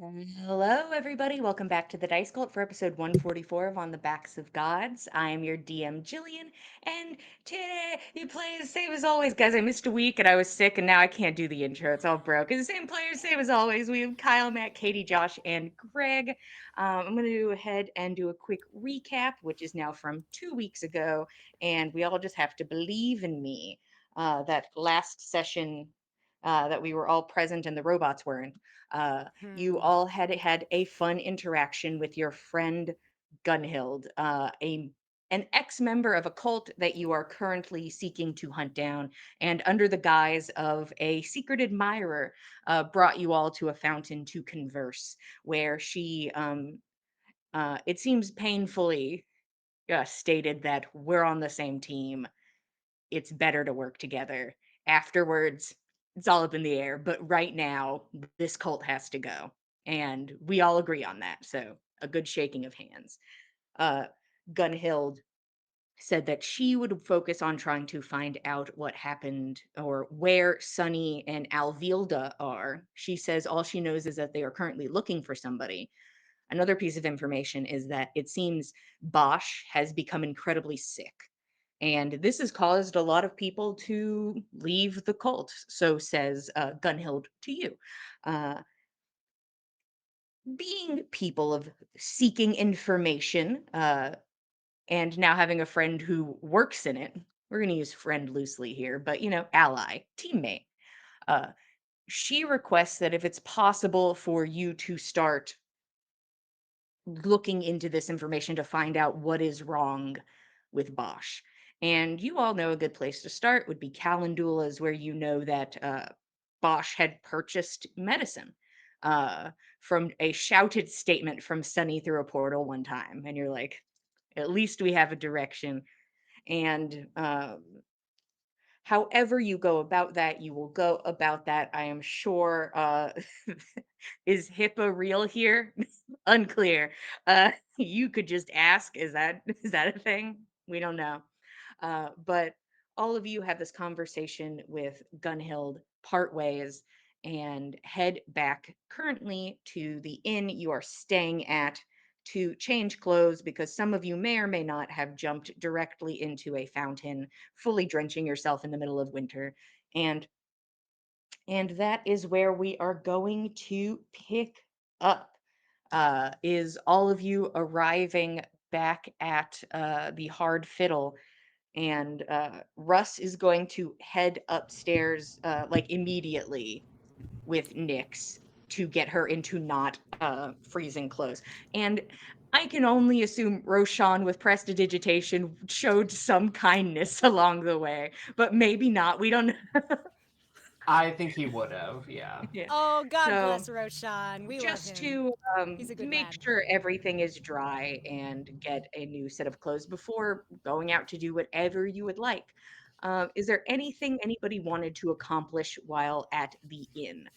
Hello, everybody. Welcome back to the Dice Cult for episode 144 of On the Backs of Gods. I am your DM, Jillian, and today you play the same as always. Guys, I missed a week and I was sick, and now I can't do the intro. It's all broke. It's the same players, same as always. We have Kyle, Matt, Katie, Josh, and Greg. I'm going to go ahead and do a quick recap, which is now from 2 weeks ago, and we all just have to believe in me. That last session that we were all present and the robots weren't. You Hmm. all had a fun interaction with your friend Gunhild, a an ex-member of a cult that you are currently seeking to hunt down, and under the guise of a secret admirer, brought you all to a fountain to converse, where she, it seems painfully, stated that we're on the same team. It's better to work together. Afterwards, it's all up in the air. But right now, this cult has to go. And we all agree on that. So a good shaking of hands. Uh, Gunhild said that she would focus on trying to find out what happened or where Sunny and Alvilda are. She says all she knows is that they are currently looking for somebody. Another piece of information is that it seems Bosch has become incredibly sick. And this has caused a lot of people to leave the cult, so says Gunhild to you. Uh, Being people of seeking information and now having a friend who works in it, we're going to use friend loosely here, but ally, teammate. Uh, she requests that if it's possible for you to start looking into this information to find out what is wrong with Bosch. And you all know a good place to start would be Calendula's, where you know that Bosch had purchased medicine uh, from a shouted statement from Sunny through a portal one time. And you're like, at least we have a direction. And however you go about that, you will go about that. I am sure. Is HIPAA real here? Unclear. You could just ask. Is that a thing? We don't know. But all of you have this conversation with Gunhild part ways and head back currently to the inn you are staying at to change clothes because some of you may or may not have jumped directly into a fountain, fully drenching yourself in the middle of winter. And that is where we are going to pick up. Is all of you arriving back at the hard fiddle, and Russ is going to head upstairs like immediately with Nyx to get her into not freezing clothes. And I can only assume Roshan with prestidigitation showed some kindness along the way, but maybe not. We don't know. I think he would have, yeah. Yeah. Oh, God So bless Roshan. We love just him. to He's a good make man. sure everything is dry and get a new set of clothes before going out to do whatever you would like. Is there anything anybody wanted to accomplish while at the inn?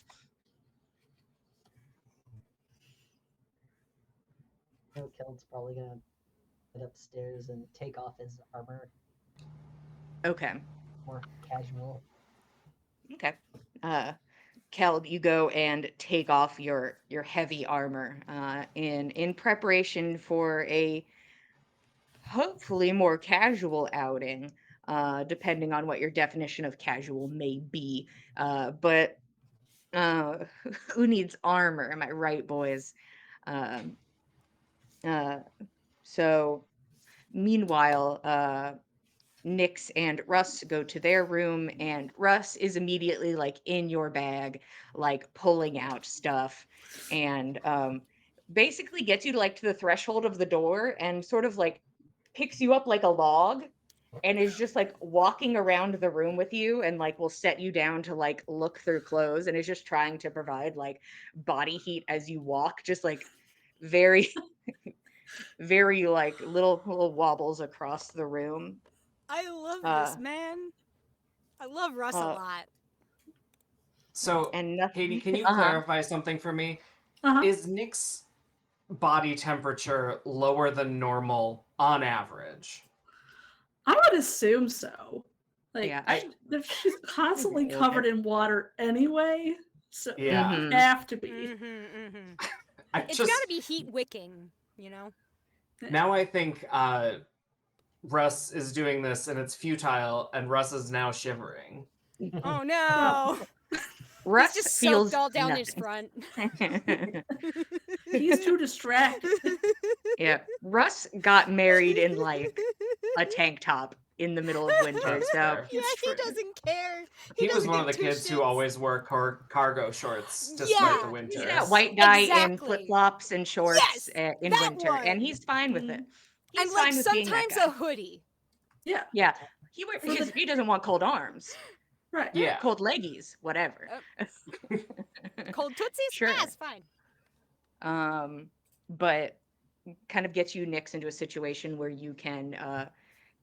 No, Keld's probably gonna head upstairs and take off his armor. Okay. More casual. Okay. Uh, Keld, you go and take off your heavy armor in preparation for a hopefully more casual outing, depending on what your definition of casual may be. But uh, who needs armor? Am I right, boys? Um, uh, so meanwhile, Nyx and Russ go to their room, and Russ is immediately like in your bag, like pulling out stuff, and basically gets you to like to the threshold of the door and sort of like picks you up like a log and is just like walking around the room with you and like will set you down to like look through clothes and is just trying to provide like body heat as you walk, just like very very like little wobbles across the room. I love uh this man. I love Russ a uh lot. So, and nothing. Katie, can you Uh-huh. clarify something for me? Uh-huh. Is Nick's body temperature lower than normal on average? I would assume so. Like Yeah, I if she's constantly okay. covered in water anyway. So Yeah. Mhm. have to be. I It's just got to be heat wicking, you know? now I think Russ is doing this and it's futile, and Russ is now shivering. Oh no! He's Russ just soaked feels all down his nothing. front. He's too distracted. Yeah, Russ got married in like a tank top in the middle of winter, That's so fair. Yeah, It's he true. doesn't care. He was doesn't one of give the two kids who shits. always wore cargo shorts despite the Yeah. he's winter. that white guy in Exactly. flip flops and shorts Yes, in that winter, and one. he's fine with it. Mm. He's And like fine with being that sometimes guy. a hoodie. Yeah, Yeah, For the- he doesn't want cold arms, right. Yeah. cold leggies, whatever. Cold tootsies? Sure. Yeah, it's fine. But kind of gets you Nix into a situation where you can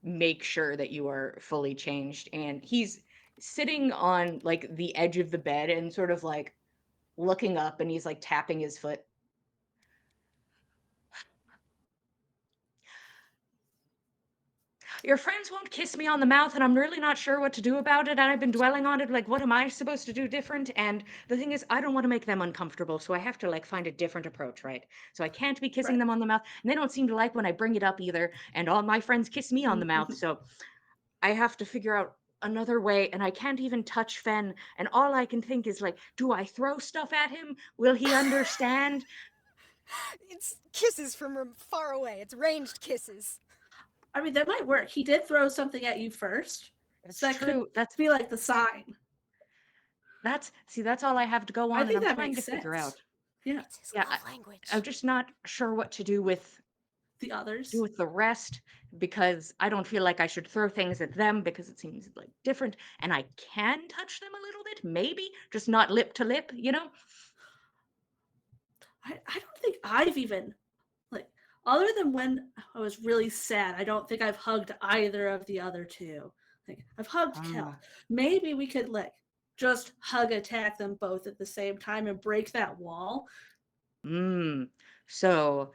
make sure that you are fully changed. And he's sitting on like the edge of the bed and sort of like looking up, and he's like tapping his foot. Your friends won't kiss me on the mouth, and I'm really not sure what to do about it. And I've been dwelling on it, like, what am I supposed to do different? And the thing is, I don't want to make them uncomfortable, so I have to like find a different approach, right? So I can't be kissing Right. them on the mouth, and they don't seem to like when I bring it up either. And all my friends kiss me on the mouth, so I have to figure out another way, and I can't even touch Fen. And all I can think is like, do I throw stuff at him? Will he understand? It's kisses from far away. It's ranged kisses. I mean, that might work. He did throw something at you first. That's So that true. could be like the sign. That's all I have to go on, I and think I'm that trying to makes figure sense. out. Yeah. It's his Yeah, love language. I'm just not sure what to do with The others. the rest, because I don't feel like I should throw things at them because it seems like different, and I can touch them a little bit, maybe, just not lip to lip, you know? I don't think I've even, like, other than when I was really sad, I don't think I've hugged either of the other two. Like, I've hugged Kel. Maybe we could, like, just hug attack them both at the same time and break that wall. So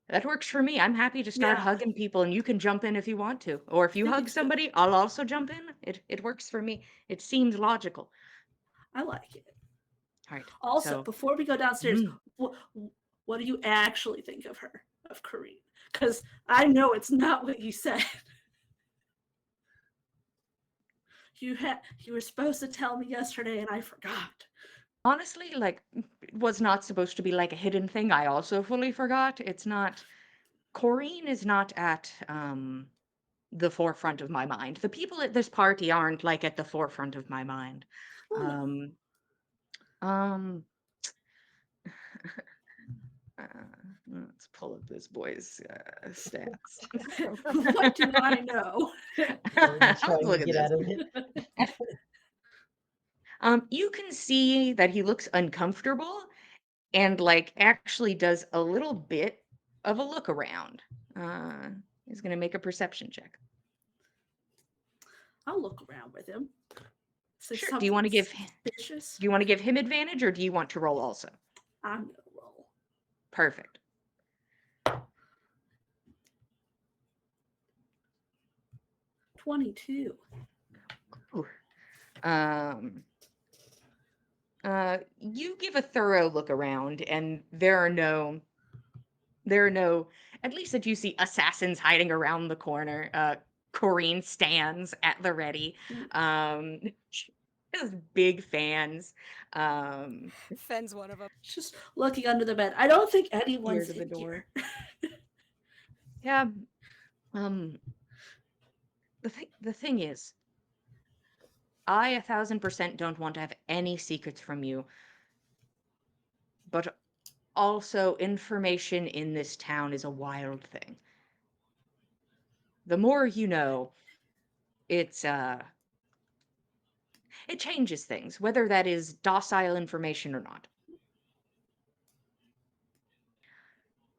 that works for me. I'm happy to start Yeah. hugging people, and you can jump in if you want to. Or if you think hug it's good. somebody, I'll also jump in. It works for me. It seems logical. I like it. All right. Also, So, before we go downstairs, what do you actually think of her, of Karine? Because I know it's not what you said. You were supposed to tell me yesterday, and I forgot. honestly, like, it was not supposed to be like a hidden thing. I also fully forgot. It's not. Corrine is not at the forefront of my mind. The people at this party aren't like at the forefront of my mind. Oh, no. Um, uh, let's pull up this boy's stats. What do I know? Let's Trying look to at get this. out of it. You can see that he looks uncomfortable and like actually does a little bit of a look around. He's gonna make a perception check. I'll look around with him. Say Sure. Do you want to give suspicious? Do you want to give him advantage, or do you want to roll also? I'm gonna roll. Perfect. 22. Ooh. You give a thorough look around, and there are no, at least that you see, assassins hiding around the corner. Corrine stands at the ready. She has big fans. Fen's one of them. Just looking under the bed. I don't think anyone's to the in door. here. Yeah. The thing is, I 1000% don't want to have any secrets from you, but also information in this town is a wild thing. The more you know, it's it changes things, whether that is docile information or not.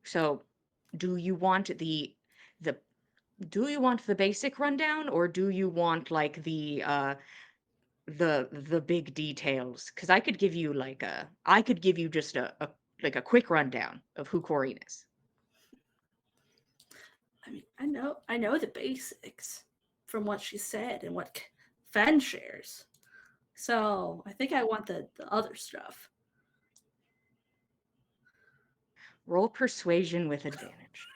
So, do you want the do you want the basic rundown, or do you want like the big details? Because I could give you like I could give you just a like a quick rundown of who Corrine is. I mean, I know the basics from what she said and what Fen shares. So I think I want the other stuff. Roll persuasion with advantage.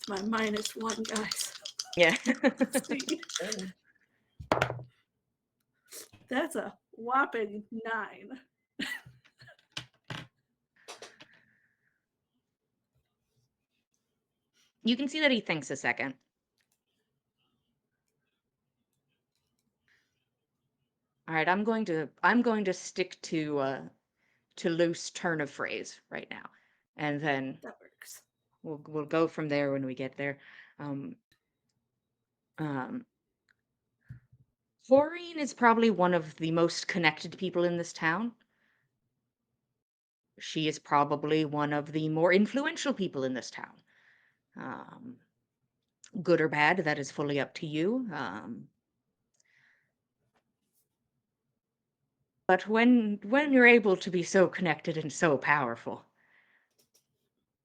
With my -1, guys. Yeah. See? Sure. That's a whopping 9. You can see that he thinks a second. All right, I'm going to stick to loose turn of phrase right now, and then That works. we'll go from there when we get there. Um, um, Maureen is probably one of the most connected people in this town. She is probably one of the more influential people in this town. Um, Good or bad, that is fully up to you. But when you're able to be so connected and so powerful,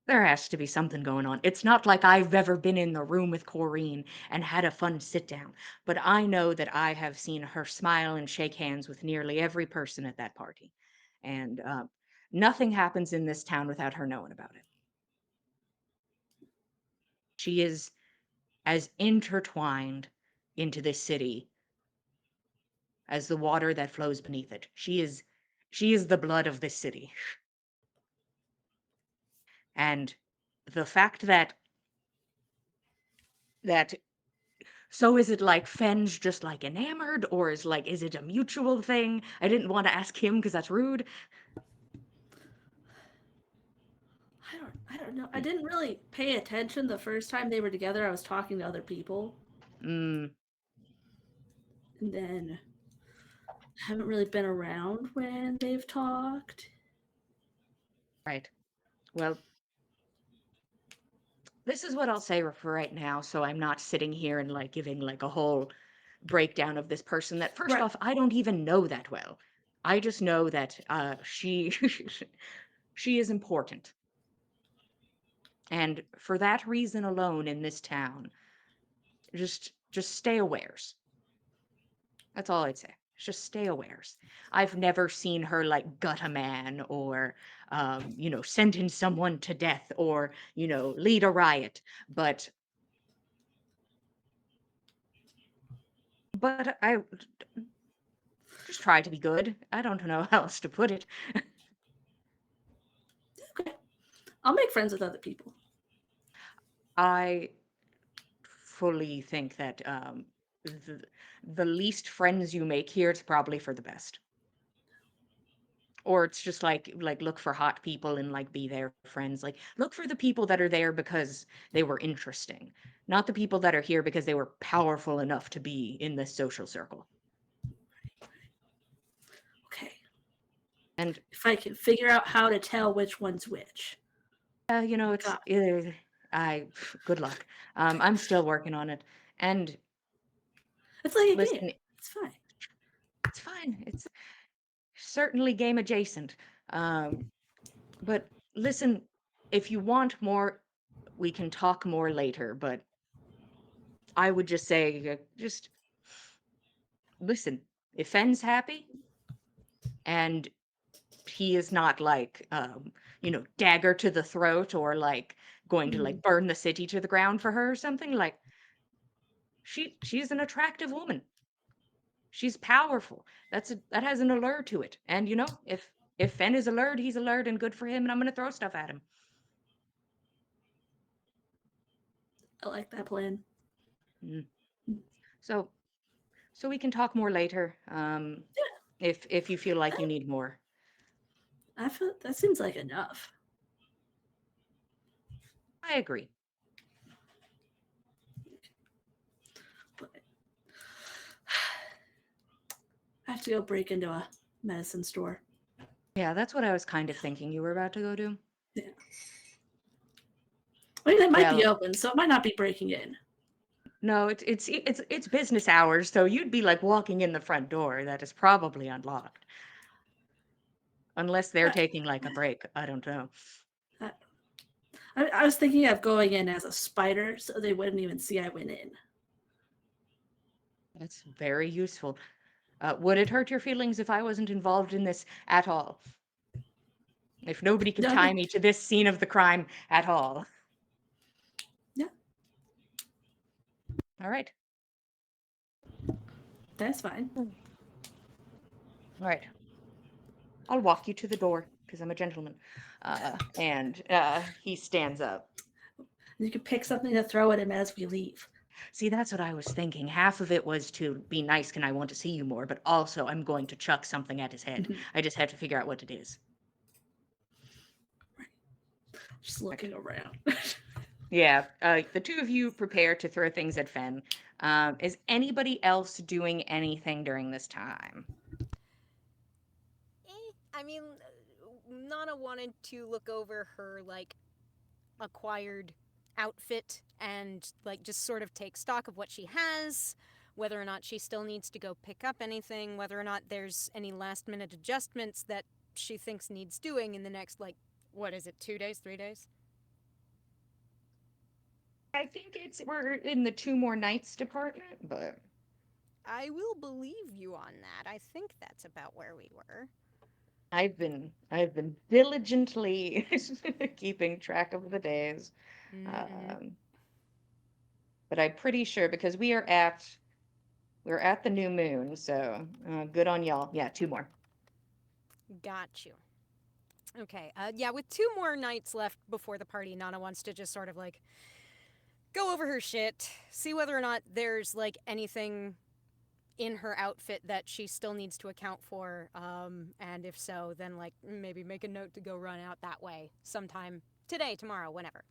there has to be something going on. It's not like I've ever been in the room with Corrine and had a fun sit down, but I know that I have seen her smile and shake hands with nearly every person at that party. And nothing happens in this town without her knowing about it. She is as intertwined into this city as the water that flows beneath it. She is the blood of this city. And the fact that so is it like Fenn's just like enamored, or is it a mutual thing? I didn't want to ask him because that's rude. I don't know. I didn't really pay attention the first time they were together. I was talking to other people. Mm, And then haven't really been around when they've talked. right. Well, this is what I'll say for right now, so I'm not sitting here and like giving like a whole breakdown of this person that first Right. off I don't even know that well. I just know that she she is important. And for that reason alone in this town, just stay awares. That's all I'd say. Just stay awares. I've never seen her like gut a man or sentence someone to death or, lead a riot. But I just try to be good. I don't know how else to put it. Okay. I'll make friends with other people. I fully think that the least friends you make here, it's probably for the best. Or it's just like look for hot people and like be their friends. Like look for the people that are there because they were interesting, not the people that are here because they were powerful enough to be in this social circle. Okay. And If I can figure out how to tell which one's which. it's God. I good luck. I'm still working on it. And It's like a game. listen, It's fine. it's fine. It's certainly game adjacent. But listen, if you want more, we can talk more later. But I would just say, just listen. If Fenn's happy and he is not like, dagger to the throat or like going to like burn the city to the ground for her or something, like she's an attractive woman. She's powerful. That has an allure to it. And if Fenn is allured, he's allured and good for him. And I'm gonna throw stuff at him. I like that plan. Mm. So we can talk more later. If you feel like you need more. I feel that seems like enough. I agree. But I have to go break into a medicine store. Yeah, that's what I was kind of thinking you were about to go do. Yeah. I mean, they might be Well, open, so it might not be breaking in. no, it's business hours, so you'd be like walking in the front door. That is probably unlocked. Unless they're I, taking like a break. I don't know. I, I was thinking of going in as a spider, so they wouldn't even see I went in. That's very useful. Would it hurt your feelings if I wasn't involved in this at all? If nobody could No, tie me to this scene of the crime at all? yeah, All right. that's fine. All right. I'll walk you to the door because I'm a gentleman. And he stands up. You could pick something to throw at him as we leave. See, that's what I was thinking. Half of it was to be nice, can I want to see you more, but also I'm going to chuck something at his head. I just have to figure out what it is. Just looking around. Yeah, the two of you prepare to throw things at Fen. Is anybody else doing anything during this time? I mean, Nana wanted to look over her, like, acquired outfit and, like, just sort of take stock of what she has, whether or not she still needs to go pick up anything, whether or not there's any last-minute adjustments that she thinks needs doing in the next, like, what is it, 2 days, 3 days? I think we're in the 2 more nights department, but I will believe you on that. I think that's about where we were. I've been diligently keeping track of the days. But I'm pretty sure because we're at the new moon, so good on y'all. Yeah, 2 more. Got you. Okay, yeah, with 2 more nights left before the party, Nana wants to just sort of, like, go over her shit, see whether or not there's, like, anything in her outfit that she still needs to account for, and if so, then, like, maybe make a note to go run out that way sometime today, tomorrow, whenever.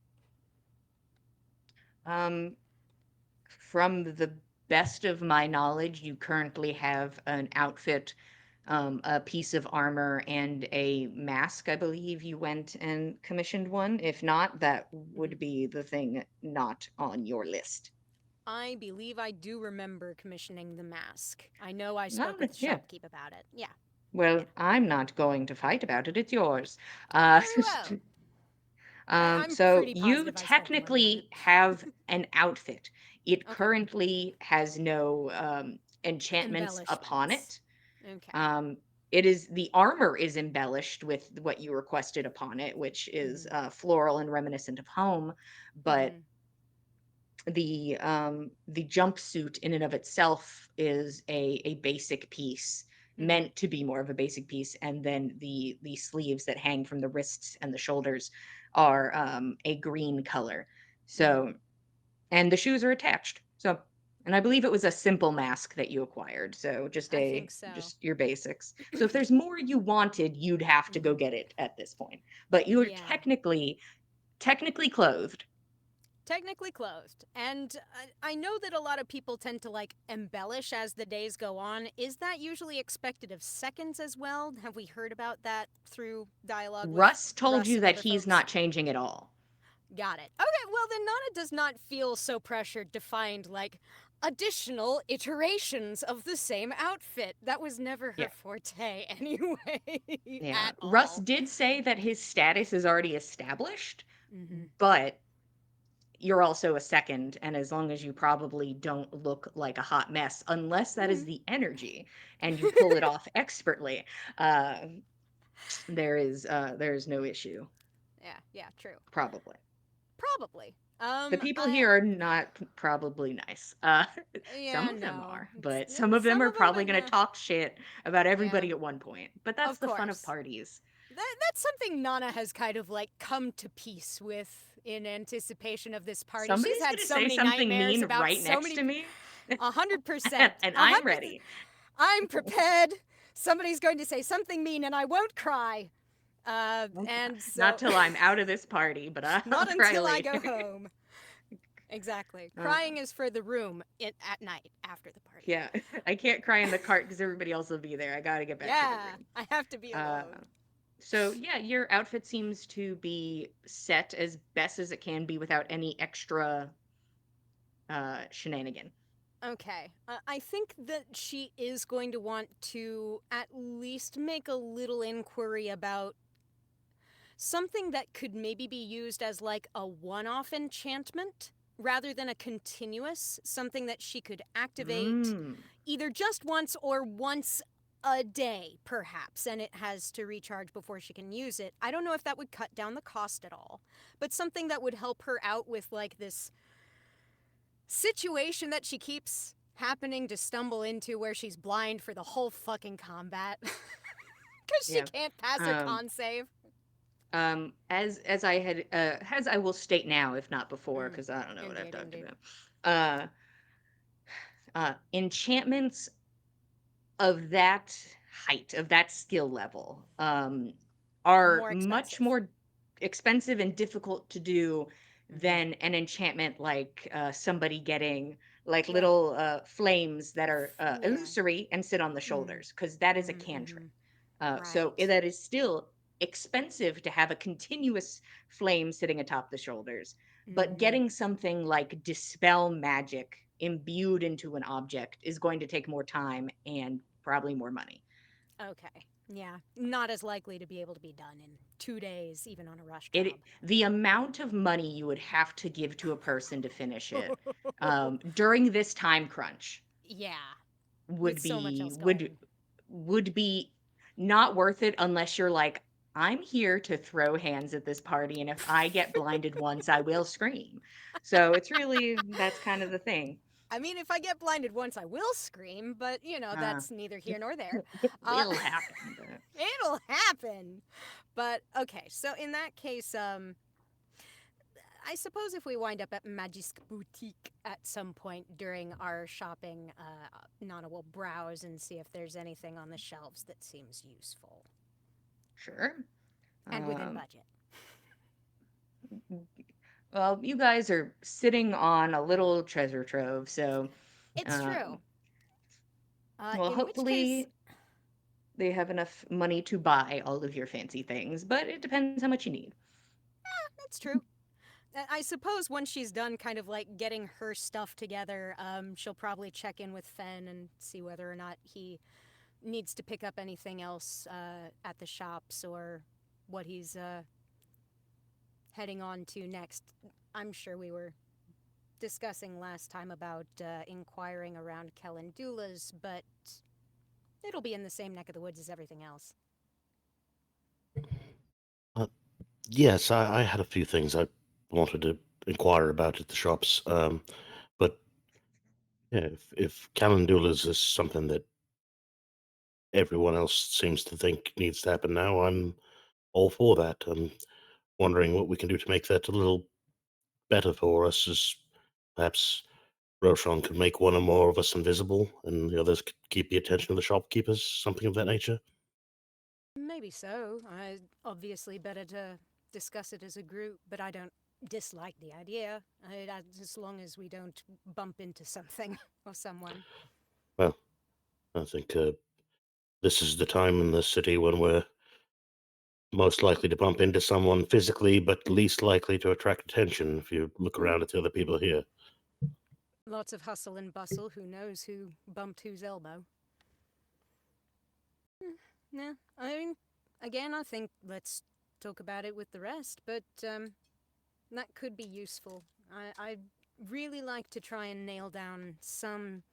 From the best of my knowledge, you currently have an outfit, a piece of armor, and a mask. I believe you went and commissioned one. If not, that would be the thing not on your list. I believe I do remember commissioning the mask. I know I spoke Oh, with the yeah. shopkeep about it. Yeah. Well, I'm not going to fight about it. It's yours. Very well. I'm So pretty you positive I spoke to him about technically it. have an outfit. It Okay. currently has no enchantments upon Embellishments. it. Okay. The armor is embellished with what you requested upon it, which is floral and reminiscent of home, but the jumpsuit in and of itself is a basic piece, meant to be more of a basic piece, and then the sleeves that hang from the wrists and the shoulders are a green color. So, and the shoes are attached. So, and I believe it was a simple mask that you acquired. So I think so. just your basics. So if there's more you wanted, you'd have to go get it at this point. But you're Yeah. technically clothed. Technically closed. And I know that a lot of people tend to, like, embellish as the days go on. Is that usually expected of seconds as well? Have we heard about that through dialogue with Russ told Russ you and that other he's folks? not changing at all. Got it. Okay, well then Nana does not feel so pressured to find, like, additional iterations of the same outfit. That was never her forte anyway. Yeah. At all. Russ did say that his status is already established, but you're also a second, and as long as you probably don't look like a hot mess, unless that is the energy and you pull it off expertly, there's no issue. Yeah, true. Probably. Probably. The people here are not probably nice. Some of them are, but some of them are probably going to talk shit about everybody at one point. But that's Of the fun of course. parties. That's something Nana has kind of, like, come to peace with in anticipation of this party. Somebody's She's had gonna so say many something nightmares mean about right so next many to me. 100%. And I'm ready. I'm prepared. Somebody's going to say something mean and I won't cry. And so, not till I'm out of this party, but I'll not cry until I later. go home. Exactly. Crying is for the room at night after the party. Yeah, I can't cry in the cart because everybody else will be there. I gotta get back to the room. I have to be alone. So yeah, your outfit seems to be set as best as it can be without any extra shenanigan. Okay. I think that she is going to want to at least make a little inquiry about something that could maybe be used as, like, a one-off enchantment rather than a continuous, something that she could activate Mm. either just once or once a day, perhaps, and it has to recharge before she can use it. I don't know if that would cut down the cost at all, but something that would help her out with like this situation that she keeps happening to stumble into where she's blind for the whole fucking combat because she Yeah. can't pass her Um, con save. as I had, as I will state now, if not before, Mm, because I don't know what I've indeed, talked indeed. about. Uh, enchantments of that height, of that skill level, are More much expensive. more expensive and difficult to do Mhm. than an enchantment like somebody getting like Yeah. little flames that are Yeah. illusory and sit on the Mm. shoulders, because that is a Mhm. cantrip. Mhm. So Right. that is still expensive to have a continuous flame sitting atop the shoulders. But Mhm. getting something like dispel magic imbued into an object is going to take more time and probably more money. Okay. Yeah. Not as likely to be able to be done in 2 days, even on a rush It job. the amount of money you would have to give to a person to finish it during this time crunch Yeah. With would so much be else would going. would be not worth it unless you're like, I'm here to throw hands at this party, and if I get blinded once, I will scream. So it's really, that's kind of the thing. I mean, if I get blinded once, I will scream, but Uh, that's neither here it, nor there. it Uh, will happen, but it'll happen. But okay, so in that case, I suppose if we wind up at Magisk Boutique at some point during our shopping, Nana will browse and see if there's anything on the shelves that seems useful sure. and within Um, budget. well, you guys are sitting on a little treasure trove, so It's um, true. well, In which case, hopefully they have enough money to buy all of your fancy things, but it depends how much you need. that's true. I suppose once she's done kind of like getting her stuff together, she'll probably check in with Fen and see whether or not he needs to pick up anything else at the shops or what he's heading on to next. I'm sure we were discussing last time about inquiring around Calendula's, but it'll be in the same neck of the woods as everything else. Uh, yes, I had a few things I wanted to inquire about at the shops. But yeah, if Calendula's is something that everyone else seems to think needs to happen now, I'm all for that. I'm wondering what we can do to make that a little better for us, as perhaps Roshan could make one or more of us invisible, and the others could keep the attention of the shopkeepers, something of that nature. Maybe so. Obviously better to discuss it as a group, but I don't dislike the idea, as long as we don't bump into something or someone. Well, I think this is the time in the city when we're most likely to bump into someone physically, but least likely to attract attention if you look Hmm. around at the other people here. Lots of hustle and bustle. Who knows who bumped whose elbow? Yeah, I mean, again, I think let's talk about it with the rest, but that could be useful. I'd really like to try and nail down some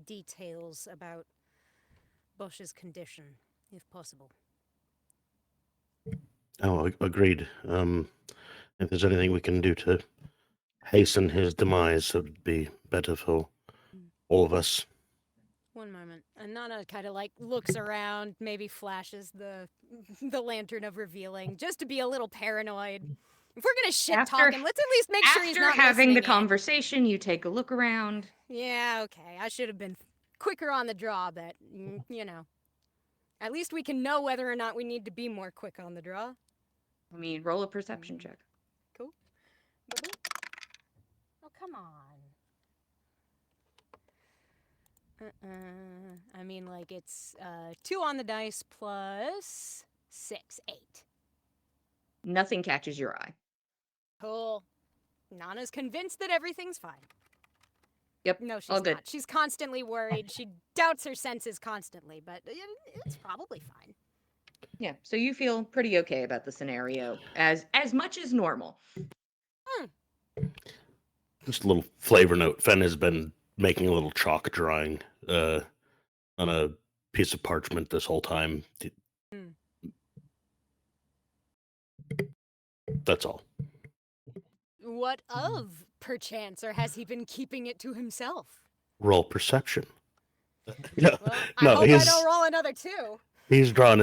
details about Bosch's condition, if possible. Oh, agreed. If there's anything we can do to hasten his demise, it would be better for Mm. all of us. One moment. And Nana kind of like looks around, maybe flashes the the lantern of revealing, just to be a little paranoid. If we're gonna shit talk After him, let's at least make sure he's after not having the listening in. conversation, you take a look around. Yeah, okay. I should have been quicker on the draw, but at least we can know whether or not we need to be more quick on the draw. I mean, roll a perception Mm, check. cool. Oh, come on. I mean, like, it's 2 on the dice plus 6, 8. Nothing catches your eye. Cool. Nana's convinced that everything's fine. Yep, No, all she's good. not. She's constantly worried. She doubts her senses constantly, but it's probably fine. Yeah, so you feel pretty okay about the scenario, as much as normal. Hmm. Just a little flavor note. Fen has been making a little chalk drawing on a piece of parchment this whole time. Mm. That's all. What of, perchance, or has he been keeping it to himself? Roll perception. No, Well, I no, hope I don't roll another 2. he's drawing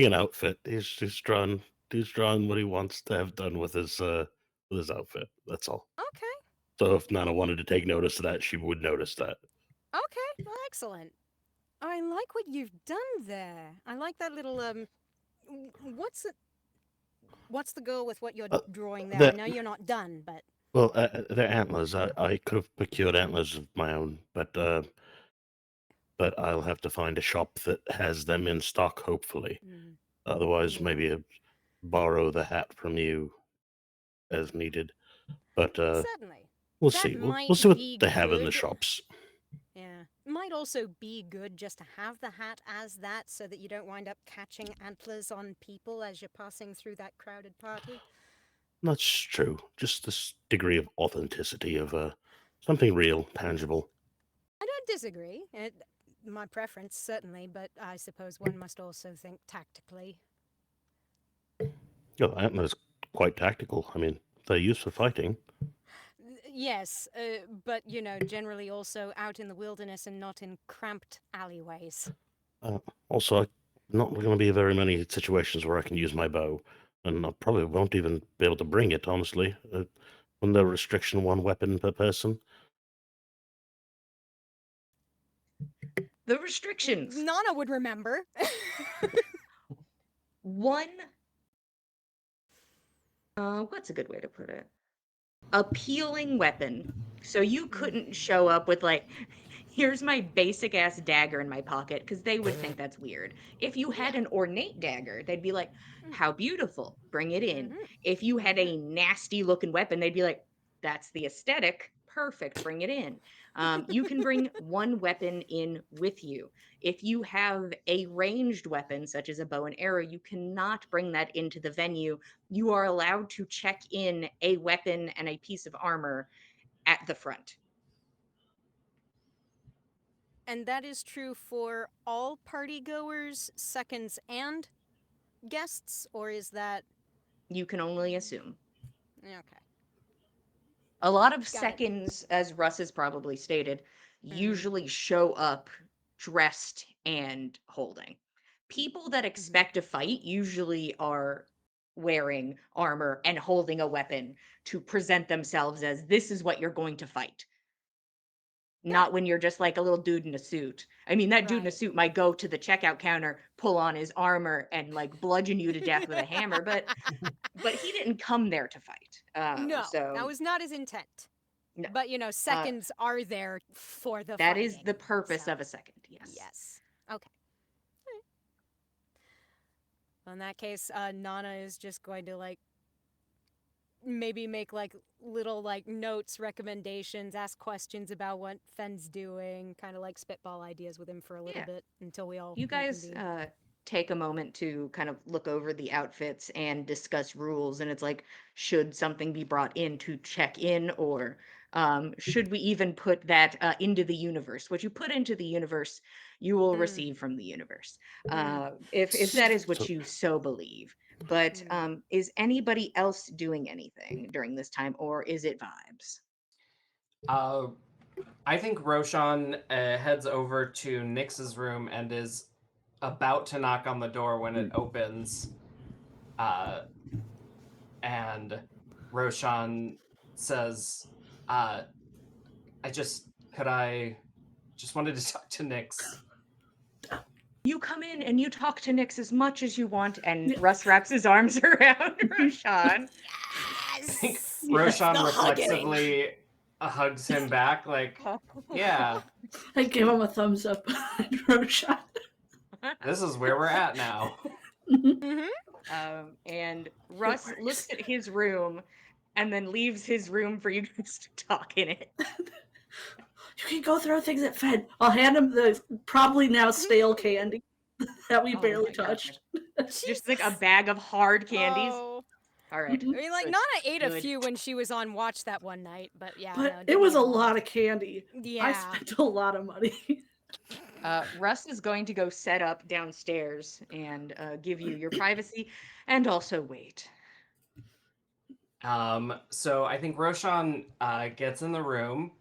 an outfit. He's drawing what he wants to have done with his outfit. That's all. Okay. So if Nana wanted to take notice of that, she would notice that. Okay. Well, excellent. I like what you've done there. I like that little what's the goal with what you're drawing there? I know you're not done, but Well, they're antlers. I could have procured antlers of my own, but I'll have to find a shop that has them in stock, hopefully. Otherwise, Yeah. maybe borrow the hat from you as needed. But certainly. we'll That see. We'll might see what be they have in the good. shops. Yeah. Might also be good just to have the hat as that so that you don't wind up catching antlers on people as you're passing through that crowded party. That's true. Just this degree of authenticity of something real, tangible. I don't disagree. My preference, certainly, but I suppose one must also think tactically. Yeah, antler's quite tactical. I mean, they're used for fighting. Yes, but, generally also out in the wilderness and not in cramped alleyways. Also, not going to be very many situations where I can use my bow, and I probably won't even be able to bring it, honestly. When the restriction 1 weapon per person. The restrictions. Nana would remember. One, what's a good way to put it? Appealing weapon. So you couldn't show up with like, here's my basic ass dagger in my pocket, because they would think that's weird. If you had an ornate dagger, they'd be like, how beautiful, bring it in. If you had a nasty looking weapon, they'd be like, that's the aesthetic, perfect, bring it in. You can bring one weapon in with you. If you have a ranged weapon, such as a bow and arrow, you cannot bring that into the venue. You are allowed to check in a weapon and a piece of armor at the front. And that is true for all party goers, seconds, and guests, or is that... You can only assume. Okay. A lot of Got it. seconds, as Russ has probably stated, usually show up dressed and holding. People that expect to fight usually are wearing armor and holding a weapon to present themselves as, this is what you're going to fight. Not when you're just like a little dude in a suit. I mean, that dude in a Right. suit might go to the checkout counter, pull on his armor, and like bludgeon you to death with a hammer, but he didn't come there to fight. No, So that was not his intent. no. But, seconds are there for the That fighting. is the purpose so- of a second. Yes. Yes. Okay. Well, in that case, Nana is just going to, maybe make, little, notes, recommendations, ask questions about what Fen's doing, kind of, spitball ideas with him for a little Yeah. bit until we all You guys reconvene. take a moment to kind of look over the outfits and discuss rules, and it's like, should something be brought in to check in, or should we even put that into the universe? What you put into the universe, you will receive from the universe, if that is what So- you so believe. But is anybody else doing anything during this time, or is it vibes? I think Roshan heads over to Nyx's room and is about to knock on the door when it opens. And Roshan says, I just wanted to talk to Nyx. You come in and you talk to Nyx as much as you want, and Russ wraps his arms around Roshan. I think Roshan reflexively hugs him back, like, yeah, I give him a thumbs up behind Roshan. this is where we're at now. And Russ looks at his room and then leaves his room for you guys to talk in it. You can go throw things at Fed. I'll hand him the probably now stale candy that we Oh barely my God. touched. Just like a bag of hard candies. Oh. All right. Mhm. I mean, like, Good, Nana ate a good. few when she was on watch that one night, but yeah, But no, it didn't was eat a all lot of candy. I Yeah. spent a lot of money. Russ is going to go set up downstairs and give you your privacy and also wait. So I think Roshan gets in the room.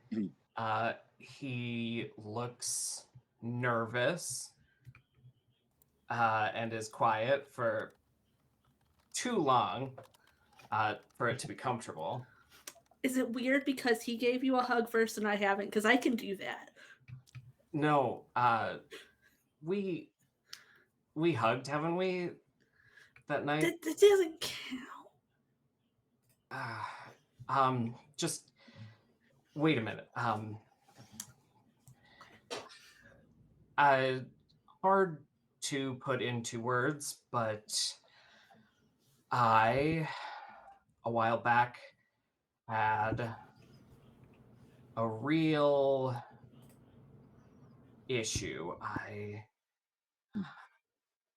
He looks nervous and is quiet for too long for it to be comfortable. Is it weird because he gave you a hug first and I haven't? Because I can do that. No, we hugged, haven't we, that night? That doesn't count. Just wait a minute. Hard to put into words, but I, a while back, had a real issue.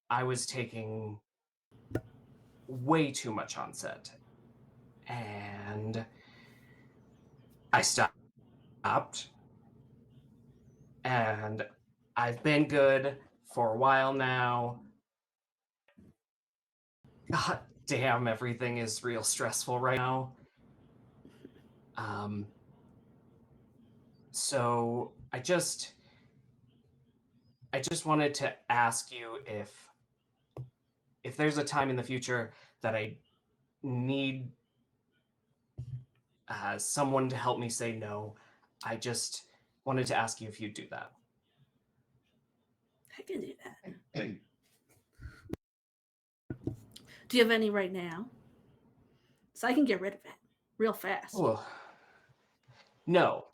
I was taking way too much on set, and I stopped, and I've been good for a while now. God damn, everything is real stressful right now. So I just wanted to ask you if there's a time in the future that I need someone to help me say no. I just wanted to ask you if you'd do that. I can do that. Do you have any right now? So I can get rid of it real fast. Oh, no.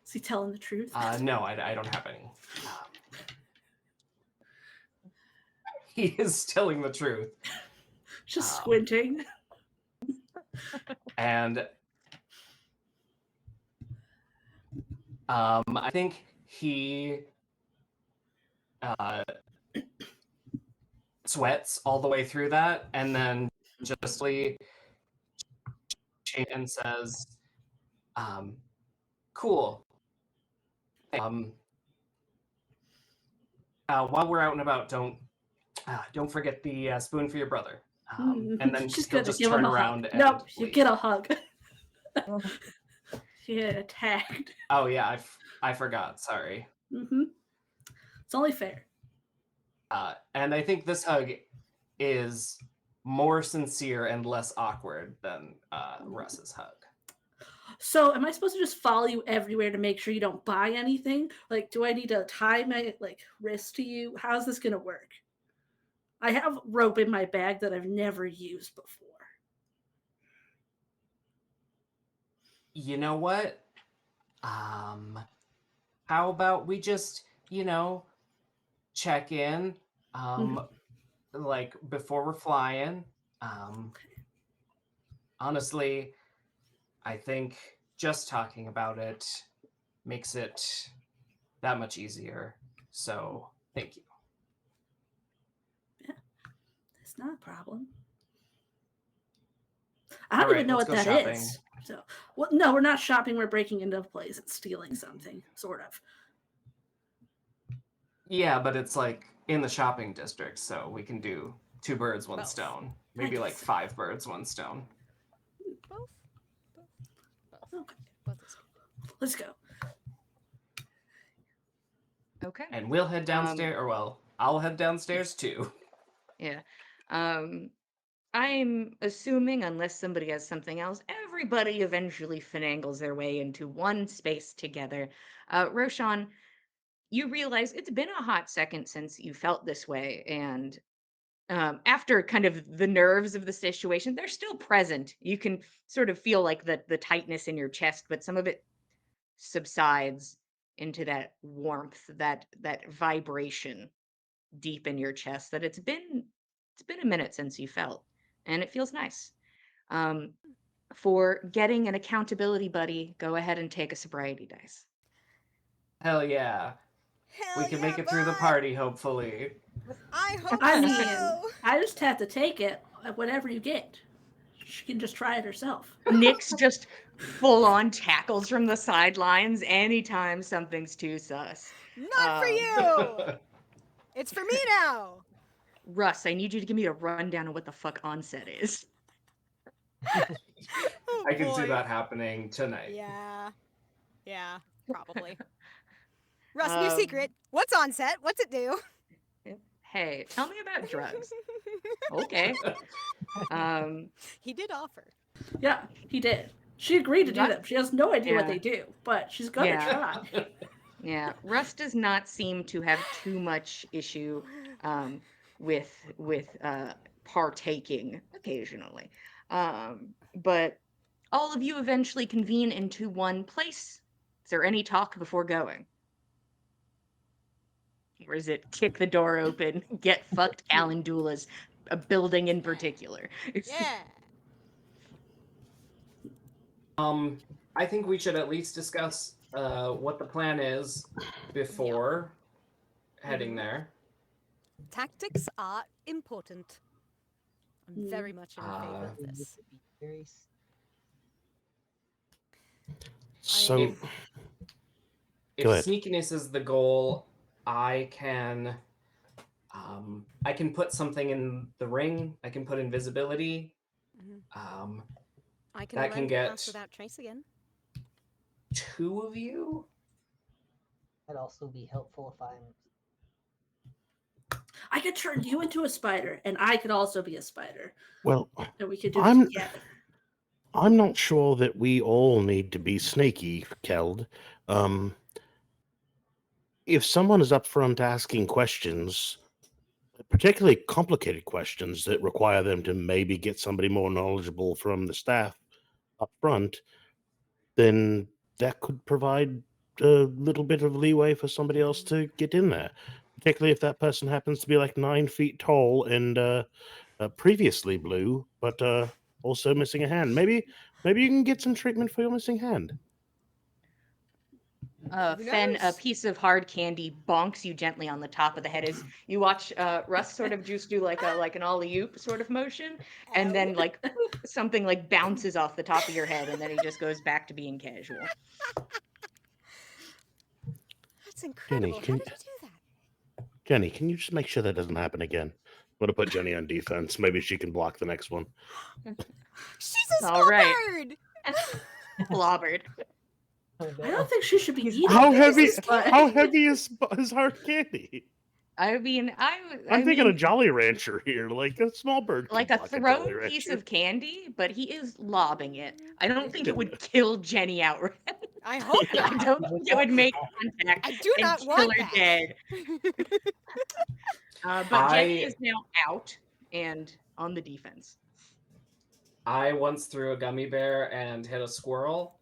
Is he telling the truth? No, I don't have any. He is telling the truth. Just squinting. And I think he sweats all the way through that, and then just and says, "Cool. While we're out and about, don't forget the spoon for your brother." And then She's he'll gonna just give turn him a around hug. and Nope, you leave. get a hug. You get attacked. Oh yeah, I forgot. Sorry. It's only fair. And I think this hug is more sincere and less awkward than Russ's hug. So, am I supposed to just follow you everywhere to make sure you don't buy anything? Like, do I need to tie my wrist to you? How's this gonna work? I have rope in my bag that I've never used before. You know what? How about we just, check in, like before we're flying. Honestly, I think just talking about it makes it that much easier. So, thank you. Yeah, it's not a problem. I don't even know what that is. So, well, no, we're not shopping. We're breaking into a place and stealing something, sort of. Yeah, but it's like in the shopping district, so we can do 2 birds, 1 Both. stone. Maybe like 5 birds, 1 stone. Both. Okay, Both is good. let's go. Okay. And we'll head downstairs, or well, I'll head downstairs too. Yeah. I'm assuming, unless somebody has something else, everybody eventually finagles their way into one space together. Roshan, you realize it's been a hot second since you felt this way, and after kind of the nerves of the situation, they're still present. You can sort of feel like the tightness in your chest, but some of it subsides into that warmth, that vibration deep in your chest that it's been a minute since you felt, and it feels nice. For getting an accountability buddy, go ahead and take a sobriety dice. Hell yeah. We can make it through the party, hopefully. I hope I so. mean, I just have to take it. whatever you get. She can just try it herself. Nyx just full on tackles from the sidelines anytime something's too sus. Not for you! It's for me now! Russ, I need you to give me a rundown of what the fuck onset is. Oh, I can see boy. that happening tonight. Yeah. Yeah, probably. Russ, new Um, secret. What's on set? What's it do? Hey, tell me about drugs. Okay. He did offer. Yeah, he did. She agreed to do Russ, them. She has no idea what yeah. they do, but she's gonna Yeah. try. Yeah, Russ does not seem to have too much issue with partaking occasionally. But all of you eventually convene into one place. Is there any talk before going? Or is it kick the door open, get fucked Calendula's, a building in particular? Yeah. I think we should at least discuss what the plan is before heading there. Tactics are important. I'm very Mm. much in favor of We need this. to be very So, If Go ahead. sneakiness is the goal, I can put something in the ring. I can put invisibility. Mhm. I can that can lend get pass without trace again. 2 of you. That'd also be helpful if I'm. I could turn you into a spider, and I could also be a spider, well, and we could do I'm it together. I'm not sure that we all need to be sneaky, Keld. If someone is upfront asking questions, particularly complicated questions that require them to maybe get somebody more knowledgeable from the staff up front, then that could provide a little bit of leeway for somebody else to get in there. Particularly if that person happens to be like 9 feet tall and previously blue, but also missing a hand. Maybe you can get some treatment for your missing hand. Who Fen, a knows? piece of hard candy bonks you gently on the top of the head as you watch Russ sort of just do like an alley-oop sort of motion, and then Ow. like boop, something like bounces off the top of your head, and then he just goes back to being casual. That's incredible. How can- did you do that? Jenny, can you just make sure that doesn't happen again? I'm gonna put Jenny on defense. Maybe she can block the next one. She's a All small right. bird. Blobbered. Oh, I don't think she should be He's- eating How this, heavy? but- How heavy is hard candy? I mean, I'm thinking mean, a Jolly Rancher here, like a small bird. like can a block Jolly thrown piece Rancher. of candy, but he is lobbing it. I don't think it would kill Jenny outright. I hope I not. don't think it would make contact I do and not kill want her that. dead. But Jenny is now out and on the defense. I once threw a gummy bear and hit a squirrel.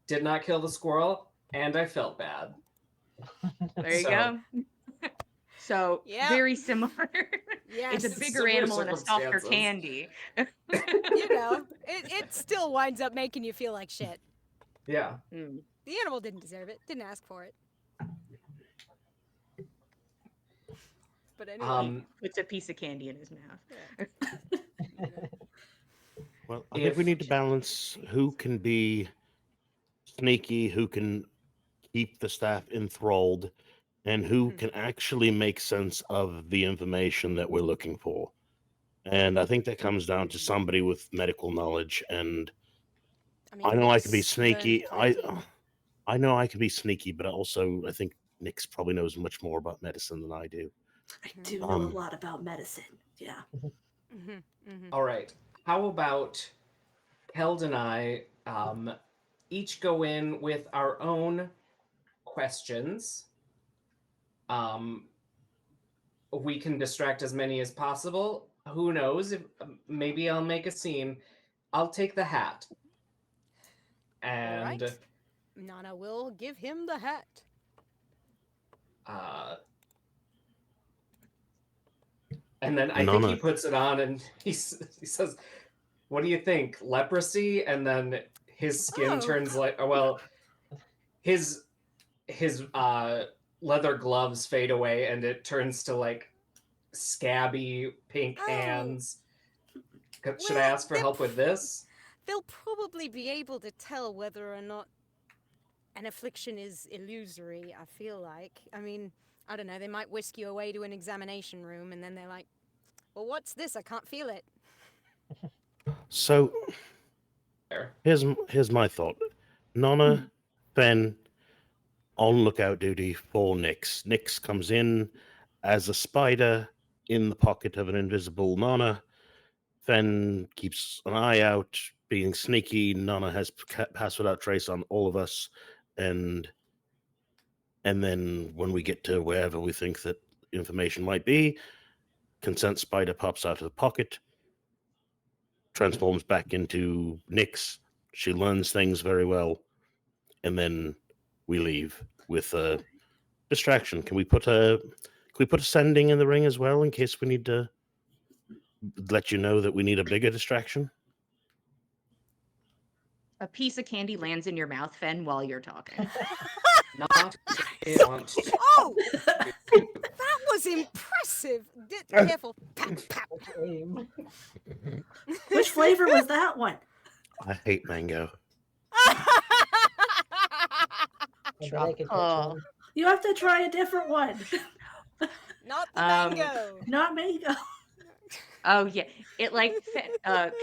Did not kill the squirrel, and I felt bad. There you So- go. So Yep. very similar. Yes. It's a bigger Similar animal and a softer circumstances. candy. You know, it still winds up making you feel like shit. Yeah. Mm. The animal didn't deserve it. Didn't ask for it. But anyway. Puts a piece of candy in his mouth. Well, I think we If- need to balance who can be sneaky, who can keep the staff enthralled, and who can actually make sense of the information that we're looking for. And I think that comes down to somebody with medical knowledge. And I know I can be Nick's sneaky. learned plenty. I know I can be sneaky, but also I think Nyx probably knows much more about medicine than I do. I do know a lot about medicine. Yeah. All right. How about Held and I each go in with our own questions. We can distract as many as possible. Who knows? If maybe I'll make a scene. I'll take the hat. And Alright. Nana will give him the hat. and then I think he Nana. puts it on and he says, "What do you think? Leprosy?" And then his skin Oh. turns like his leather gloves fade away and it turns to like scabby pink Oh. hands. Should I ask for help with this? They'll probably be able to tell whether or not an affliction is illusory, I feel like. I mean, I don't know, they might whisk you away to an examination room and then they're like, well, what's this? I can't feel it. So There. here's my thought. Nonna, Ben, on lookout duty for Nyx. Nyx comes in as a spider in the pocket of an invisible Nonna. Fen keeps an eye out, being sneaky. Nana has passed without trace on all of us, and then when we get to wherever we think that information might be, consent spider pops out of the pocket, transforms back into Nyx. She learns things very well, and then we leave with a distraction. Can we put a sending in the ring as well in case we need to let you know that we need a bigger distraction? A piece of candy lands in your mouth, Fen, while you're talking. Not if you want to. Oh! That was impressive! Careful. Pat, pat. Aim. Which flavor was that one? I hate mango. I bet I could catch Oh. one. You have to try a different one. Not the mango. Not mango. Oh yeah, it like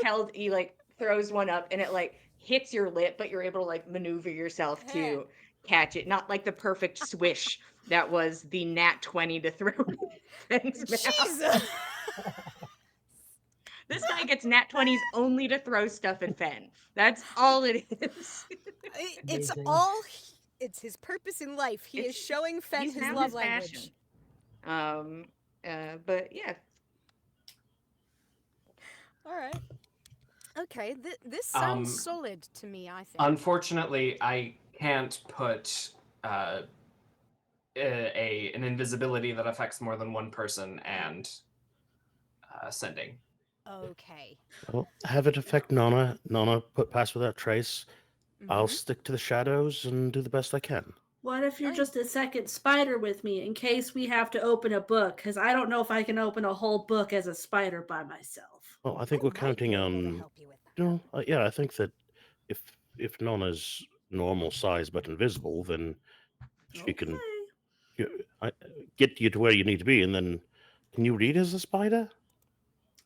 Keld, he like throws one up and it like hits your lip, but you're able to like maneuver yourself to catch it. Not like the perfect swish that was the nat 20 to throw Fen's mouth. Jesus! This guy gets nat 20s only to throw stuff at Fen. That's all it is. It's Amazing. all. It's his purpose in life. He is It's- showing Fen He's his found love his language. passion. But yeah, All right. Okay, this sounds solid to me, I think. Unfortunately, I can't put an invisibility that affects more than one person and sending. Okay. Well, have it affect Nana. Nana pass without trace. I'll Mhm. stick to the shadows and do the best I can. What if you're Fine. just a second spider with me in case we have to open a book? Because I don't know if I can open a whole book as a spider by myself. Well, I think I we're might counting be able to on. help you with that. You know, yeah, I think that if Nana's normal size but invisible, then she can get you to where you need to be. And then, can you read as a spider?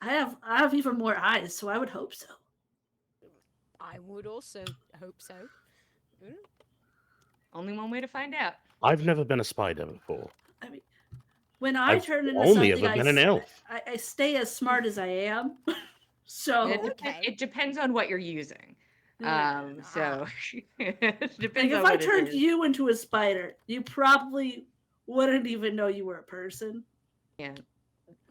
I have even more eyes, so I would hope so. I would also hope so. only one way to find out. I've never been a spider before. I mean, when I I've turn into only something, ever been an elf. I stay as smart as I am. So It depends on what you're using. So it depends if on I what it turned is. you into a spider, you probably wouldn't even know you were a person. Yeah.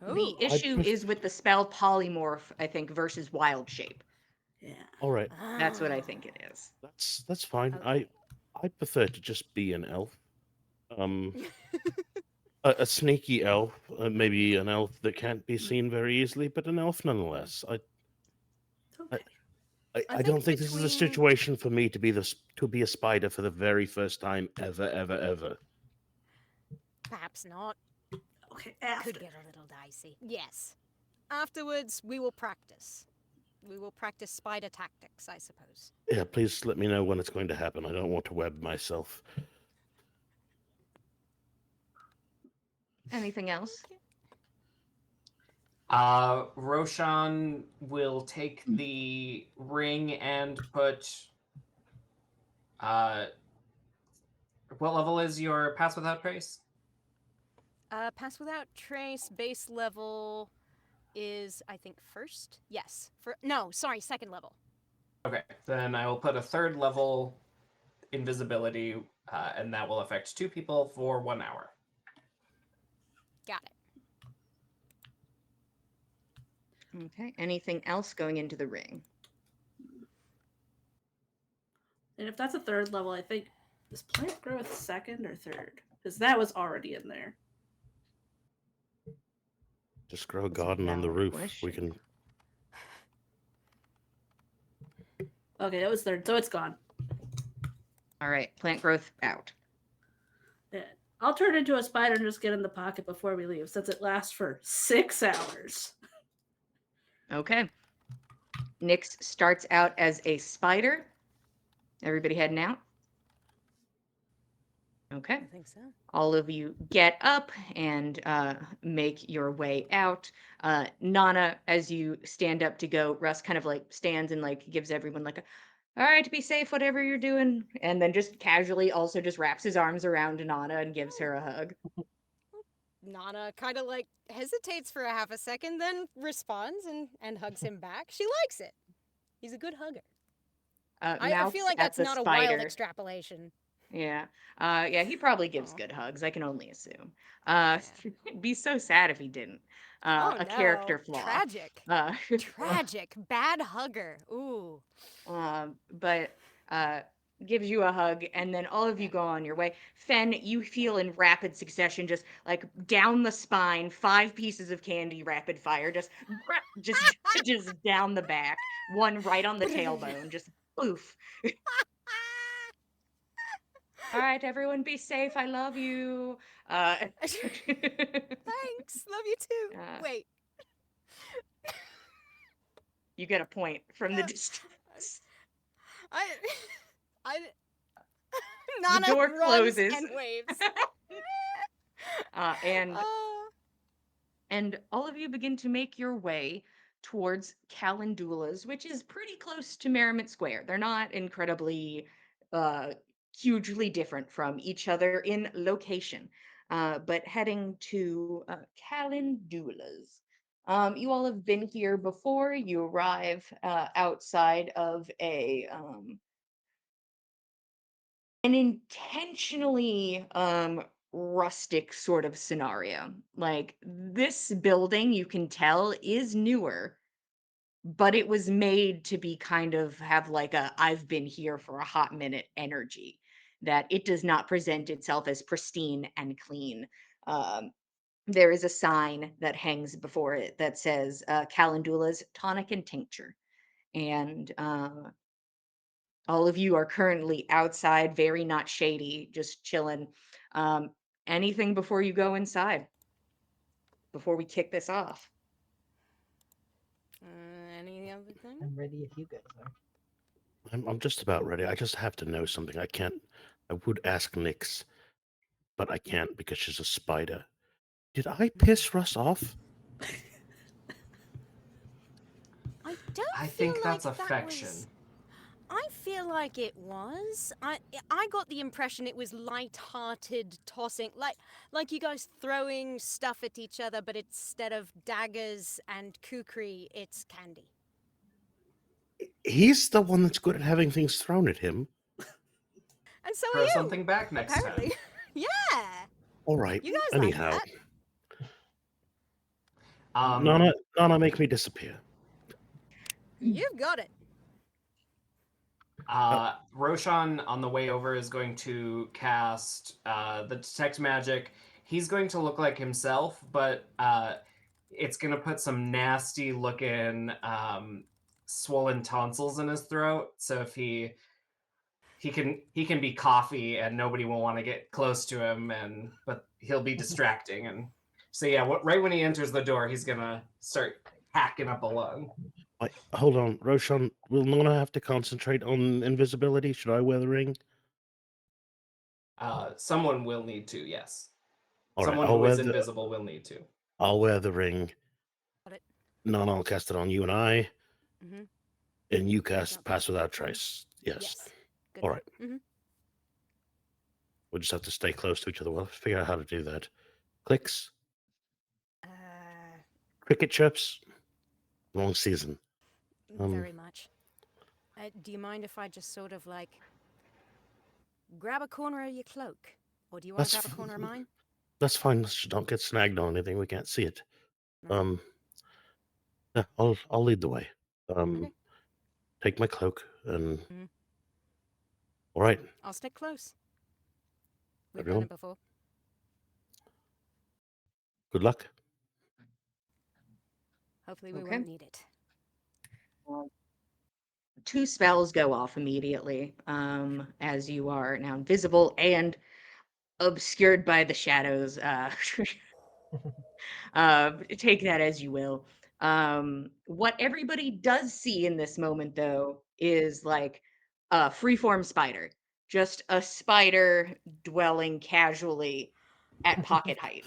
Oh. The issue is with the spell polymorph, I think, versus wild shape. Yeah. All right, That's what I think it is. that's fine. Okay. I prefer to just be an elf. A sneaky elf, maybe an elf that can't be seen very easily, but an elf nonetheless. Okay. I don't think this is a between- situation for me to be a spider for the very first time ever. Perhaps not. Okay. After. Could get a little dicey. Yes. Afterwards, we will practice. We will practice spider tactics, I suppose. Yeah, please let me know when it's going to happen. I don't want to web myself. Anything else? Roshan will take the ring and put. What level is your pass without trace? Pass without trace base level is, I think, first. Yes. Second level. Okay, then I will put a third level invisibility, and that will affect 2 people for 1 hour. Got it. Okay. Anything else going into the ring? And if that's a third level, I think is plant growth second or third? Because that was already in there. Just grow a That's a garden on the valid roof. We question. can. Okay, that was third, so it's gone. All right. Plant growth out. Yeah. I'll turn into a spider and just get in the pocket before we leave, since it lasts for 6 hours. Okay. Nyx starts out as a spider. Everybody heading out? Okay. I think so. All of you get up and make your way out. Nana, as you stand up to go, Russ kind of like stands and like gives everyone like a, all right, be safe, whatever you're doing. And then just casually also just wraps his arms around Nana and gives her a hug. Nana kind of like hesitates for a half a second, then responds and hugs him back. She likes it. He's a good hugger. I feel Mouths like at that's the not a wild spider. extrapolation. Yeah. Yeah, he probably gives Aw. good hugs. I can only assume. Yeah. It'd be so sad if he didn't. Oh A no. character flaw. Tragic. Uh, Tragic. Bad hugger. Ooh. but gives you a hug, and then all of you go on your way. Fen, you feel in rapid succession, just like down the spine, 5 pieces of candy, rapid fire, just just down the back, one right on the tailbone, just poof. All right, everyone, be safe. I love you. Thanks. Love you too. uh, Wait. you get a point from the distance. I I The Nana door runs closes, and waves. and Uh, and all of you begin to make your way towards Calendula's, which is pretty close to Merriment Square. They're not incredibly uh, hugely different from each other in location, but heading to Calendula's. You all have been here before. You arrive outside of an intentionally rustic sort of scenario. Like this building, you can tell, is newer, but it was made to be kind of have like a I've been here for a hot minute energy, that it does not present itself as pristine and clean. Um, there is a sign that hangs before it that says Calendula's Tonic and Tincture. And all of you are currently outside, very not shady, just chilling. Um, Anything before you go inside, before we kick this off? any other thing? I'm ready if you guys are. I'm just about ready. I just have to know something. I can't. I would ask Nyx, but I can't because she's a spider. Did I piss Russ off? I don't I feel think like that's that affection. was. I feel like it was. I got the impression it was light-hearted tossing, like you guys throwing stuff at each other, but instead of daggers and kukri, it's candy. He's the one that's good at having things thrown at him. And so Throw are you. something back next Apparently, time. yeah. All right. You guys like Anyhow, that. Nana, make me disappear. You've got it. Roshan on the way over is going to cast the detect magic. He's going to look like himself, but it's going to put some nasty looking swollen tonsils in his throat. So if he can be coffee and nobody will want to get close to him, but he'll be distracting. And so yeah, right when he enters the door, he's gonna start hacking up a lung. Hold on, Roshan. Will Nana have to concentrate on invisibility? Should I wear the ring? Someone will need to, yes. All right, Someone who is invisible will need to. I'll wear the ring. Got it. Nana, I'll cast it on you and I. Mm-hmm. And you cast Pass Without Trace. Yes. Good. All right. Mm-hmm. We'll just have to stay close to each other. We'll have to figure out how to do that. Clicks. Cricket chirps. Wrong season. Very much. Do you mind if I just sort of like grab a corner of your cloak? Or do you want to grab a corner of mine? That's fine. Just don't get snagged on anything. We can't see it. No. Yeah, I'll lead the way. Okay. Take my cloak and. Mm-hmm. All right. I'll stick close. We've Everyone? done it before. Good luck. Hopefully we Okay. won't need it. 2 spells go off immediately, as you are now invisible and obscured by the shadows. Take that as you will. What everybody does see in this moment, though, is like a freeform spider, just a spider dwelling casually at pocket height,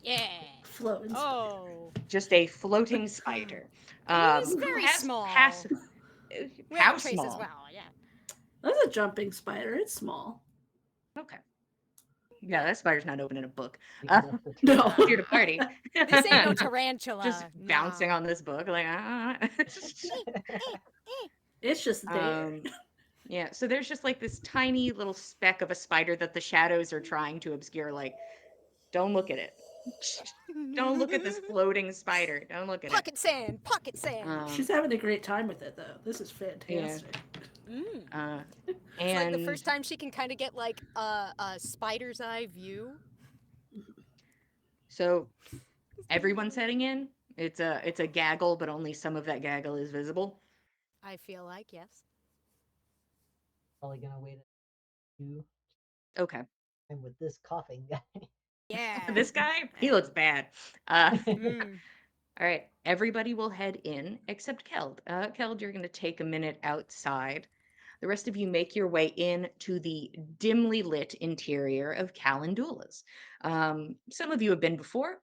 Yeah. Floating spider. Oh. just a floating spider. I mean, it's Who very has small. passive? We How have a trace as small? well. Yeah. That's a jumping spider. It's small. Okay. Yeah, that spider's not opening a book. Big enough for No. two. Here to party. This ain't no tarantula. Just bouncing nah. on this book, like It's just there. Yeah, so there's just like this tiny little speck of a spider that the shadows are trying to obscure. Like, don't look at it. Don't look at this floating spider. Don't look at it. Pocket sand. Pocket sand. She's having a great time with it, though. This is Yeah. fantastic. It's like the And first time she can kind of get like a spider's eye view. so everyone's heading in. It's a gaggle, but only some of that gaggle is visible. I feel like yes. Probably gonna wait a few. Okay. And with this coughing guy. Yeah. This guy, he looks bad. All Mm. right, everybody will head in except Keld. Keld, you're going to take a minute outside. The rest of you make your way in to the dimly lit interior of Calendula's. Some of you have been before.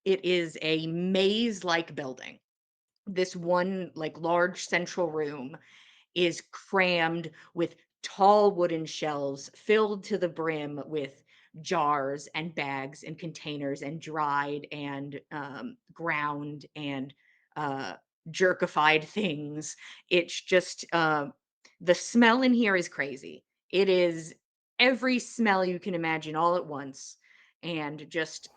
It is a maze-like building. This one, like, large central room is crammed with tall wooden shelves filled to the brim with jars and bags and containers and dried and ground and uh, jerkified things. It's just the smell in here is crazy. It is every smell you can imagine all at once, and just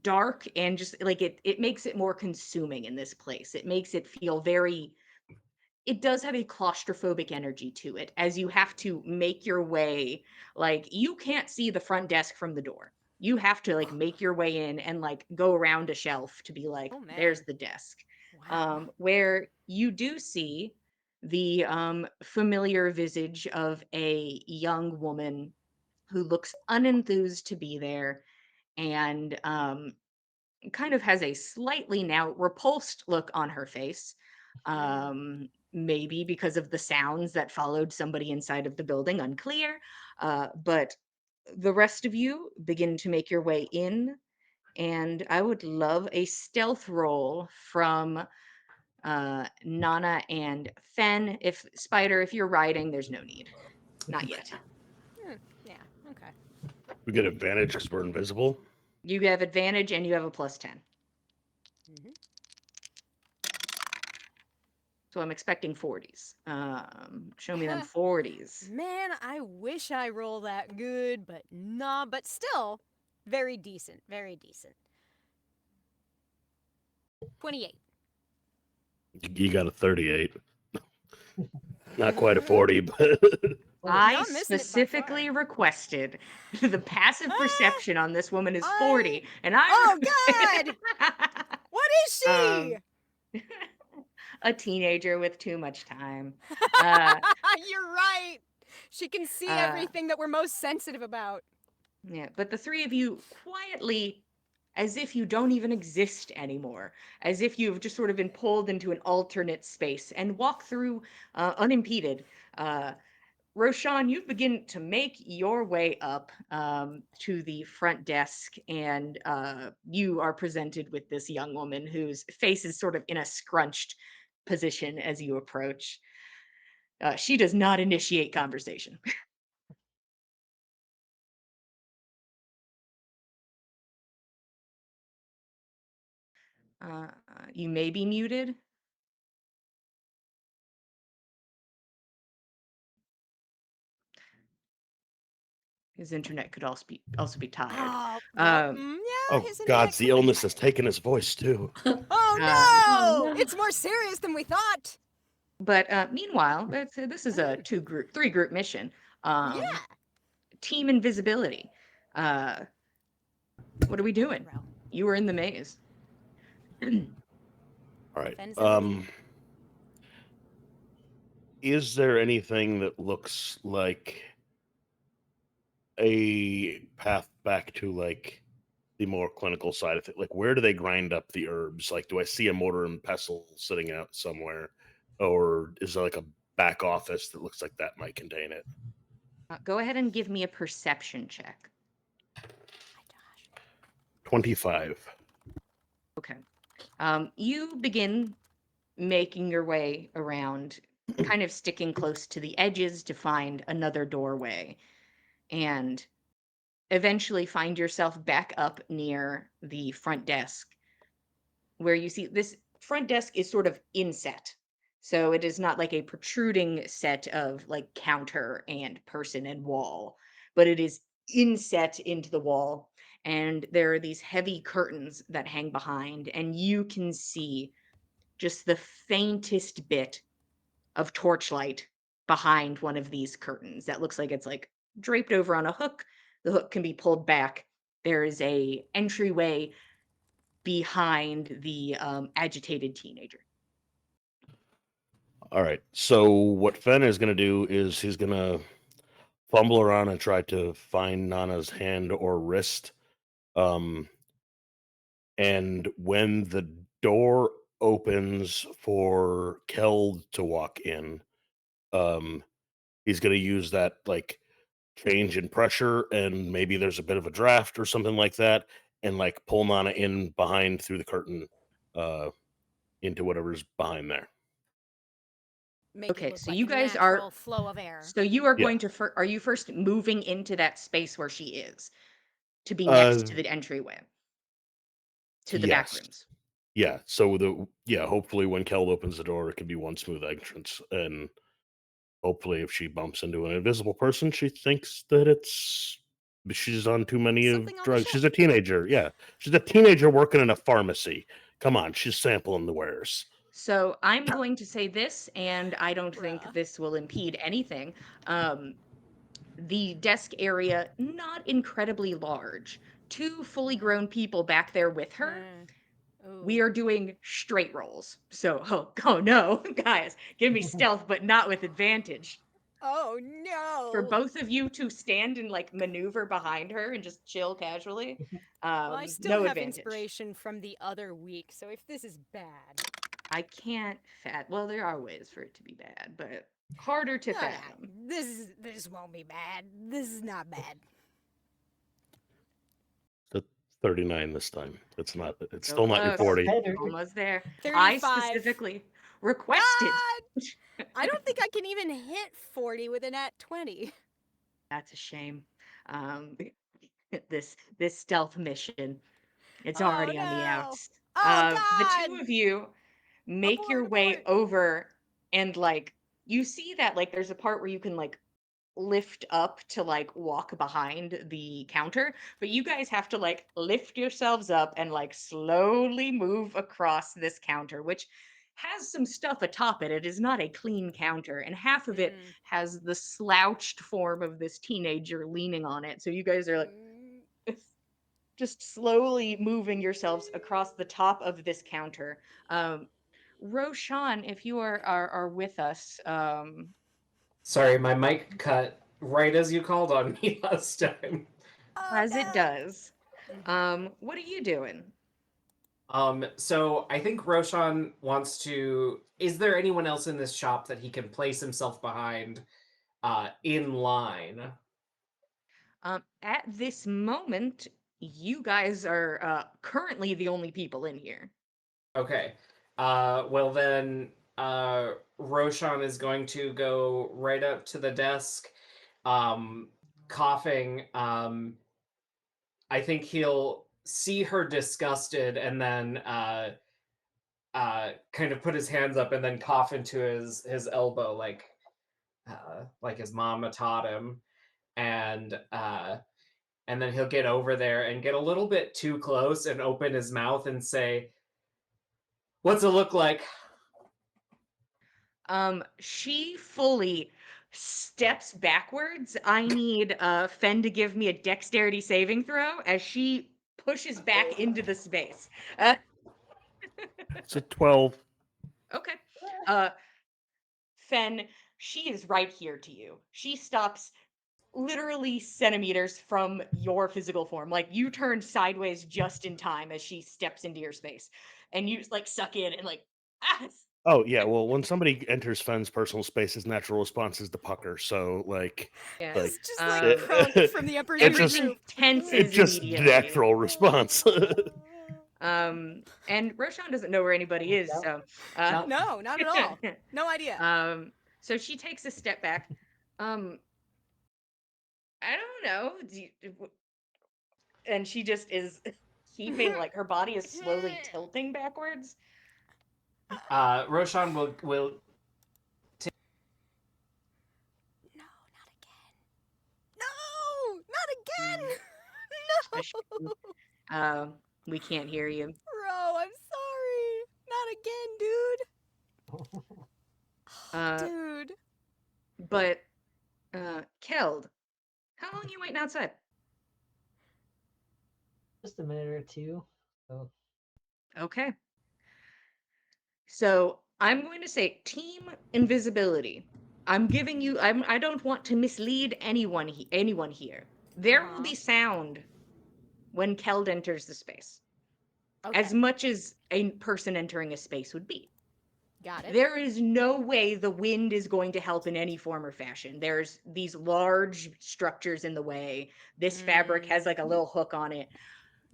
dark, and just like it makes it more consuming in this place. It makes it feel very, it does have a claustrophobic energy to it, as you have to make your way. Like, you can't see the front desk from the door. You have to like make your way in and like go around a shelf to be like, Oh, man. there's the desk. Wow. Where you do see the familiar visage of a young woman who looks unenthused to be there, and kind of has a slightly now repulsed look on her face. Maybe because of the sounds that followed somebody inside of the building, unclear. But the rest of you begin to make your way in, and I would love a stealth roll from Nana and Fen. If Spider, if you're riding, there's no need. Not yet. Yeah. Okay. We get advantage because we're invisible. You have advantage and you have a +10. Mhm. So I'm expecting 40s. Show me them 40s. Man, I wish I roll that good, but nah. But still, very decent. Very decent. 28. You got a 38. Not quite a 40, but I Not missing it by specifically requested the passive perception on this woman is 40, and Oh, God! What is she? A teenager with too much time. You're right. She can see everything that we're most sensitive about. Yeah, but the three of you quietly, as if you don't even exist anymore, as if you've just sort of been pulled into an alternate space and walk through unimpeded. Roshan, you begin to make your way up to the front desk, and you are presented with this young woman whose face is sort of in a scrunched position as you approach. She does not initiate conversation. uh, you may be muted. His internet could also be tired. Oh, Um, yeah. oh his God, internet's the kinda illness tight. has taken his voice too. Oh Uh, no! Oh, no. It's more serious than we thought. but meanwhile, this is a three group mission. Yeah. Team invisibility. What are we doing? Well, You were in the maze. All right. Fen's in. Is there anything that looks like a path back to like the more clinical side of it. Like, where do they grind up the herbs? Like, do I see a mortar and pestle sitting out somewhere, or is there like a back office that looks like that might contain it? Go ahead and give me a perception check. 25. Okay. You begin making your way around, kind of sticking close to the edges to find another doorway, and eventually find yourself back up near the front desk, where you see this front desk is sort of inset. So it is not like a protruding set of like counter and person and wall, but it is inset into the wall. And there are these heavy curtains that hang behind, and you can see just the faintest bit of torchlight behind one of these curtains that looks like it's like draped over on a hook. The hook can be pulled back. There is a entryway behind the agitated teenager. All right. So what Fen is going to do is he's going to fumble around and try to find Nana's hand or wrist. And when the door opens for Keld to walk in, he's going to use that like change in pressure, and maybe there's a bit of a draft or something like that, and like pull Nana in behind through the curtain into whatever's behind there. Make it Okay, look so like you a guys natural are flow of air. so you are Yeah. going to are you first moving into that space where she is to be Uh, next to the entryway to the back yes. rooms? Yeah. So hopefully when Keld opens the door, it can be one smooth entrance, and hopefully if she bumps into an invisible person, she thinks that she's on too many of Something on the drugs. shelf. She's a teenager. Yeah. She's a teenager working in a pharmacy. Come on, she's sampling the wares. So I'm going to say this, and I don't think Bruh. this will impede anything. The desk area, not incredibly large. Two fully grown people back there with her. We Ooh. are doing straight rolls. So, oh no, guys, give me stealth, but not with advantage. Oh no. For both of you to stand and like maneuver behind her and just chill casually, Well, I still no have advantage. inspiration from the other week, so if this is bad. I can't well, there are ways for it to be bad, but harder to No, fathom. this won't be bad. This is not bad. The 39 this time. It's So still not your close. 40. Better. Almost there. 35. I specifically requested. God! I don't think I can even hit 40 with a nat 20. That's a shame. Um, this stealth mission. It's Oh already on the no. outs. Oh The god. two of you make your way Abort. over, and like you see that like there's a part where you can like lift up to like walk behind the counter, but you guys have to like lift yourselves up and like slowly move across this counter, which has some stuff atop it. It is not a clean counter, and half of it has the slouched form of this teenager leaning on it. So you guys are like just slowly moving yourselves across the top of this counter. Roshan, if you are with us, Sorry, my mic cut right as you called on me last time. Oh as it no. does, what are you doing? So I think Roshan wants to. Is there anyone else in this shop that he can place himself behind, in line? At this moment, you guys are currently the only people in here. Okay. Well then, Roshan is going to go right up to the desk, um, coughing. I think he'll see her disgusted and then kind of put his hands up and then cough into his elbow like his mama taught him, and and then he'll get over there and get a little bit too close and open his mouth and say, "What's it look like?" She fully steps backwards. I need Fen to give me a dexterity saving throw as she pushes back into the space. It's a 12. Okay. Uh Fen, she is right here to you. She stops literally centimeters from your physical form. Like you turn sideways just in time as she steps into your space, and you just like suck in and like ah. Oh yeah, well, when somebody enters Fenn's personal space, his natural response is to pucker. So Yeah. like It's just like it, Crunk from the Emperor's it New just Everything Groove. it's tenses just immediately. natural response. And Roshan doesn't know where anybody is, Yep. so No. No, not at all. No idea. so she takes a step back. I don't know. And she just is keeping like her body is slowly tilting backwards. Roshan will No, not again. No, not again. Shush you. No. We can't hear you. Bro, I'm sorry. Not again, dude. Uh, Dude. but Keld, how long you waiting outside? Just a minute or two. So Okay. So I'm going to say team invisibility. I'm giving you. I don't want to mislead anyone here. There will Uh-huh. be sound when Keld enters the space, as Okay. much as a person entering a space would be. Got it. There is no way the wind is going to help in any form or fashion. There's these large structures in the way. This fabric has like a little hook on it.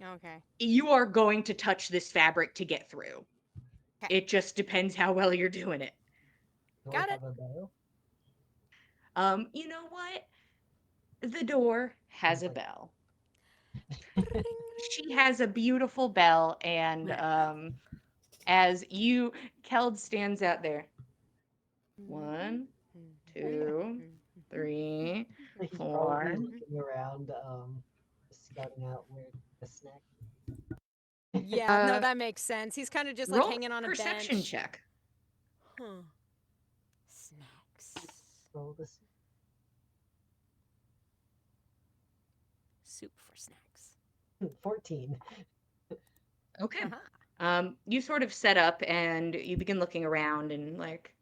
Okay. You are going to touch this fabric to get through. Okay. It just depends how well you're doing it. do Got I it. have a bell? You know what? The door has a Like- bell. She has a beautiful bell, and as you Keld stands out there. 1, 2, 3, He's 4. probably looking around, scouting out where the snack. Yeah, no, that makes sense. He's kind of just like Roll hanging on a perception bench. check. Huh. Snacks. Roll this. Soup for snacks. 14. Okay. Uh-huh. You sort of set up and you begin looking around and like,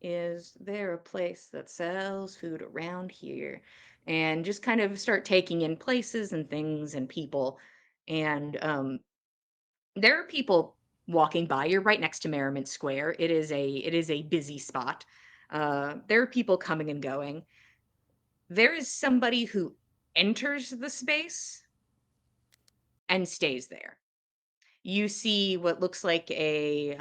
is there a place that sells food around here? And just kind of start taking in places and things and people. And there are people walking by. You're right next to Merriman Square. It is a busy spot. There are people coming and going. There is somebody who enters the space and stays there. You see what looks like a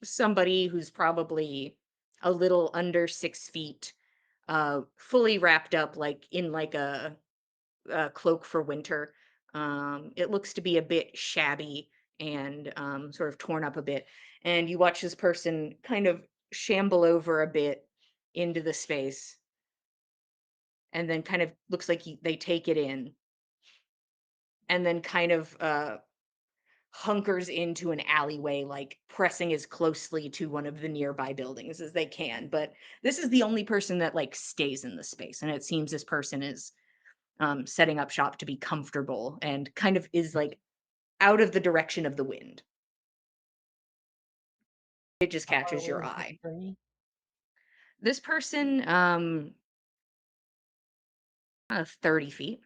somebody who's probably a little under 6 feet, fully wrapped up like in like a cloak for winter. It looks to be a bit shabby and sort of torn up a bit. And you watch this person kind of shamble over a bit into the space, and then kind of looks like they take it in, and then kind of hunkers into an alleyway, like pressing as closely to one of the nearby buildings as they can. But this is the only person that like stays in the space, and it seems this person is setting up shop to be comfortable and kind of is like out of the direction of the wind. It just How far catches away your is this eye. attorney? This person, 30 feet.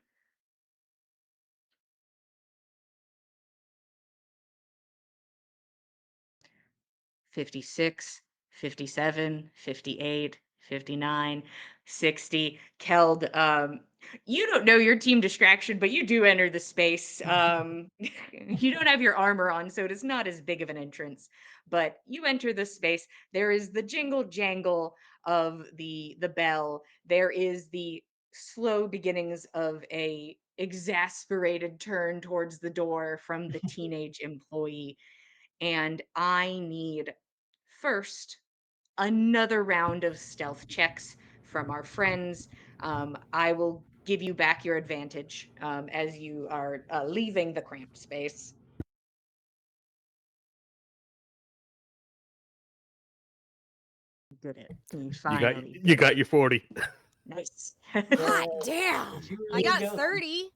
56, 57, 58, 59, 60. Keld, you don't know your team distraction, but you do enter the space. You don't have your armor on, so it is not as big of an entrance. But you enter the space. There is the jingle jangle of the bell. There is the slow beginnings of a exasperated turn towards the door from the teenage employee. And I need first another round of stealth checks from our friends. I will give you back your advantage as you are leaving the cramped space. Good it. You you got finally you got your 40. nice. Hot damn. Did you I really got go 30.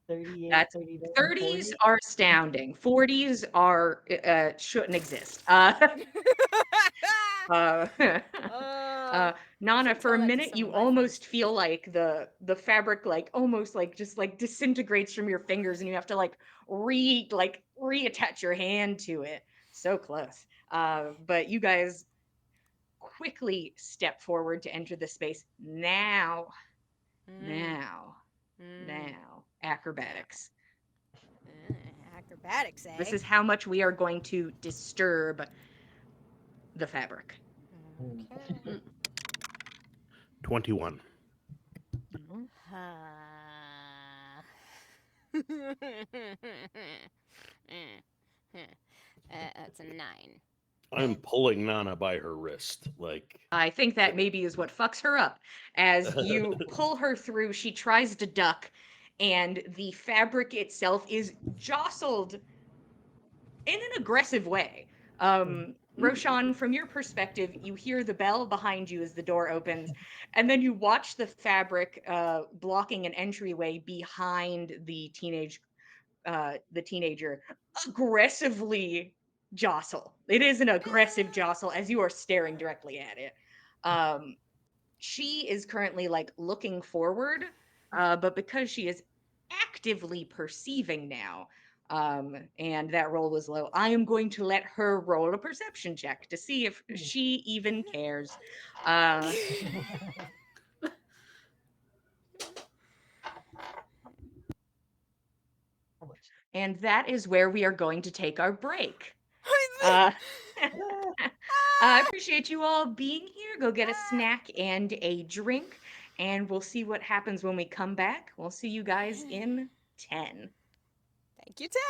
38, That's 39, 30s 40? are astounding. 40s shouldn't exist. Uh, Nana, should for tell a that to minute, some of you my friends. almost feel like the fabric like almost like just like disintegrates from your fingers, and you have to like reattach your hand to it. So close. But you guys quickly step forward to enter the space. Now, Mm, now, mm, now, acrobatics. acrobatics, This eh? is how much we are going to disturb the fabric. Mm. Okay. 21. Mhm. That's a 9. I'm pulling Nana by her wrist. Like, I think that maybe is what fucks her up. As you pull her through, she tries to duck, and the fabric itself is jostled in an aggressive way. Roshan, from your perspective, you hear the bell behind you as the door opens, and then you watch the fabric blocking an entryway behind the teenager aggressively jostle. It is an aggressive jostle as you are staring directly at it. Um, she is currently like looking forward, but because she is actively perceiving now, and that roll was low, I am going to let her roll a perception check to see if she even cares. Uh, How much? and that is where we are going to take our break. Uh, I appreciate you all being here. Go get a snack and a drink, and we'll see what happens when we come back. We'll see you guys in 10. Thank you, 10.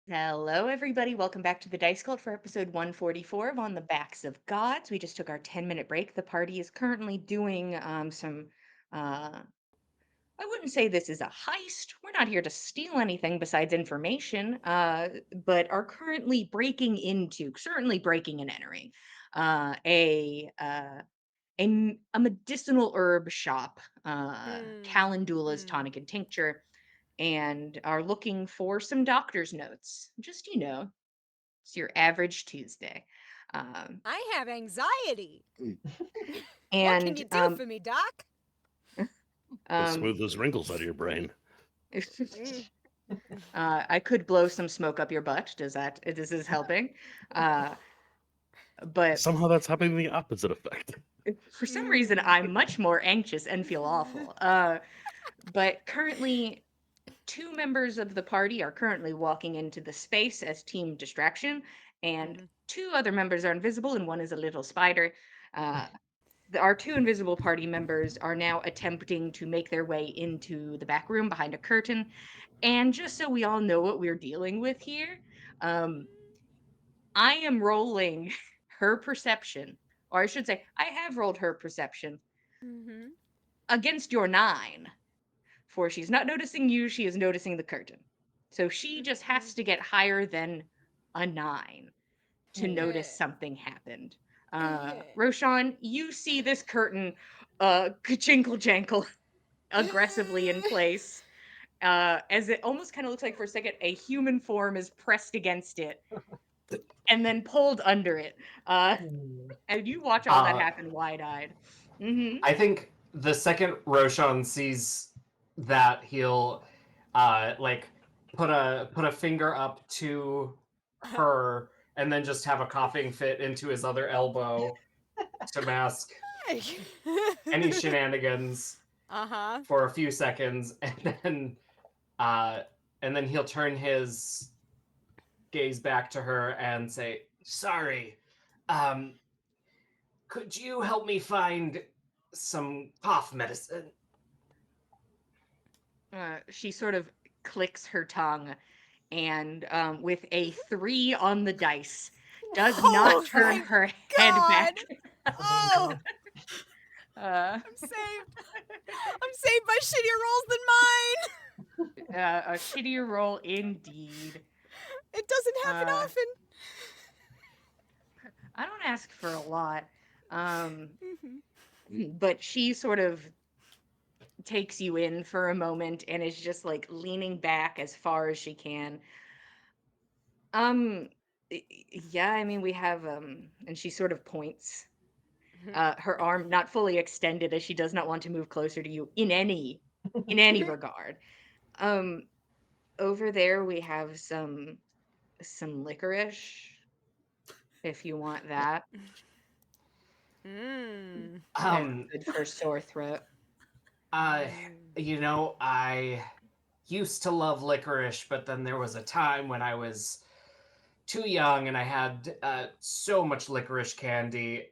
Hello, everybody. Welcome back to the Dice Cult for episode 144 of On the Backs of Gods. We just took our 10-minute break. The party is currently doing some. I wouldn't say this is a heist. We're not here to steal anything besides information, but are currently certainly breaking and entering, uh, a uh, a medicinal herb shop, Calendula's Mm. Tonic and Tincture, and are looking for some doctor's notes. Just, it's your average Tuesday. Um, I have anxiety. What can and you do for me, Doc? Let's um, smooth those wrinkles out of your brain. Mm. I could blow some smoke up your butt. This is helping? Uh, but Somehow that's having the opposite effect. for some reason, Mm. I'm much more anxious and feel awful. But currently, two members of the party are currently walking into the space as team distraction, and Mhm. two other members are invisible, and one is a little spider. Uh, our two invisible party members are now attempting to make their way into the back room behind a curtain. And just so we all know what we're dealing with here, um, I am rolling her perception, or I should say, I have rolled her perception Mhm. against your 9. For she's not noticing you, she is noticing the curtain. So she just has Mhm. to get higher than a 9 to Hmm. notice something happened. Roshan, you see this curtain ka-chinkle jankle aggressively in place, as it almost kind of looks like for a second a human form is pressed against it and then pulled under it. Hmm. And you watch all that Uh, happen wide-eyed. Mm-hmm. I think the second Roshan sees that, he'll like put a finger up to her and then just have a coughing fit into his other elbow to mask any shenanigans Uh-huh. for a few seconds, uh, and then he'll turn his gaze back to her and say, "Sorry, um, could you help me find some cough medicine?" She sort of clicks her tongue and, with a 3 on the dice, does not Oh, turn thank her head back. God. Oh, Uh, I'm saved. I'm saved by shittier rolls than mine. a shittier roll indeed. It doesn't happen Uh, often. I don't ask for a lot. Um, Mhm. but she sort of takes you in for a moment and is just like leaning back as far as she can. Um, yeah, I mean, we have, and she sort of points, her arm not fully extended as she does not want to move closer to you in any regard. Um, over there we have some licorice if you want that. Mm. That's Um, good for sore throat. I, Mm. I used to love licorice, but then there was a time when I was too young and I had so much licorice candy.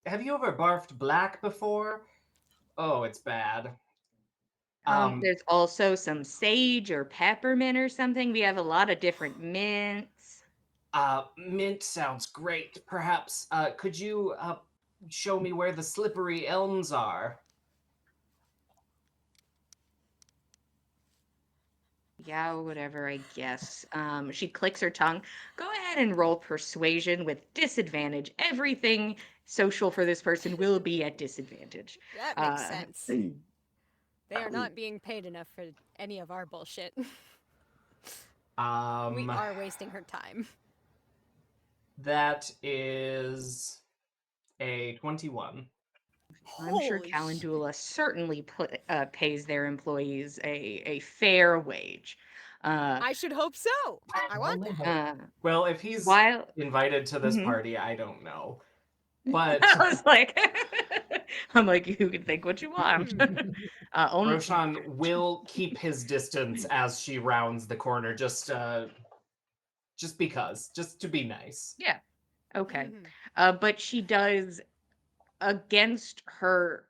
Have you ever barfed black before? Oh, it's bad. Um, There's also some sage or peppermint or something. We have a lot of different mints. Mint sounds great. Perhaps, could you show me where the slippery elms are? Yeah, whatever, I guess. She clicks her tongue. Go ahead and roll persuasion with disadvantage. Everything social for this person will be at disadvantage. That makes Uh, sense. They are not being paid enough for any of our bullshit. We Um, are wasting her time. that is a 21. I'm sure Holy shit. Calendula certainly pays their employees a fair wage. Uh, I should hope so. I want Only that. hope. uh, Well, if he's while invited to this Mhm. party, I don't know. But I was like, I'm like, you can think what you want. Hmm. On Roshan will keep his distance as she rounds the corner, just because, just to be nice. Yeah, okay. Mhm. But she does, against her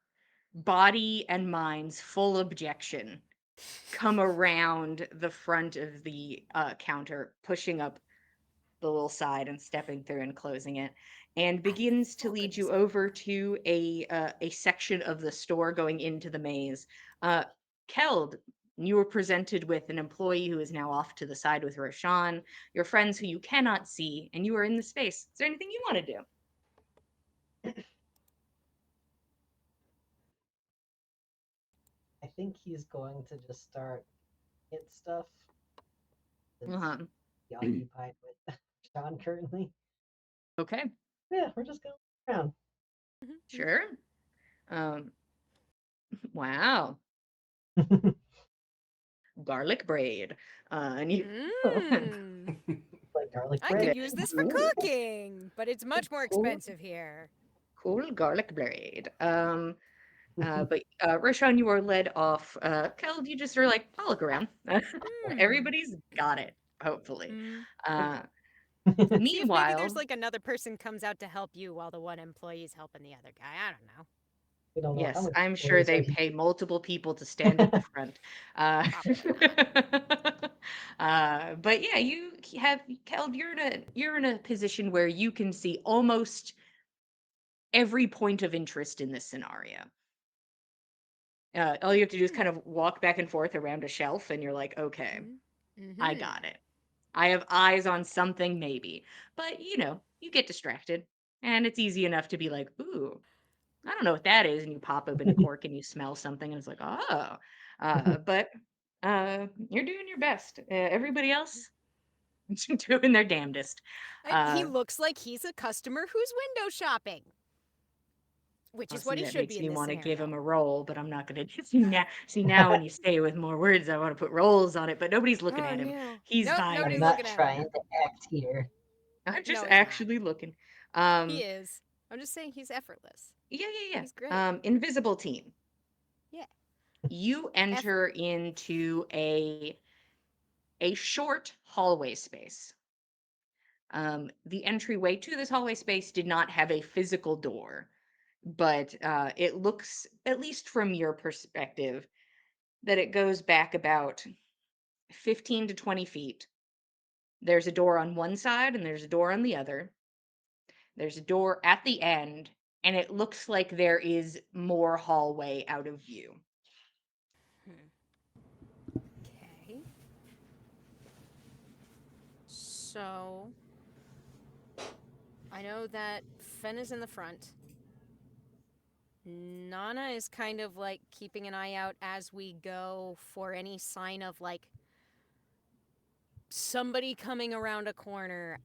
body and mind's full objection, come around the front of the counter, pushing up the little side and stepping through and closing it, and begins to lead you over to a section of the store going into the maze. Uh, Keld, you were presented with an employee who is now off to the side with Roshan, your friends who you cannot see, and you are in the space. Is there anything you want to do? I think he's going to just start hit stuff since Uh-huh. he's occupied with Sean currently. Okay, Yeah, we're just going around. sure. Um, wow, garlic braid. And you Mm. Like garlic I bread. could use this for cooking, but it's much more expensive here. cool garlic braid. But Roshan, you are led off. Keld, you just are like, I'll look around. Hmm. Everybody's got it, hopefully. Mm. Uh, See if maybe there's meanwhile, like another person comes out to help you while the one employee's helping the other guy. I don't know. We don't know how yes, many I'm sure employees are they here. pay multiple people to stand at the front. Probably not. But yeah, you have Keld. You're in a position where you can see almost every point of interest in this scenario. All you have to do is kind of walk back and forth around a shelf, and you're like, okay, I Mm-hmm. got it. I have eyes on something, maybe. But, you get distracted, and it's easy enough to be like, ooh, I don't know what that is. And you pop open a cork and you smell something, and it's like, oh. But you're doing your best. Everybody else doing their damnedest. He Uh, looks like he's a customer who's window shopping, which is what See, he that should makes be me in this want to give scenario. him a roll, but I'm not going to. See now when you say it with more words, I want to put rolls on it, but nobody's looking Oh at him. no. He's Nope, buying I'm nobody's it. not looking at him. trying to act here. I'm just No, he's not. actually looking. He Um, is. I'm just saying he's effortless. yeah, yeah, He's great. yeah. Invisible team. Yeah. You enter Effort. into a short hallway space. The entryway to this hallway space did not have a physical door, but it looks, at least from your perspective, that it goes back about 15 to 20 feet. There's a door on one side and there's a door on the other. There's a door at the end, and it looks like there is more hallway out of view. Okay. So I know that Fen is in the front. Nana is kind of like keeping an eye out as we go for any sign of like somebody coming around a corner,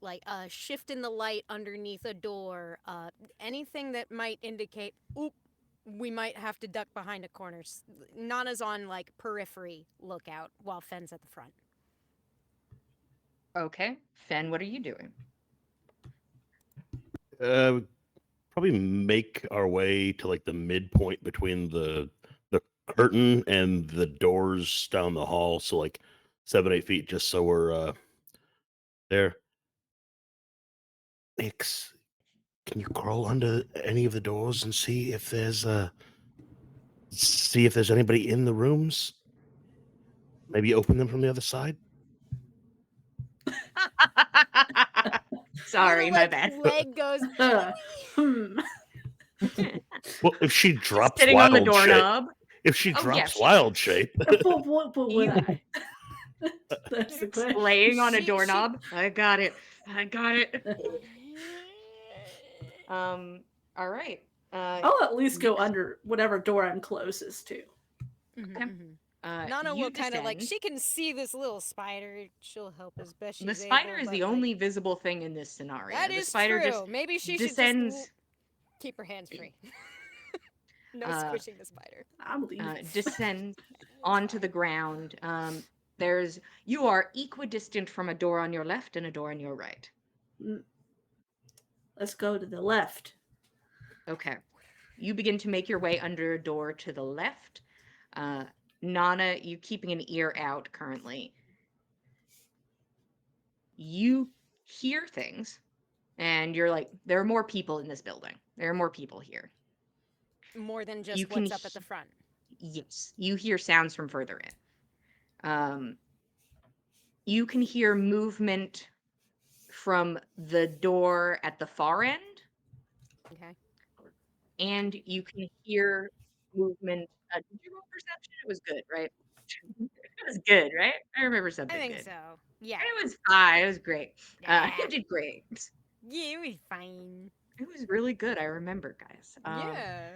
like a shift in the light underneath a door, anything that might indicate, oop, we might have to duck behind a corner. Nana's on like periphery lookout while Fen's at the front. Okay. Fen, what are you doing? Uh, probably make our way to like the midpoint between the curtain and the doors down the hall. So like 7-8 feet, just so we're there. Nix, can you crawl under any of the doors and see if there's anybody in the rooms? Maybe open them from the other side. Sorry, Little my like bad. leg goes. Hmm. Well, if she Just drops sitting on the wild shape, doorknob. if she Oh, drops yes. wild shape, But would You I? That's the question. laying on a She- doorknob. I got it. I got it. Um, all right. I'll at least go Next. under whatever door I'm closest to. Mhm, Okay. mhm. Nana You will kind of like descend. she can see this little spider. She'll help as best The she's spider able, is but the only like visible thing in this scenario. that The is spider just true. Maybe she should just descends keep her hands free. No uh squishing the spider. I'm leaving. descends It's onto the fine. ground. You are equidistant from a door on your left and a door on your right. Mm, let's go to the left. Okay. You begin to make your way under a door to the left. Uh, Nana, you keeping an ear out currently. You hear things, and you're like, there are more people in this building. There are more people here. More than You just can, what's up at the front. Yes, you hear sounds from further in. You can hear movement from the door at the far end, Okay. and you can hear movement. Did you roll perception? It was good, right? It was good, right? I remember I something think good. so. Yeah. It was fine. It was great. Yeah. You did great. Yeah, it was fine. It was really good. I remember, guys. Yeah.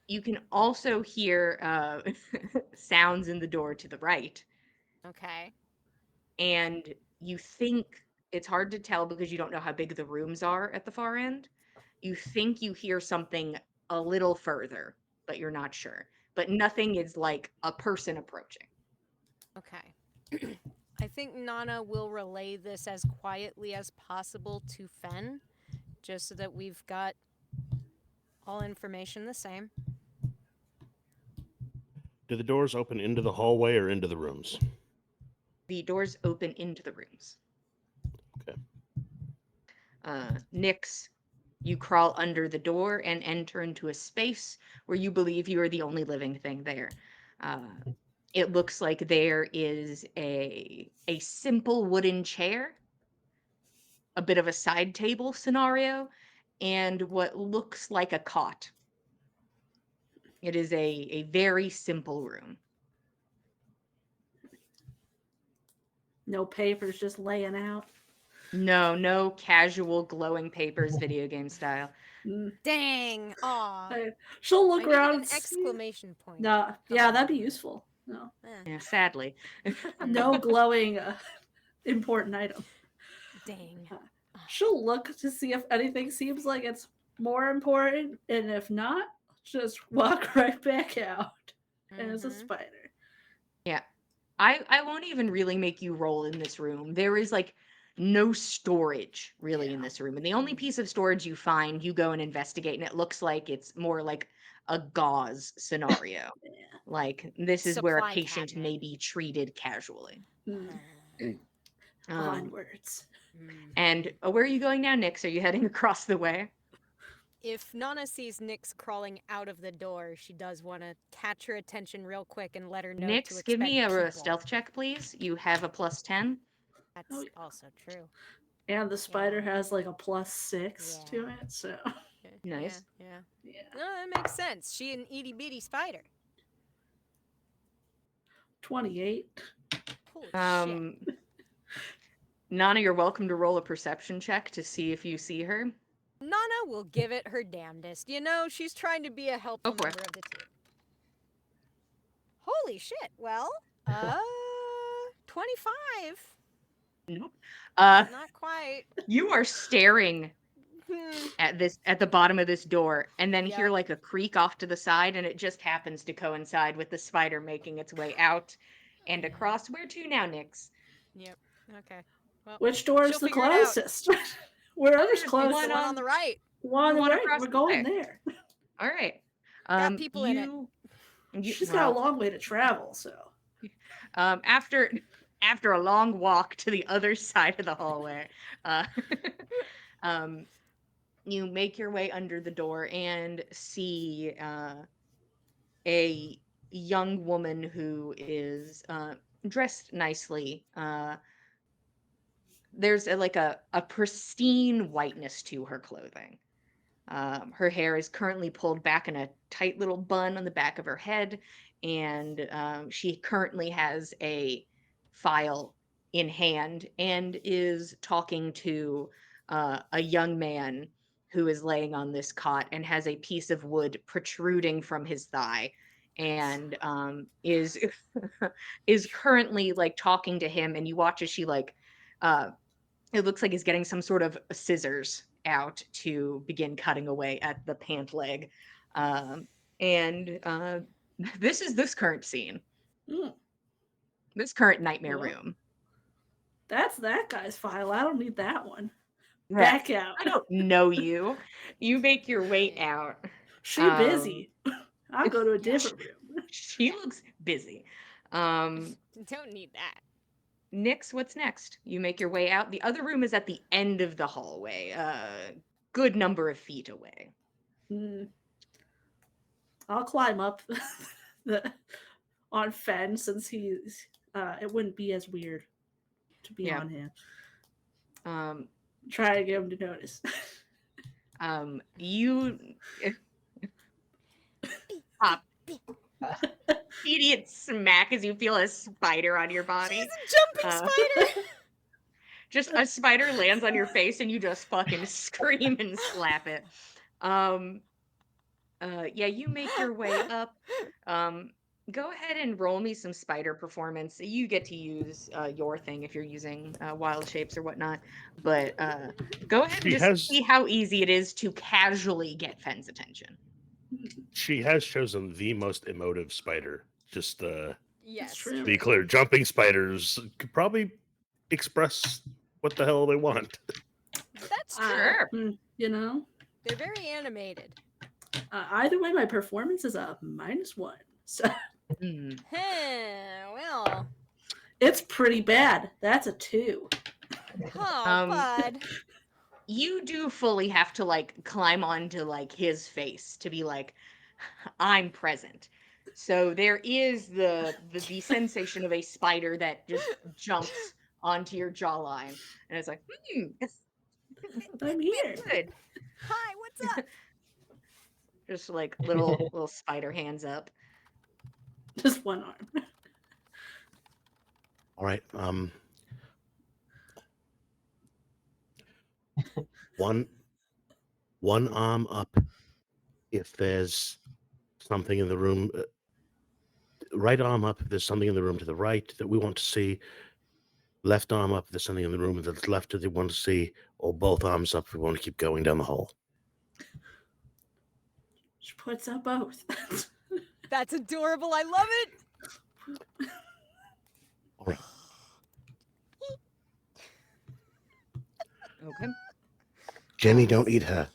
You can also hear sounds in the door to the right, Okay. and you think it's hard to tell because you don't know how big the rooms are at the far end. You think you hear something a little further, but you're not sure. But nothing is like a person approaching. Okay. I think Nana will relay this as quietly as possible to Fen, just so that we've got all information the same. Do the doors open into the hallway or into the rooms? The doors open into the rooms. Okay. Nyx, you crawl under the door and enter into a space where you believe you are the only living thing there. Uh, it looks like there is a simple wooden chair, a bit of a side table scenario, and what looks like a cot. It is a very simple room. No papers just laying out. No casual glowing papers, video game style. Mm. Dang! Aw. She'll I look needed around an and see. exclamation point. No, yeah, that'd be useful. No, Yeah, sadly. no glowing important item. Dang. She'll look to see if anything seems like it's more important, and if not, just walk right back out. And it's a Mhm. spider. Yeah. I won't even really make you roll in this room. There is like no storage really in Yeah. this room. And the only piece of storage you find, you go and investigate, and it looks like it's more like a gauze scenario. Yeah. Like this is where a Supply patient cabinet. may be treated casually. Mm. Um, Onwards. and where are you going now, Nix? Are you heading across the way? If Nana sees Nyx crawling out of the door, she does want to catch her attention real quick and let her know to Nix, give expect me a people. stealth check, please. You have a plus 10. That's Oh, yeah. also true. And the spider Yeah. has like a +6 to Yeah. it, so Nice. Yeah. yeah. No, that makes sense. She an itty bitty spider. 28. Holy shit. Um, Nana, you're welcome to roll a perception check to see if you see her. Nana will give it her damnedest. You know, she's trying to be a helpful Go for member of the team. Holy shit. Well, 25. Nope. Not quite. You are staring at the bottom of this door, and then hear Yep. like a creak off to the side, and it just happens to coincide with the spider making its way out and across. Where to now, Nix? Yep. Okay. Well, Which door she'll is the figure it out. closest? Wherever's The It's closest. the one on the right. One on the the one right. across We're the going way. there. All right. Got people in it. She's got a well, long way to travel, so. after a long walk to the other side of the hallway, uh, you make your way under the door and see a young woman who is dressed nicely. There's a pristine whiteness to her clothing. Her hair is currently pulled back in a tight little bun on the back of her head, and she currently has a file in hand and is talking to a young man who is laying on this cot and has a piece of wood protruding from his thigh, and is is currently like talking to him. And you watch as she like it looks like he's getting some sort of scissors out to begin cutting away at the pant leg. Um, and this is this current scene, Mm, this current nightmare well, room. that's that guy's file. I don't need that one. Yeah, Back out. I don't know you. You make your way out. She busy. I'll go to a different room. She looks busy. Don't need that. Nix, what's next? You make your way out. The other room is at the end of the hallway, good number of feet away. Mm. I'll climb up the on Fen since he's it wouldn't be as weird to be Yeah. on him. Um, Try to get him to notice. you pop immediate smack as you feel a spider on your body. She's a jumping Uh, spider. just a spider lands on your face and you just fucking scream and slap it. Yeah, you make your way up. Go ahead and roll me some spider performance. You get to use your thing if you're using wild shapes or whatnot. But go ahead and She just has see how easy it is to casually get Fen's attention. she has chosen the most emotive spider. Just Yes, true. to be clear, jumping spiders could probably express what the hell they want. That's true. Sure. You know, They're very animated. either way, my performance is a -1. So Hmm. Well. it's pretty bad. That's a 2. Oh, bud. You do fully have to like climb onto like his face to be like, I'm present. So there is the sensation of a spider that just jumps onto your jawline, and it's like, I'm here. good. Hi, what's up? Just like little spider hands up. Just one arm. All right. One arm up if there's something in the room. Right arm up if there's something in the room to the right that we want to see. Left arm up if there's something in the room that's left that we want to see, or both arms up if we want to keep going down the hall. She puts up both. That's adorable. I love it. All right. Okay. Jenny, don't eat her.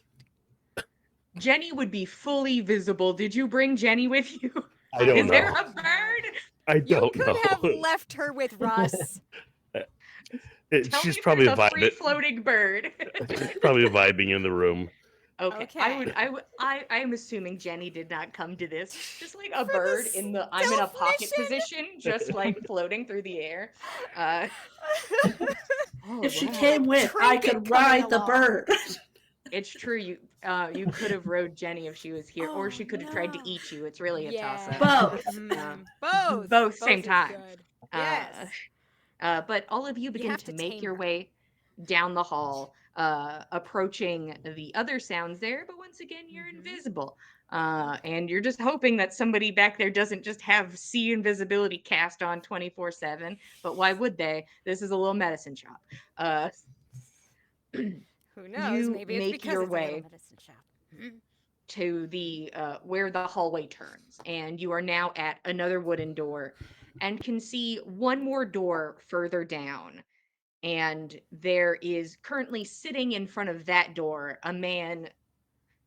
Jenny would be fully visible. Did you bring Jenny with you? I don't Is know. there a bird? I You don't could know. have left her with Russ. Tell She's me if probably there's a free vibing. floating bird. Probably vibing in the room. Okay. Okay. I'm assuming Jenny did not come to this. Just like a For bird the in the I'm in a stealth pocket mission? position, just like floating through the air. Oh, If she wow. came with, I Trinket could coming ride the along. bird. It's true. You could have rode Jenny if she was here, or Oh, she could have tried to no. eat you. It's really a toss up. Both. Both. Both same is time. good. Yes. But all of you begin have to to make tame your her. way down the hall, approaching the other sounds there, but once again, you're invisible. And you're just hoping that somebody back there doesn't just have see invisibility cast on 24/7. But why would they? This is a little medicine shop. Who knows? You Maybe it's make because your it's a little way medicine shop. to the where the hallway turns, and you are now at another wooden door, and can see one more door further down. And there is currently sitting in front of that door a man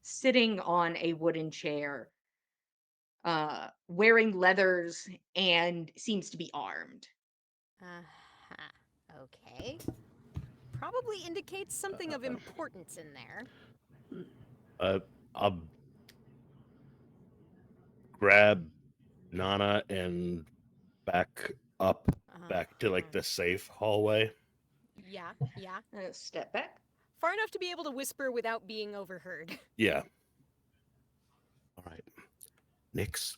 sitting on a wooden chair, wearing leathers and seems to be armed. Okay. Probably indicates something of importance in there. I'll grab Nana and back up back to like the safe hallway. Yeah. Step back. Far enough to be able to whisper without being overheard. Yeah. All right. Nix.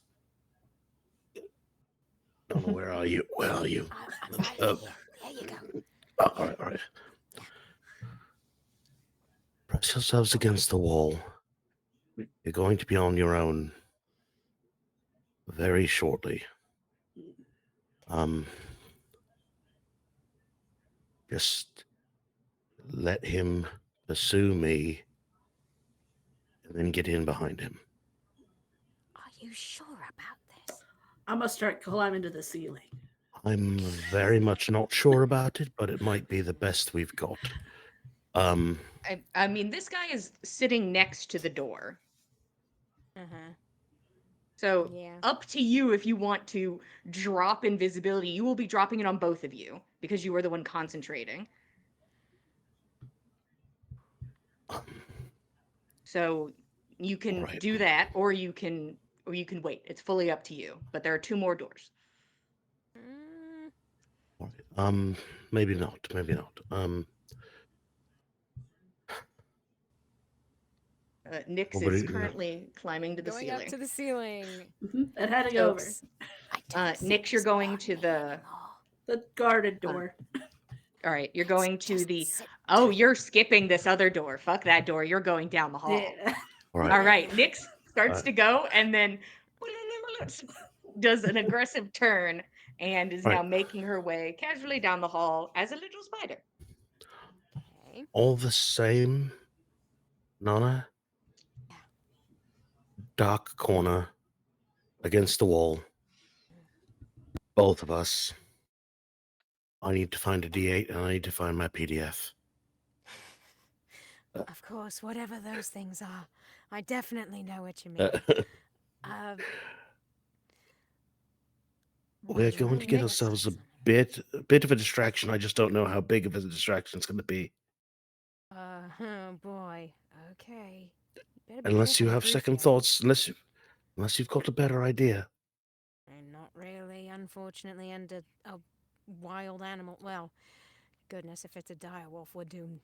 Nana, where are you? Where are you? I'm right here. There you go. All right. All right. Press yourselves against the wall. You're going to be on your own very shortly. Just let him pursue me and then get in behind him. Are you sure about this? I'm gonna start climbing to the ceiling. I'm very much not sure about it, but it might be the best we've got. I mean, this guy is sitting next to the door. So Yeah. up to you if you want to drop invisibility. You will be dropping it on both of you because you were the one concentrating. So you can Right. do that, or you can or you can wait. It's fully up to you. But there are 2 more doors. Maybe not. Maybe not. Nyx What would is it, currently climbing to the Going up ceiling. to the ceiling. And heading So, over Nyx, you're going to the. the guarded door. All right, you're going to Just the. sit Oh, tight. you're skipping this other door. Fuck that door. You're going down the hall. Yeah. all right. All right, Nyx starts Uh, to go and then does an aggressive turn and is All now right. making her way casually down the hall as a little spider. Okay. All the same, Nana. Yeah. Dark corner against the wall. Both of us. I need to find a D8 and I need to find my PDF. Of course, whatever those things are. I definitely know what you mean. Uh, Uh, we're going to get Nyx, ourselves a bit of a distraction. I just don't know how big of a distraction it's going to be. oh boy. Okay. You better be Unless careful you with have brute second force. thoughts, unless you've got a better idea. I'm not really, unfortunately, and a wild animal. Well, goodness, if it's a dire wolf, we're doomed.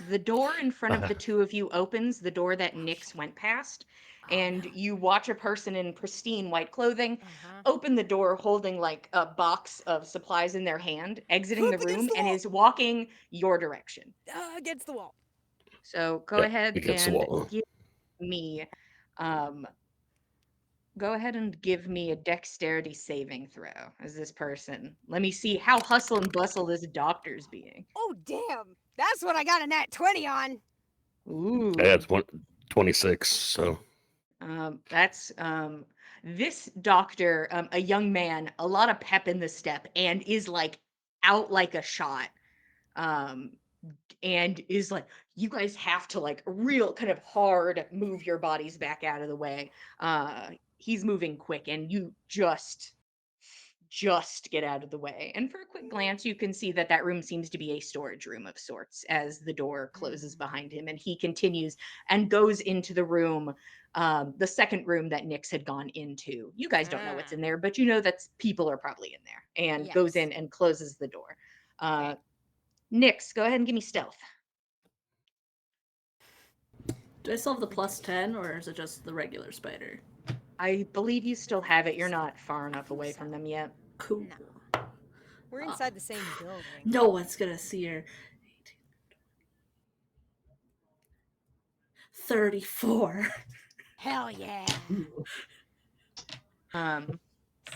the door in front of Uh, the 2 of you opens, the door that Nyx went past, Oh, and no. you watch a person in pristine white clothing Uh-huh. open the door holding like a box of supplies in their hand, exiting the Whoop against room, the and wall. is walking your direction. Against the wall. So yeah, against the wall. me um go ahead and give me a dexterity saving throw as this person. Let me see how hustle and bustle this doctor's being. Oh, damn. That's what I got a nat 20 on. Ooh. Yeah, it's 26. So That's this doctor, a young man, a lot of pep in the step, and is like out like a shot. Um, and is like, you guys have to like real kind of hard move your bodies back out of the way. He's moving quick, and you just get out of the way. And for a quick glance, you can see that that room seems to be a storage room of sorts as the door closes behind him. And he continues and goes into the room, the second room that Nyx had gone into. You guys don't know what's Ah, in there, but you know that people are probably in there, and goes yes. in and closes the door. Okay. Nyx, go ahead and give me stealth. Do I still have the plus 10 or is it just the regular spider? I believe you still have it. You're not far enough away from them yet. Cool. No. We're inside the same building. No one's gonna see her. 34. Hell yeah. Um,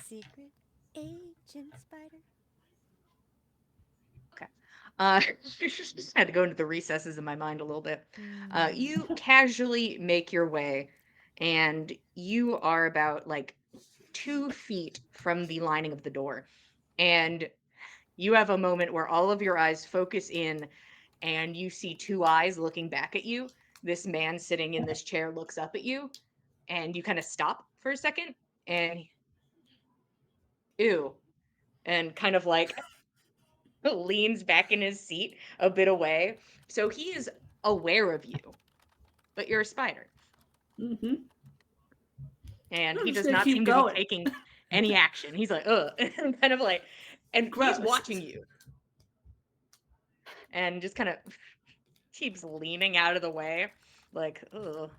Secret agent spider. okay. Just had to go into the recesses of my mind a little bit. You Hmm. casually make your way, and you are about like 2 feet from the lining of the door. And you have a moment where all of your eyes focus in, and you see 2 eyes looking back at you. This man sitting in this chair looks up at you, and you kind of stop for a second, and ew, and kind of like leans back in his seat a bit away. So he is aware of you, but you're a spider. Mm-hmm. And I'm he just does gonna not keep seem to be going. taking any action. He's like, ugh, and kind of like, and he's Gross. watching you and just kind of keeps leaning out of the way, like, ugh.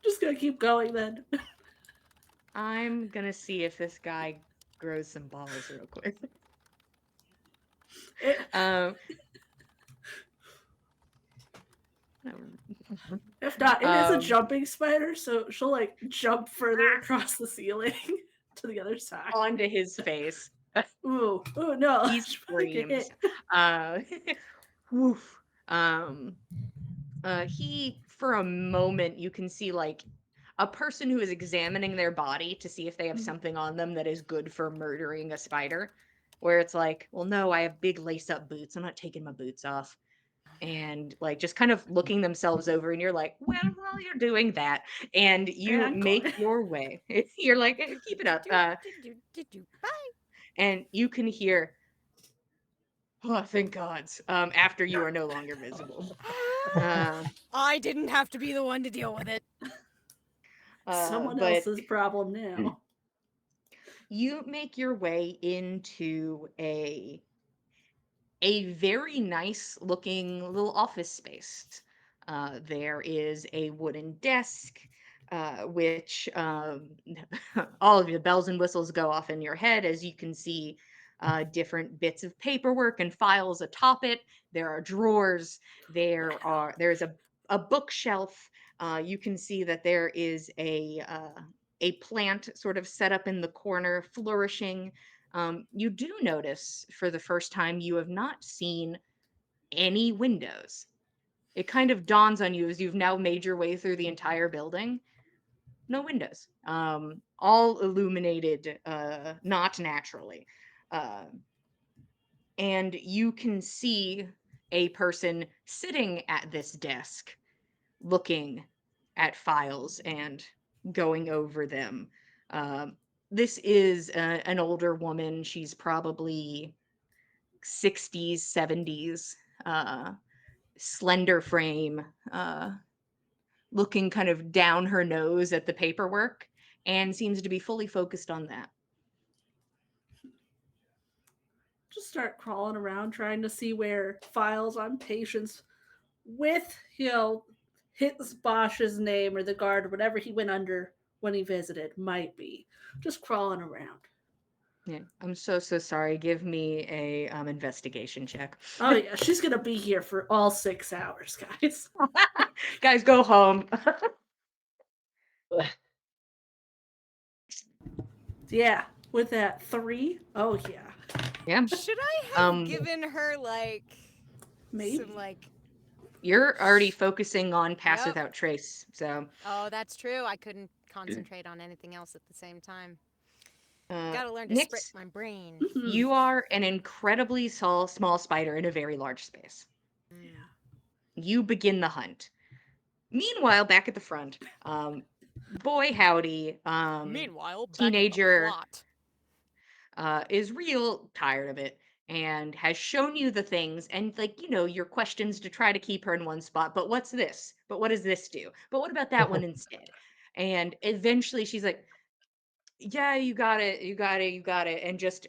Just gonna keep going then. I'm gonna see if this guy grows some balls real quick. It, um, if not, it is a um, jumping spider, so she'll like jump further across the ceiling to the other side. onto his face. Ooh, ooh, no. He She's gonna get screams. hit. Uh, woof. Um, he, for a moment, you can see like a person who is examining their body to see if they have something on them that is good for murdering a spider. Where it's like, well, no, I have big lace up boots. I'm not taking my boots off. And like just kind of looking themselves over, and you're like, well, while you're doing that, and you And make going. your way. You're like, keep it up. Bye. And you can hear, oh, thank God, after you are no longer visible. Uh, I didn't have to be the one to deal with it. Someone But else's problem now. you make your way into a very nice looking little office space. There is a wooden desk, which all of the bells and whistles go off in your head as you can see different bits of paperwork and files atop it. There are drawers. There's a bookshelf. You can see that there is a plant sort of set up in the corner, flourishing. You do notice for the first time you have not seen any windows. It kind of dawns on you as you've now made your way through the entire building. No windows. All illuminated, not naturally. Uh, and you can see a person sitting at this desk looking at files and going over them. Um, this is an older woman. She's probably 60s, 70s, uh, slender frame, looking kind of down her nose at the paperwork and seems to be fully focused on that. Just start crawling around trying to see where files on patients with, his Bosch's name or the guard or whatever he went under when he visited might be. Just crawling around. Yeah, I'm so sorry. Give me a investigation check. Oh yeah, she's gonna be here for all 6 hours, guys. Guys, go home. Yeah, with that 3, oh yeah, Yeah. Should I have Um, given her like maybe. some like? you're already focusing on pass Yep. without trace, so Oh, that's true. I couldn't concentrate on anything else at the same time. Gotta learn to split Nyx, my brain. Mhm. you are an incredibly small spider in a very large space. Mm. Yeah. You begin the hunt. Meanwhile, back at the front, boy howdy, Meanwhile, back at the teenager plot. is real tired of it and has shown you the things and like your questions to try to keep her in one spot. But what's this? But what does this do? But what about that one instead? And eventually she's like, yeah, you got it, you got it, you got it, and just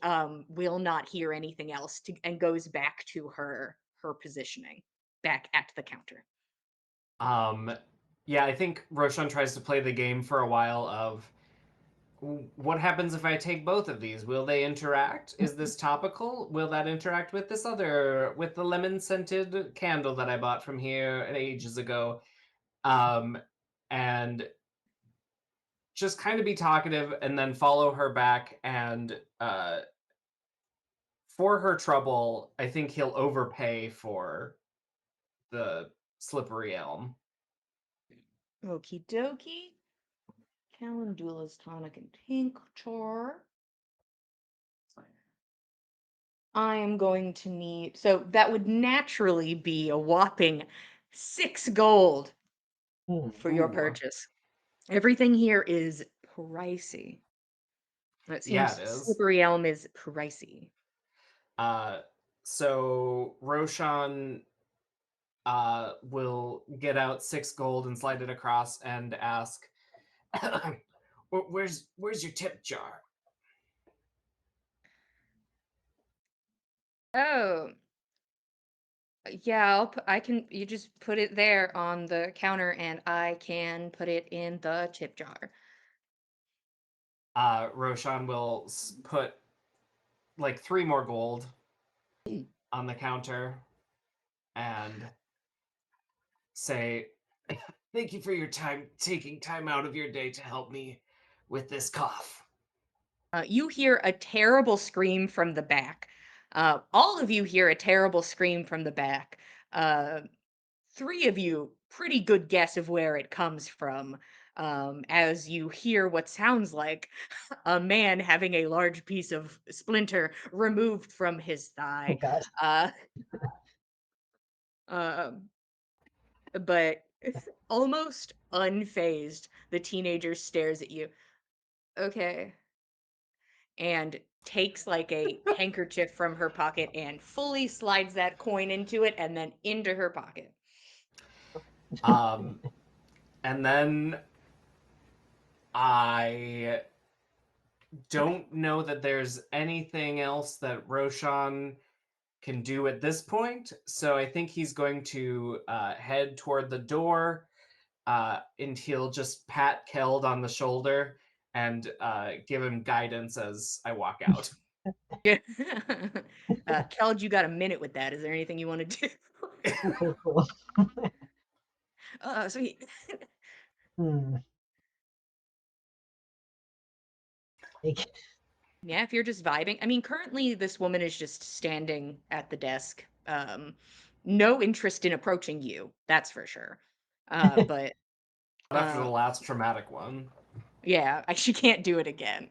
will not hear anything else and goes back to her positioning back at the counter. Yeah, I think Roshan tries to play the game for a while of what happens if I take both of these? Will they interact? Is this topical? Will that interact with this other, with the lemon scented candle that I bought from here ages ago? And just kind of be talkative and then follow her back. And for her trouble, I think he'll overpay for the slippery elm. Okie dokie. Calendula's tonic and tincture. I am going to need, so that would naturally be a whopping 6 gold for your Ooh. purchase. Everything here is pricey. It Yeah, seems it is. Slippery Elm is pricey. Uh, so Roshan will get out 6 gold and slide it across and ask, "Where's your tip jar?" Oh, yeah, I can, you just put it there on the counter and I can put it in the tip jar. Roshan will put like 3 more gold Mm. on the counter and say, "Thank you for your time, taking time out of your day to help me with this cough." You hear a terrible scream from the back. All of you hear a terrible scream from the back. Uh, 3 of you, pretty good guess of where it comes from, as you hear what sounds like a man having a large piece of splinter removed from his Oh thigh. gosh. Uh, um, but almost unfazed, the teenager stares at you. Okay. And takes like a handkerchief from her pocket and fully slides that coin into it and then into her pocket. Um, and then I don't know that there's anything else that Roshan can do at this point, so I think he's going to head toward the door, and he'll just pat Keld on the shoulder and give him guidance as I walk out. Yeah. Keld, you got a minute with that. Is there anything you want to do? Cool. So he, Hmm. Like, yeah, if you're just vibing. I mean, currently this woman is just standing at the desk. No interest in approaching you, that's for sure. But After the uh, last traumatic one. yeah, she can't do it again.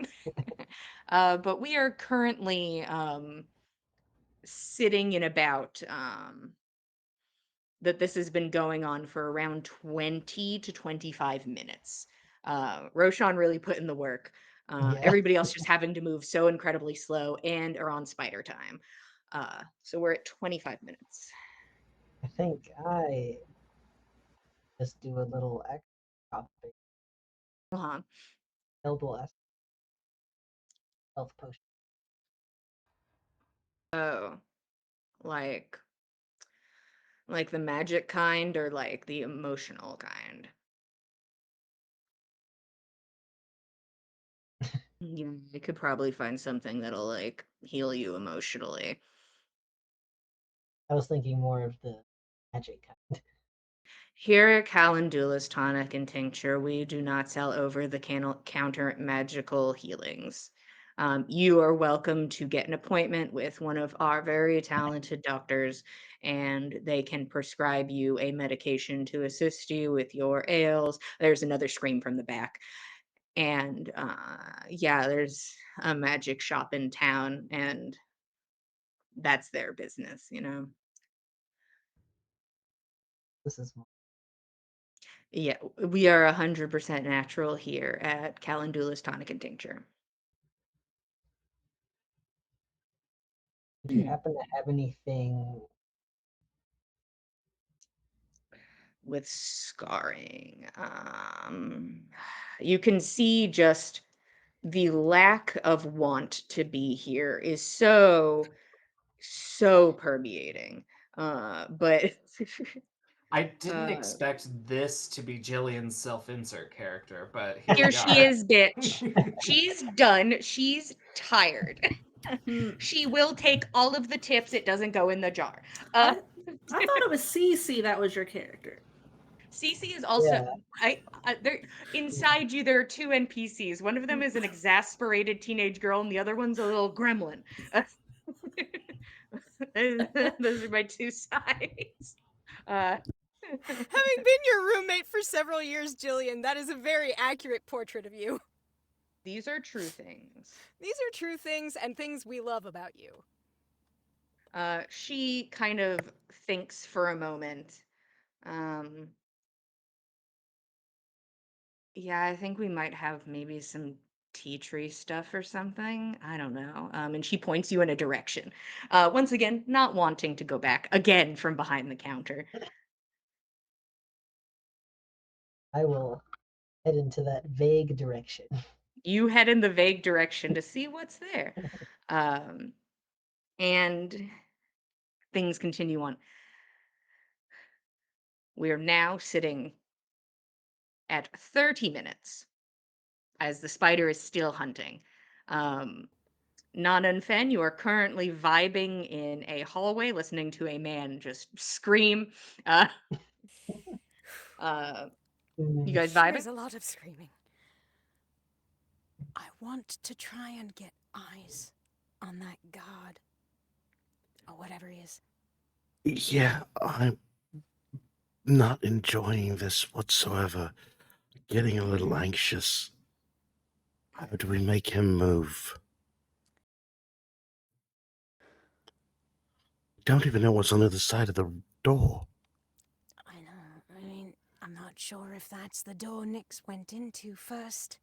But we are currently sitting in about that this has been going on for around 20 to 25 minutes. Roshan really put in the work. yeah, Everybody else just having to move so incredibly slow and are on spider time. So we're at 25 minutes. I think I just do a little extra Uh-huh. herbal health potion. Oh, like the magic kind or like the emotional kind? Yeah, I could probably find something that'll like heal you emotionally. I was thinking more of the magic kind. Here at Calendula's Tonic and Tincture, we do not sell over the counter magical healings. You are welcome to get an appointment with one of our very talented doctors, and they can prescribe you a medication to assist you with your ails. There's another scream from the back. And yeah, there's a magic shop in town, and that's their business, you know? This is Yeah, we are 100% natural here at Calendula's Tonic and Tincture. Would you happen to have anything? With scarring. You can see just the lack of want to be here is so permeating. But I didn't uh, expect this to be Jillian's self-insert character, but here here we she are. is, bitch. She's done. She's tired. Hmm. She will take all of the tips. It doesn't go in the jar. I thought it was Cece that was your character. Cece is also Yeah, I there inside you there are two NPCs. One of them is an exasperated teenage girl and the other one's a little gremlin. Those are my two sides. Uh Having been your roommate for several years, Jillian, that is a very accurate portrait of you. these are true things. These are true things and things we love about you. She kind of thinks for a moment. Um Yeah, I think we might have maybe some tea tree stuff or something. I don't know. And she points you in a direction. Once again, not wanting to go back again from behind the counter. I will head into that vague direction. You head in the vague direction to see what's there. Um, and things continue on. We are now sitting at 30 minutes as the spider is still hunting. Um, Nana and Fen, you are currently vibing in a hallway, listening to a man just scream. Uh, uh, you guys Sure vibing? is a lot of screaming. I want to try and get eyes on that god. Or whatever he is. Yeah, I'm not enjoying this whatsoever. Getting a little anxious. How do we make him move? Don't even know what's on the other side of the door. I know. I mean, I'm not sure if that's the door Nyx went into first.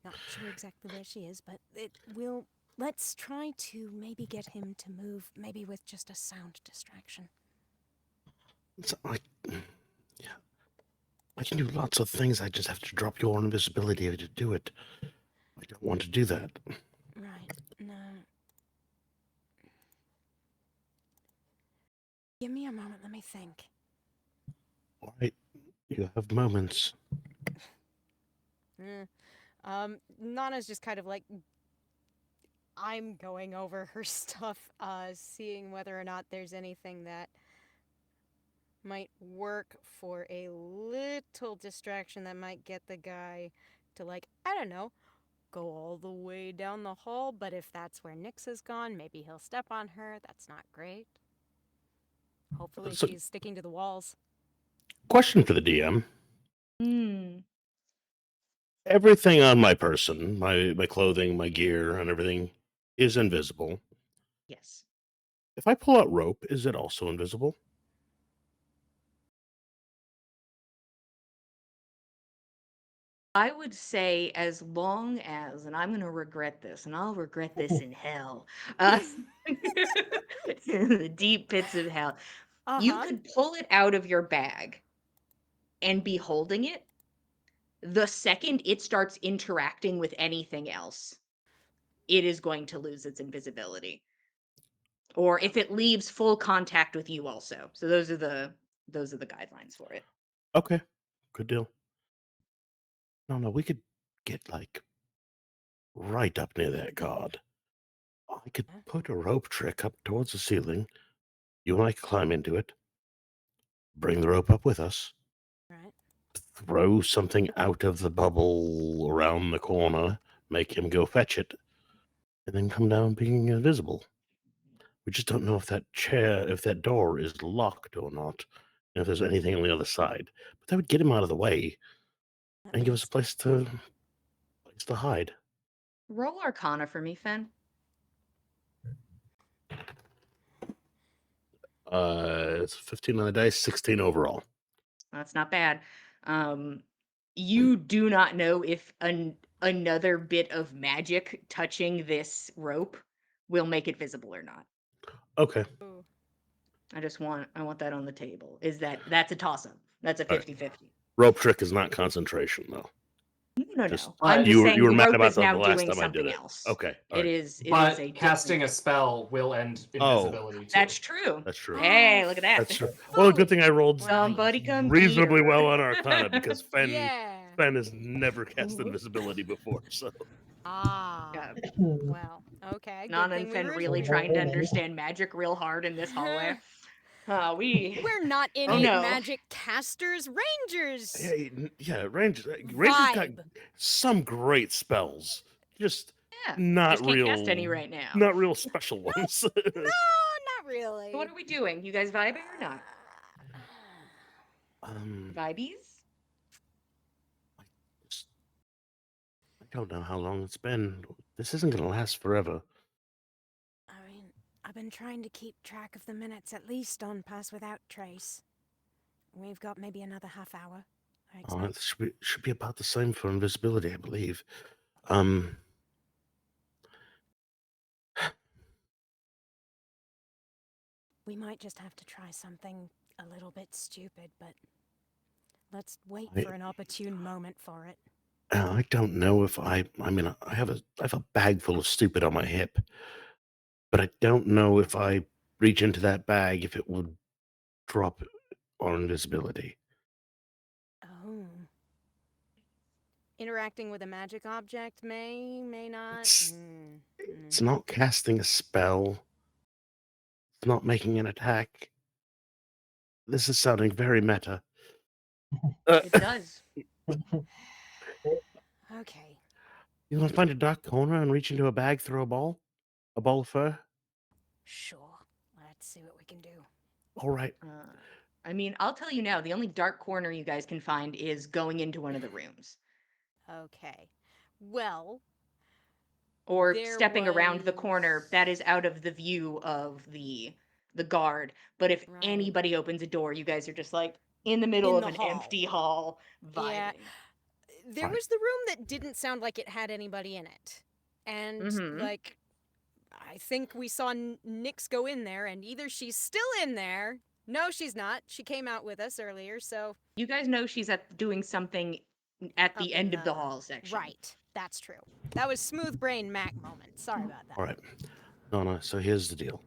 Not sure exactly where she is, but it will. Let's try to maybe get him to move, maybe with just a sound distraction. It's like, yeah. I can do lots of things. I just have to drop your invisibility to do it. I don't want to do that. Right. No. Give me a moment. Let me think. All right, you have moments. Eh. Nana's just kind of like I'm going over her stuff, seeing whether or not there's anything that might work for a little distraction that might get the guy to, like, I don't know, go all the way down the hall. But if that's where Nyx has gone, maybe he'll step on her. That's not great. Hopefully So, she's sticking to the walls. question for the DM. Hmm. Everything on my person, my clothing, my gear, and everything is invisible. Yes. If I pull out rope, is it also invisible? I would say as long as, and I'm going to regret this, and I'll regret this in hell, in the deep pits of hell, you Uh-huh. could pull it out of your bag and be holding it. The second it starts interacting with anything else, it is going to lose its invisibility. Or if it leaves full contact with you also. So those are the guidelines for it. Okay, good deal. No, we could get like right up near that guard. I could Huh? put a rope trick up towards the ceiling. You and I could climb into it, bring the rope up with us, Right. throw something out of the bubble around the corner, make him go fetch it, and then come down being invisible. We just don't know if that door is locked or not, and if there's anything on the other side. But that would get him out of the way That and give us a makes place to hide. Roll Arcana for me, Fen. It's 15 on the dice, 16 overall. That's not bad. You do not know if another bit of magic touching this rope will make it visible or not. Okay. Ooh. I want that on the table. That's a toss up. That's a All right. 50-50. Rope trick is not concentration, though. No, Just no. I'm But just you saying were the mad rope about is the now last doing time I did something it. else. Okay. All right. It is a but different casting a thing. spell will end Oh. invisibility too. That's true. That's true. Hey, look at that. That's true. Well, a good thing I rolled Somebody come reasonably here. well on Arcana because Fen Yeah. has never cast invisibility before. So Ah. Yeah, Well, okay. Good Nana and thing we Fen were. really trying to understand magic real hard in this hallway. We're not Oh any no. magic casters, rangers. Rangers got Vibe. some great spells, just Yeah. not Just can't cast any real, right now. not real special ones. No, not really. So what are we doing? You guys vibing or not? um, Vibies? just- I don't know how long it's been. This isn't going to last forever. I mean, I've been trying to keep track of the minutes at least on Pass Without Trace. We've got maybe another half hour, I expect. It should be about the same for invisibility, I believe. Um, We might just have to try something a little bit stupid, but let's wait I- for an opportune moment for it. I don't know if I mean, I have a bag full of stupid on my hip, but I don't know if I reach into that bag if it would drop on invisibility. Oh. Interacting with a magic object may not. It's not casting a spell. It's not making an attack. This is sounding very meta. It does. Okay. You want to find a dark corner and reach into a bag, throw a ball? A ball of fur? Sure. Let's see what we can do. All right. I mean, I'll tell you now, the only dark corner you guys can find is going into one of the rooms. Okay. Well, Or there stepping around the was- corner that is out of the view of the guard. But if Right. anybody opens a door, you guys are just like in the middle In of the an hall. empty hall vibing. Yeah. There Right. was the room that didn't sound like it had anybody in it. And, Mhm. like, I think we saw Nyx go in there, and either she's still in there, No, she's not. She came out with us earlier, so You guys know she's doing something at up the in end of the the hall section. right. That's true. That was smooth brain Mac moment. Sorry about that. All right. Nana, so here's the deal.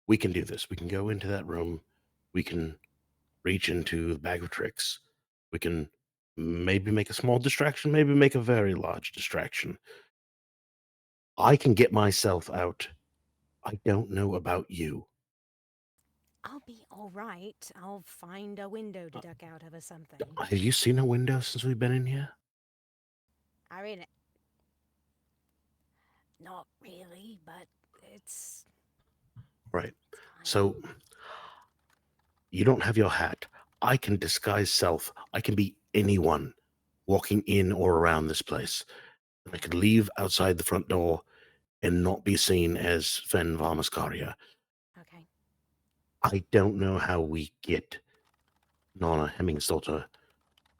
We can do this. We can go into that room. We can reach into the bag of tricks. We can maybe make a small distraction, maybe make a very large distraction. I can get myself out. I don't know about you. I'll be all right. I'll find a window to duck out of or something. Have you seen a window since we've been in here? I mean, not really, but it's Right. fine. So you don't have your hat. I can disguise self. I can be anyone walking in or around this place. I could leave outside the front door and not be seen as Fen Varmaskaria. Okay. I don't know how we get Nana Hemmingsdottir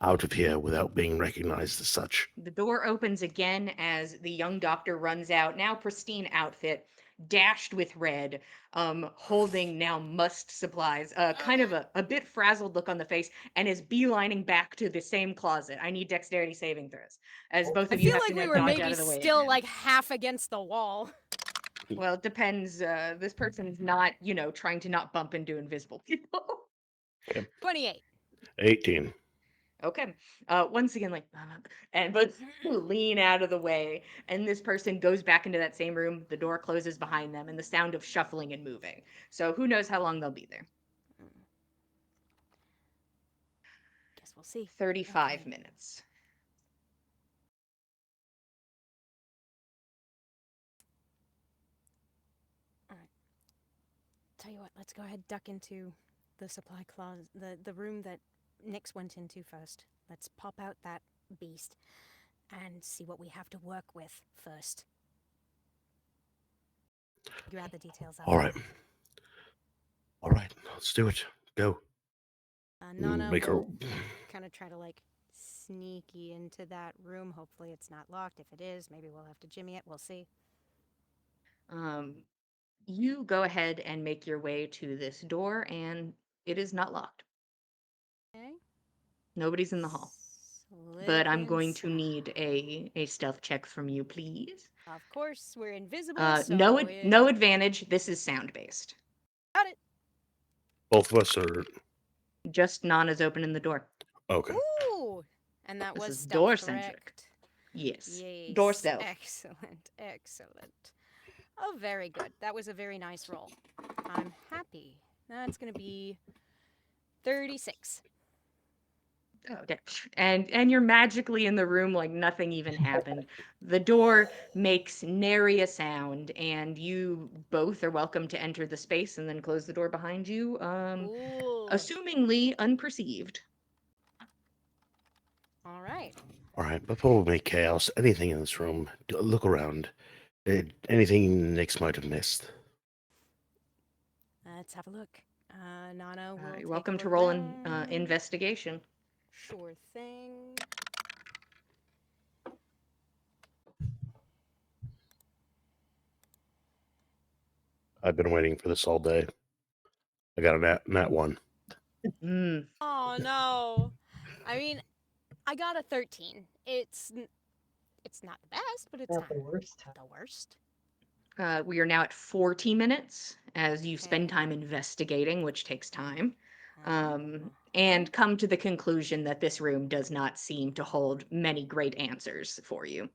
out of here without being recognized as such. The door opens again as the young doctor runs out, now pristine outfit, dashed with red, holding now must supplies, kind of a bit frazzled look on the face, and is beelining back to the same closet. I need dexterity saving throws, as both I of you feel have like to we now were dodge out maybe of the way still again. like half against the wall. Well, it depends. This person's not, trying to not bump into invisible people. 28. 18. Okay. Once again, like, and but lean out of the way, and this person goes back into that same room. The door closes behind them, and the sound of shuffling and moving. So who knows how long they'll be there? Guess we'll see. 35 Okay. minutes. All right. Tell you what, let's go ahead duck into the supply closet, the room that Nyx went into first. Let's pop out that beast and see what we have to work with first. You add the details up. All right. All right. Let's do it. Go. Nana Make her. will kind of try to like sneaky into that room. Hopefully it's not locked. If it is, maybe we'll have to jimmy it. We'll see. Um, you go ahead and make your way to this door, and it is not locked. Okay. Nobody's in the hall. But Slip I'm going to inside. need a stealth check from you, please. Of course, we're invisible, so No advantage. This is sound based. got it. Both of us are. Just Nana's opening the door. Okay. Ooh, and that This was is stealth, door centric. correct? Yes. Door Yes. stealth. Excellent. Excellent. Oh, very good. That was a very nice roll. I'm happy. That's gonna be 36. Okay. And you're magically in the room like nothing even happened. The door makes nary a sound, and you both are welcome to enter the space and then close the door behind you. Cool. Assumingly unperceived. All right. All right. Before we make chaos, anything in this room, look around. Anything Nyx might have missed. Let's have a look. Nana will You're take welcome a to look roll an around. investigation. Sure thing. I've been waiting for this all day. I got a nat one. Mm. Oh no. I mean, I got a 13. It's not the best, but it's Not not the worst time. the worst. We are now at 40 minutes as you spend Okay. time investigating, which takes time, Uh-huh. and come to the conclusion that this room does not seem to hold many great answers for you.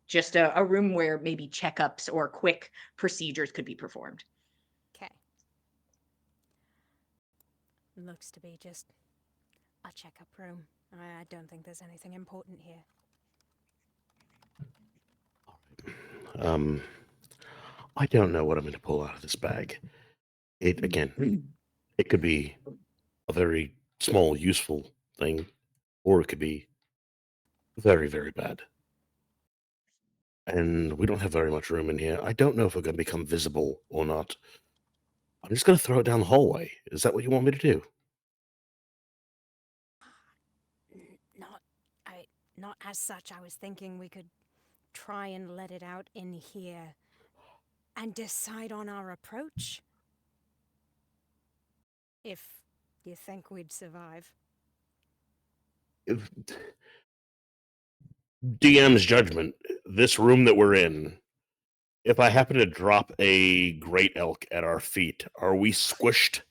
Just a room where maybe checkups or quick procedures could be performed. Okay. Looks to be just a checkup room. I don't think there's anything important here. I don't know what I'm going to pull out of this bag. It again, it could be a very small, useful thing, or it could be very, very bad. And we don't have very much room in here. I don't know if we're going to become visible or not. I'm just going to throw it down the hallway. Is that what you want me to do? Not not as such. I was thinking we could try and let it out in here and decide on our approach. If you think we'd survive. If- DM's judgment. This room that we're in. If I happen to drop a great elk at our feet, are we squished?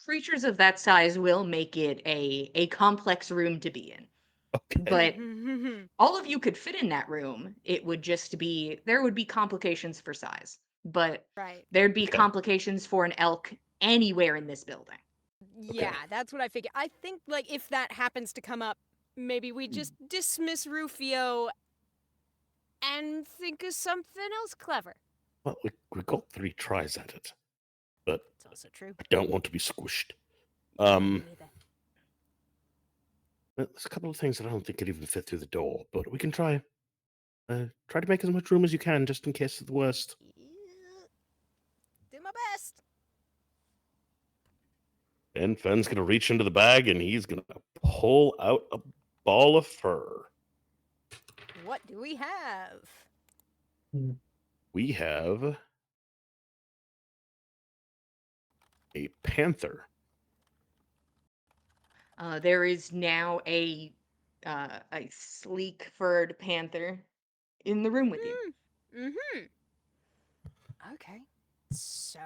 Creatures of that size will make it a complex room to be in. Okay. But all of you could fit in that room. It would just be, there would be complications for size, but Right. there'd be Okay. complications for an elk anywhere in this building. Yeah, that's what I figured. I think, like, if that happens to come up, maybe we just dismiss Rufio and think of something else clever. Well, we got 3 tries at it, but It's also true. I don't want to be squished. Me neither. There's a couple of things that I don't think could even fit through the door, but we can try. Try to make as much room as you can, just in case of the worst. Do my best. And Fenn's gonna reach into the bag and he's gonna pull out a ball of fur. What do we have? We have a panther. There is now a sleek furred panther in the room with you. Mm-hmm. Okay. So...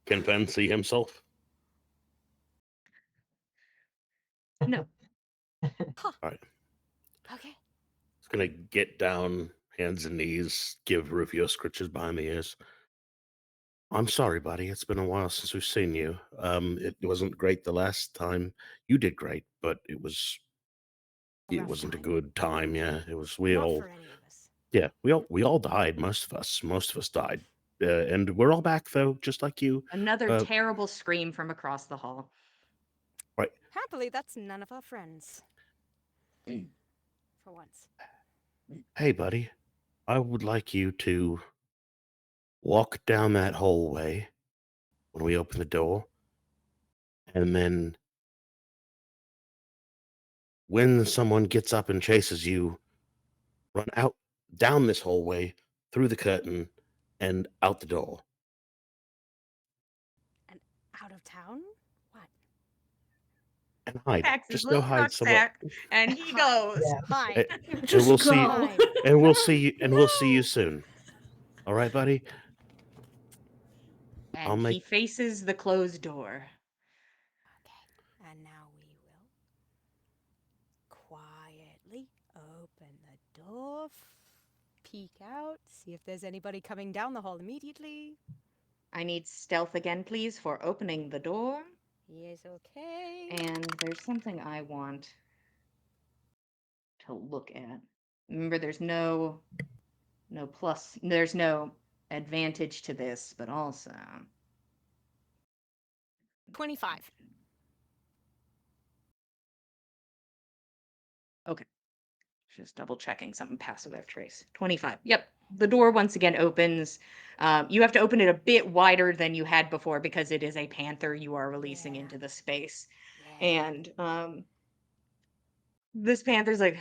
Can Fenn see himself? No. Alright. Okay. He's gonna get down, hands and knees, give Rufio scritches behind the ears. I'm sorry, buddy. It's been a while since we've seen you. It wasn't great the last time. You did great, but it Rough wasn't a time. good time. Yeah, it was. Not for any of us. Yeah, we all died. Most of us died, and we're all back though, just like you. Another terrible scream from across the hall. Right. Happily, that's none of our friends. For once. Hey, buddy, I would like you to walk down that hallway when we open the door, and then when someone gets up and chases you, run out down this hallway through the curtain and out the door. And out of town? What? And hide. Packs his Just go little hide somewhere. rucksack, and he goes. Yeah. Hi. And Just we'll go. see. Hi. And we'll see you. And we'll see you soon. All right, buddy. I'll And he make. faces the closed door. Okay. And now we will quietly open the door, peek out, see if there's anybody coming down the hall immediately. I need stealth again, please, for opening the door. Yes, okay. And there's something I want to look at. Remember, there's no plus, there's no advantage to this, but also 25. okay. Just double checking something passive I've traced. 25. Yep. The door once again opens. You have to open it a bit wider than you had before because it is a panther you are releasing into the space. Yeah. And this panther's like,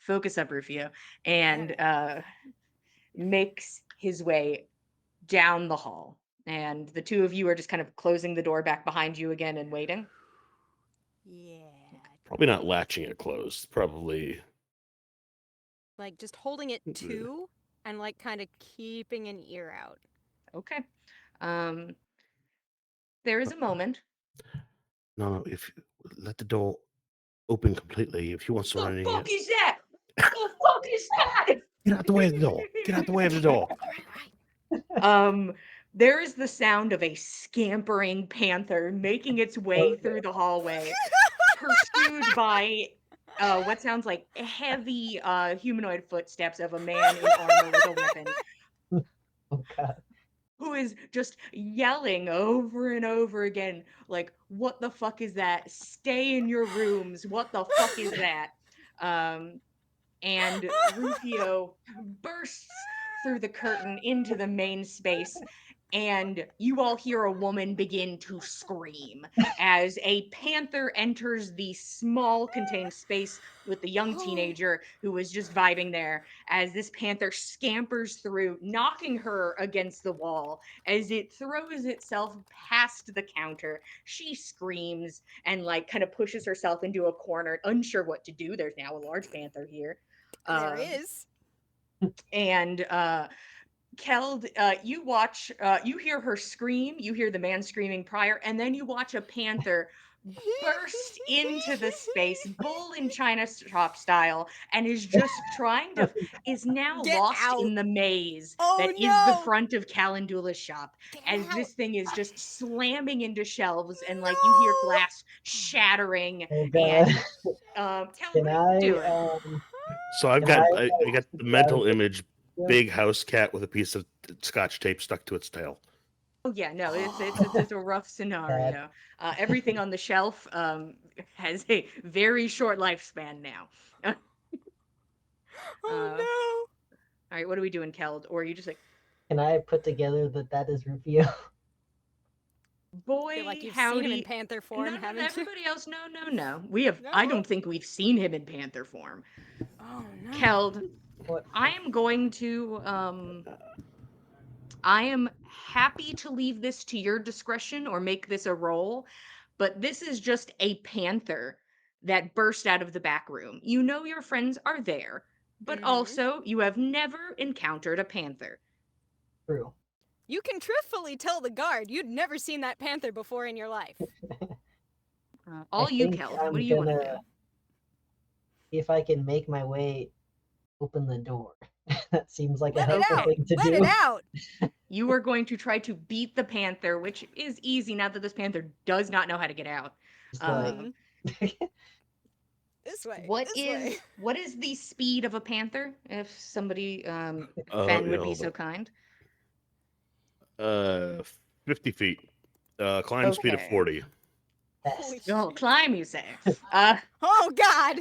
focus up, Rufio, and makes his way down the hall. And the two of you are just kind of closing the door back behind you again and waiting. Yeah. Probably not latching it closed. Probably. Like just holding it to and like kind of keeping an ear out. Okay. There is a moment. No, if let the door open completely. If he wants to run in here, Is that? The fuck is that? get out the way of the door. Get out the way of the door. There is the sound of a scampering panther making its way through the hallway, pursued by what sounds like heavy humanoid footsteps of a man in armor with a weapon. Oh god. Who is just yelling over and over again, like, what the fuck is that? Stay in your rooms. What the fuck is that? And Rufio bursts through the curtain into the main space and you all hear a woman begin to scream as a panther enters the small contained space with the young teenager who was just vibing there. As this panther scampers through, knocking her against the wall, as it throws itself past the counter, she screams and like kind of pushes herself into a corner, unsure what to do. There's now a large panther here. There Um, is. and Keld, you watch, you hear her scream, you hear the man screaming prior, and then you watch a panther burst into the space, bull in China shop style, and is just trying to, is now Get lost out. in the maze Oh that is the no. front of Calendula's shop, Get as out. this thing is just slamming into shelves, and like you hear No. glass shattering, Oh god. and Keld, Can what are you I doing? So I've can I got I like got the grab mental image him? big house cat with a piece of scotch tape stuck to its tail. Oh yeah, no, it's a rough Bad. scenario. Everything on the shelf has a very short lifespan now. Oh All no. right, what are we doing, Keld? Or are you just like, Can I put together that is Rufio? Feel like boy, you've seen him in howdy? panther No, form, no, no. haven't you? Everybody else, no, no, no. We have. I No. don't think we've seen him in panther form. Oh no. Keld, What? I am going to I am happy to leave this to your discretion or make this a roll, but this is just a panther that burst out of the back room. You know your friends are there, but Mm-hmm. also you have never encountered a panther. True. You can truthfully tell the guard you'd never seen that panther before in your life. I All you, think Keld. What do I'm you want to gonna do? see if I can make my way open the door. That seems like a Let it helpful out. Okay. thing to Let it do. out. You are going to try to beat the panther, which is easy now that this panther does not know how to get out. Just like Um, Mm-hmm. This way. what This way. is what is the speed of a panther? If somebody, Fen Yeah, would be hold so on. kind. 50 feet. Climb speed of Okay. 40. Holy best. Oh, shit. climb, you say? Uh, Oh God.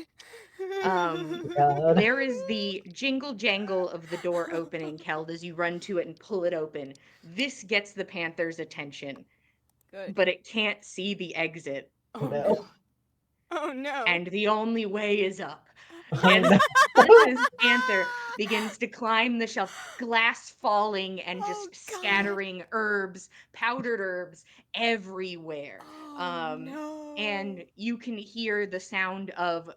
God. there is the jingle jangle of the door opening, Keld, as you run to it and pull it open. This gets the panther's attention, Good. but it can't see the exit, Oh Oh no. no. Oh no. and the only way is up. Oh As no. this panther begins to climb the shelf, glass falling and Oh just God. scattering herbs, powdered herbs everywhere. Oh Um, no. and you can hear the sound of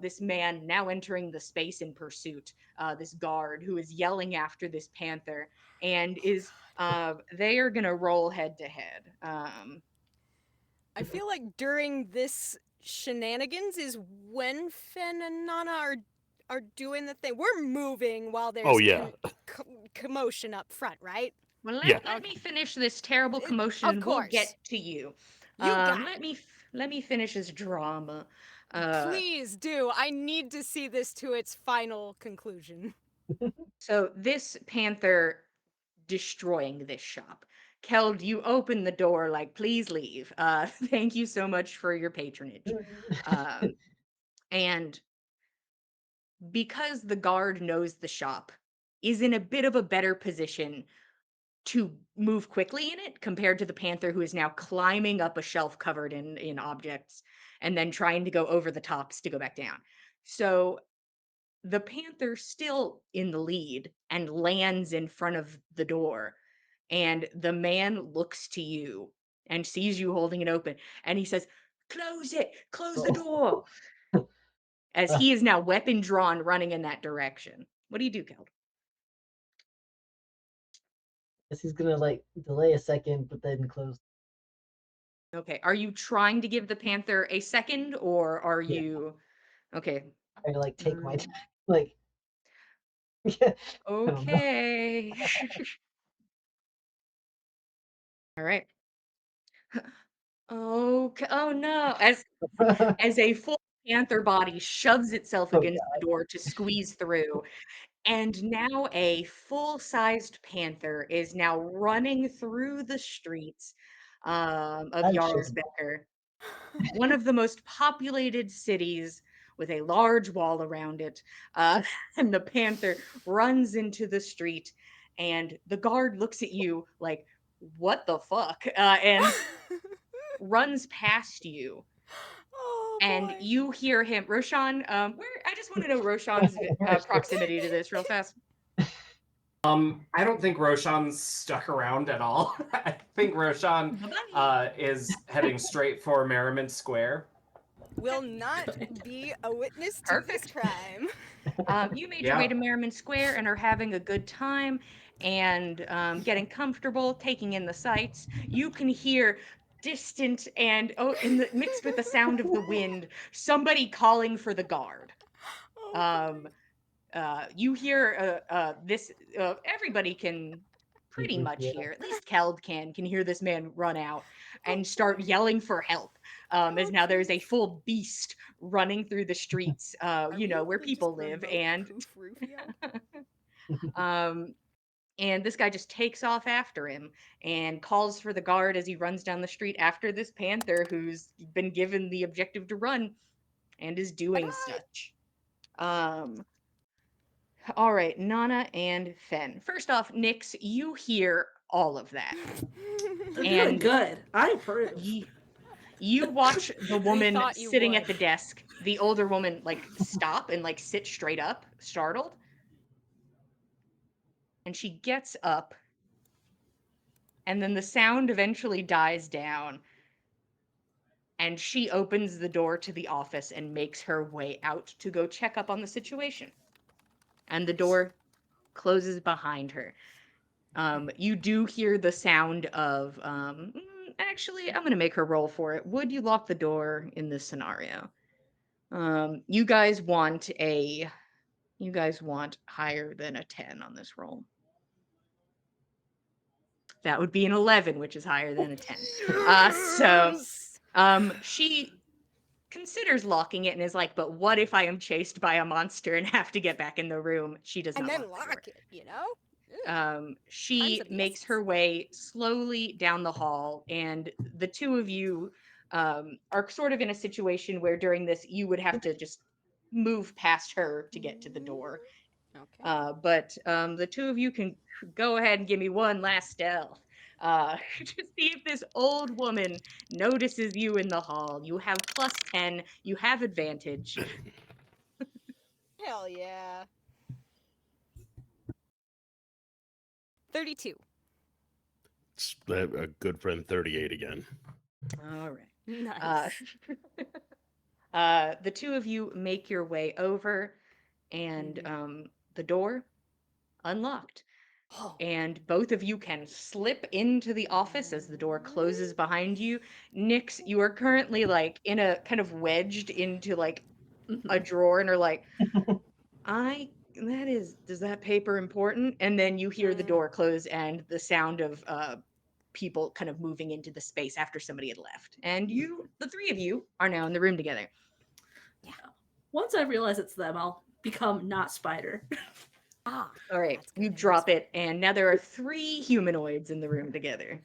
this man now entering the space in pursuit, this guard who is yelling after this panther and Oh is. God. They are gonna roll head to head. I feel like during this shenanigans is when Fen and Nana are doing the thing. We're moving while Oh there's yeah, commotion up front, right? Well, yeah. let Okay. me finish this terrible commotion Of and we'll course. get to you. You got Let it. me let me finish this drama. Uh, Please do. I need to see this to its final conclusion. so this panther destroying this shop. Keld, you open the door like, please leave. Thank you so much for your patronage. Um, and because the guard knows the shop, is in a bit of a better position to move quickly in it compared to the panther who is now climbing up a shelf covered in objects and then trying to go over the tops to go back down. So the panther still in the lead and lands in front of the door, and the man looks to you and sees you holding it open, and he says, close the Oh. door, as Uh, he is now weapon drawn running in that direction. What do you do, Keld? guess he's gonna like delay a second, but then close. Okay, are you trying to give the panther a second, or are Yeah, you okay? try to like take my Um, time. Like, yeah, I don't know. okay. All right. Okay. Oh no. As a full panther body shoves itself Oh against god. the door to squeeze through, and now a full-sized panther is now running through the streets of I'm sure. Jarlsbecker, one of the most populated cities with a large wall around it. Uh, and the panther runs into the street, and the guard looks at you like, what the fuck? And runs past you. Oh And boy. you hear him, Roshan. Where I just want to know Roshan's Where's proximity to this real fast. I don't think Roshan's stuck around at all. I think Roshan Bye-bye. is heading straight for Merriment Square. Will not be a witness to this Perfect. crime. You made your way Yeah. to Merriman Square and are having a good time and getting comfortable, taking in the sights. You can hear distant and mixed with the sound of the wind, somebody calling for the guard. Oh Um, boy. you hear this. Everybody can You pretty can much hear hear. At least Keld can hear this man run out and start yelling for help. As Oh, now there's a jeez. full beast running through the streets. Are we able Where to just people live, remote and poof Rufio? um, and this guy just takes off after him and calls for the guard as he runs down the street after this panther who's been given the objective to run and is doing Bye-bye. such. Um, all right, Nana and Fen. First off, Nix, you hear all of that. They're doing And good. I approve. you watch the woman thought you sitting at would. the desk, the older woman, like stop and like sit straight up, startled. And she gets up, and then the sound eventually dies down. And she opens the door to the office and makes her way out to go check up on the situation. And the door closes behind her. You do hear the sound of, actually, I'm going to make her roll for it. Would you lock the door in this scenario? You guys want higher than a 10 on this roll. That would be an 11, which is higher than a 10. She considers locking it and is like, but what if I am chased by a monster and have to get back in the room? She does And not then lock the door. lock it, you know? Time's She of the makes essence. her way slowly down the hall, and the two of you are sort of in a situation where during this you would have to just move past her to get to the door. Okay. But the two of you can go ahead and give me one last stealth. To see if this old woman notices you in the hall. You have plus 10. You have advantage. Hell yeah. 32. It's a good friend 38 again. All right. Nice. The two of you make your way over, and the door unlocked. Oh. And both of you can slip into the office as the door closes behind you. Nix, you are currently like in a kind of wedged into like a drawer and are like, does that paper important? And then you hear the door close and the sound of people kind of moving into the space after somebody had left. And the three of you, are now in the room together. Once I realize it's them, I'll become not Spider. Ah. All right, That's good. you drop it, and now there are 3 humanoids in the room together.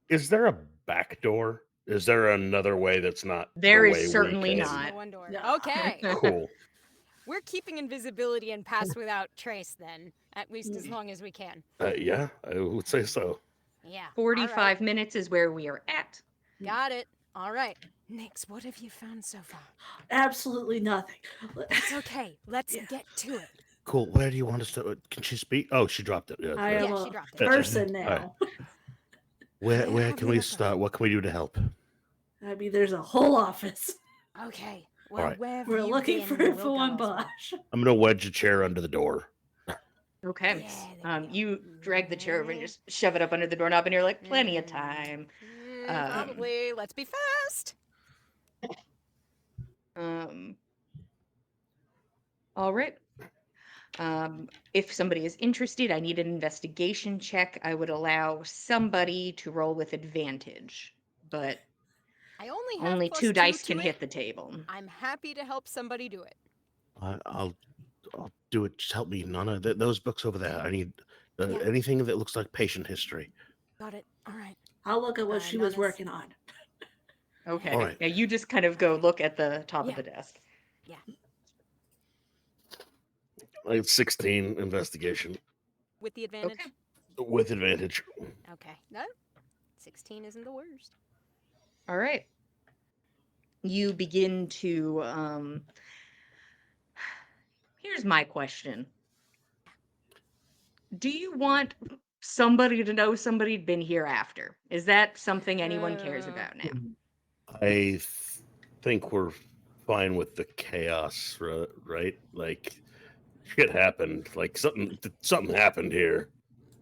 Is there a back door? Is there another way that's not There the is way certainly we came? not. The one door. Yeah. Okay. Cool. We're keeping invisibility and pass without trace then, at least as long as we can. Yeah, I would say so. Yeah. 45 minutes is where we are at. Got it. All right. Nix, what have you found so far? Absolutely nothing. It's okay. Let's Yeah. get to it. Cool. Where do you want us to? Can she speak? Oh, she dropped it. Yeah, I am Yeah, she a dropped it. person All now. Where have can you we looked start? What can we do to help? I mean, there's a whole office. Okay. Well, right. where have We're you looking been, for little one girls? Bosch. I'm gonna wedge a chair under the door. Okay. Yeah, there we go. You drag the chair over and just shove it up under the doorknob, and you're like, plenty of Mm. time. Probably. Let's be fast. All right. If somebody is interested, I need an investigation check. I would allow somebody to roll with advantage, but I only have only plus 2 dice to can it. hit the table. I'm happy to help somebody do it. I'll do it. Just help me, Nana. Those books over there. I need Yeah. anything that looks like patient history. Got it. All right. I'll look at what she was Nana's- working on. Okay. All right. Now you just kind of go look at the top Yeah. of the desk. Yeah. I have 16 investigation. With the advantage. Okay. With advantage. Okay. No, 16 isn't the worst. All right. You begin to here's my question. Do you want somebody to know somebody'd been here after? Is that something anyone cares about now? I think we're fine with the chaos, right? Like shit happened. Like something happened here.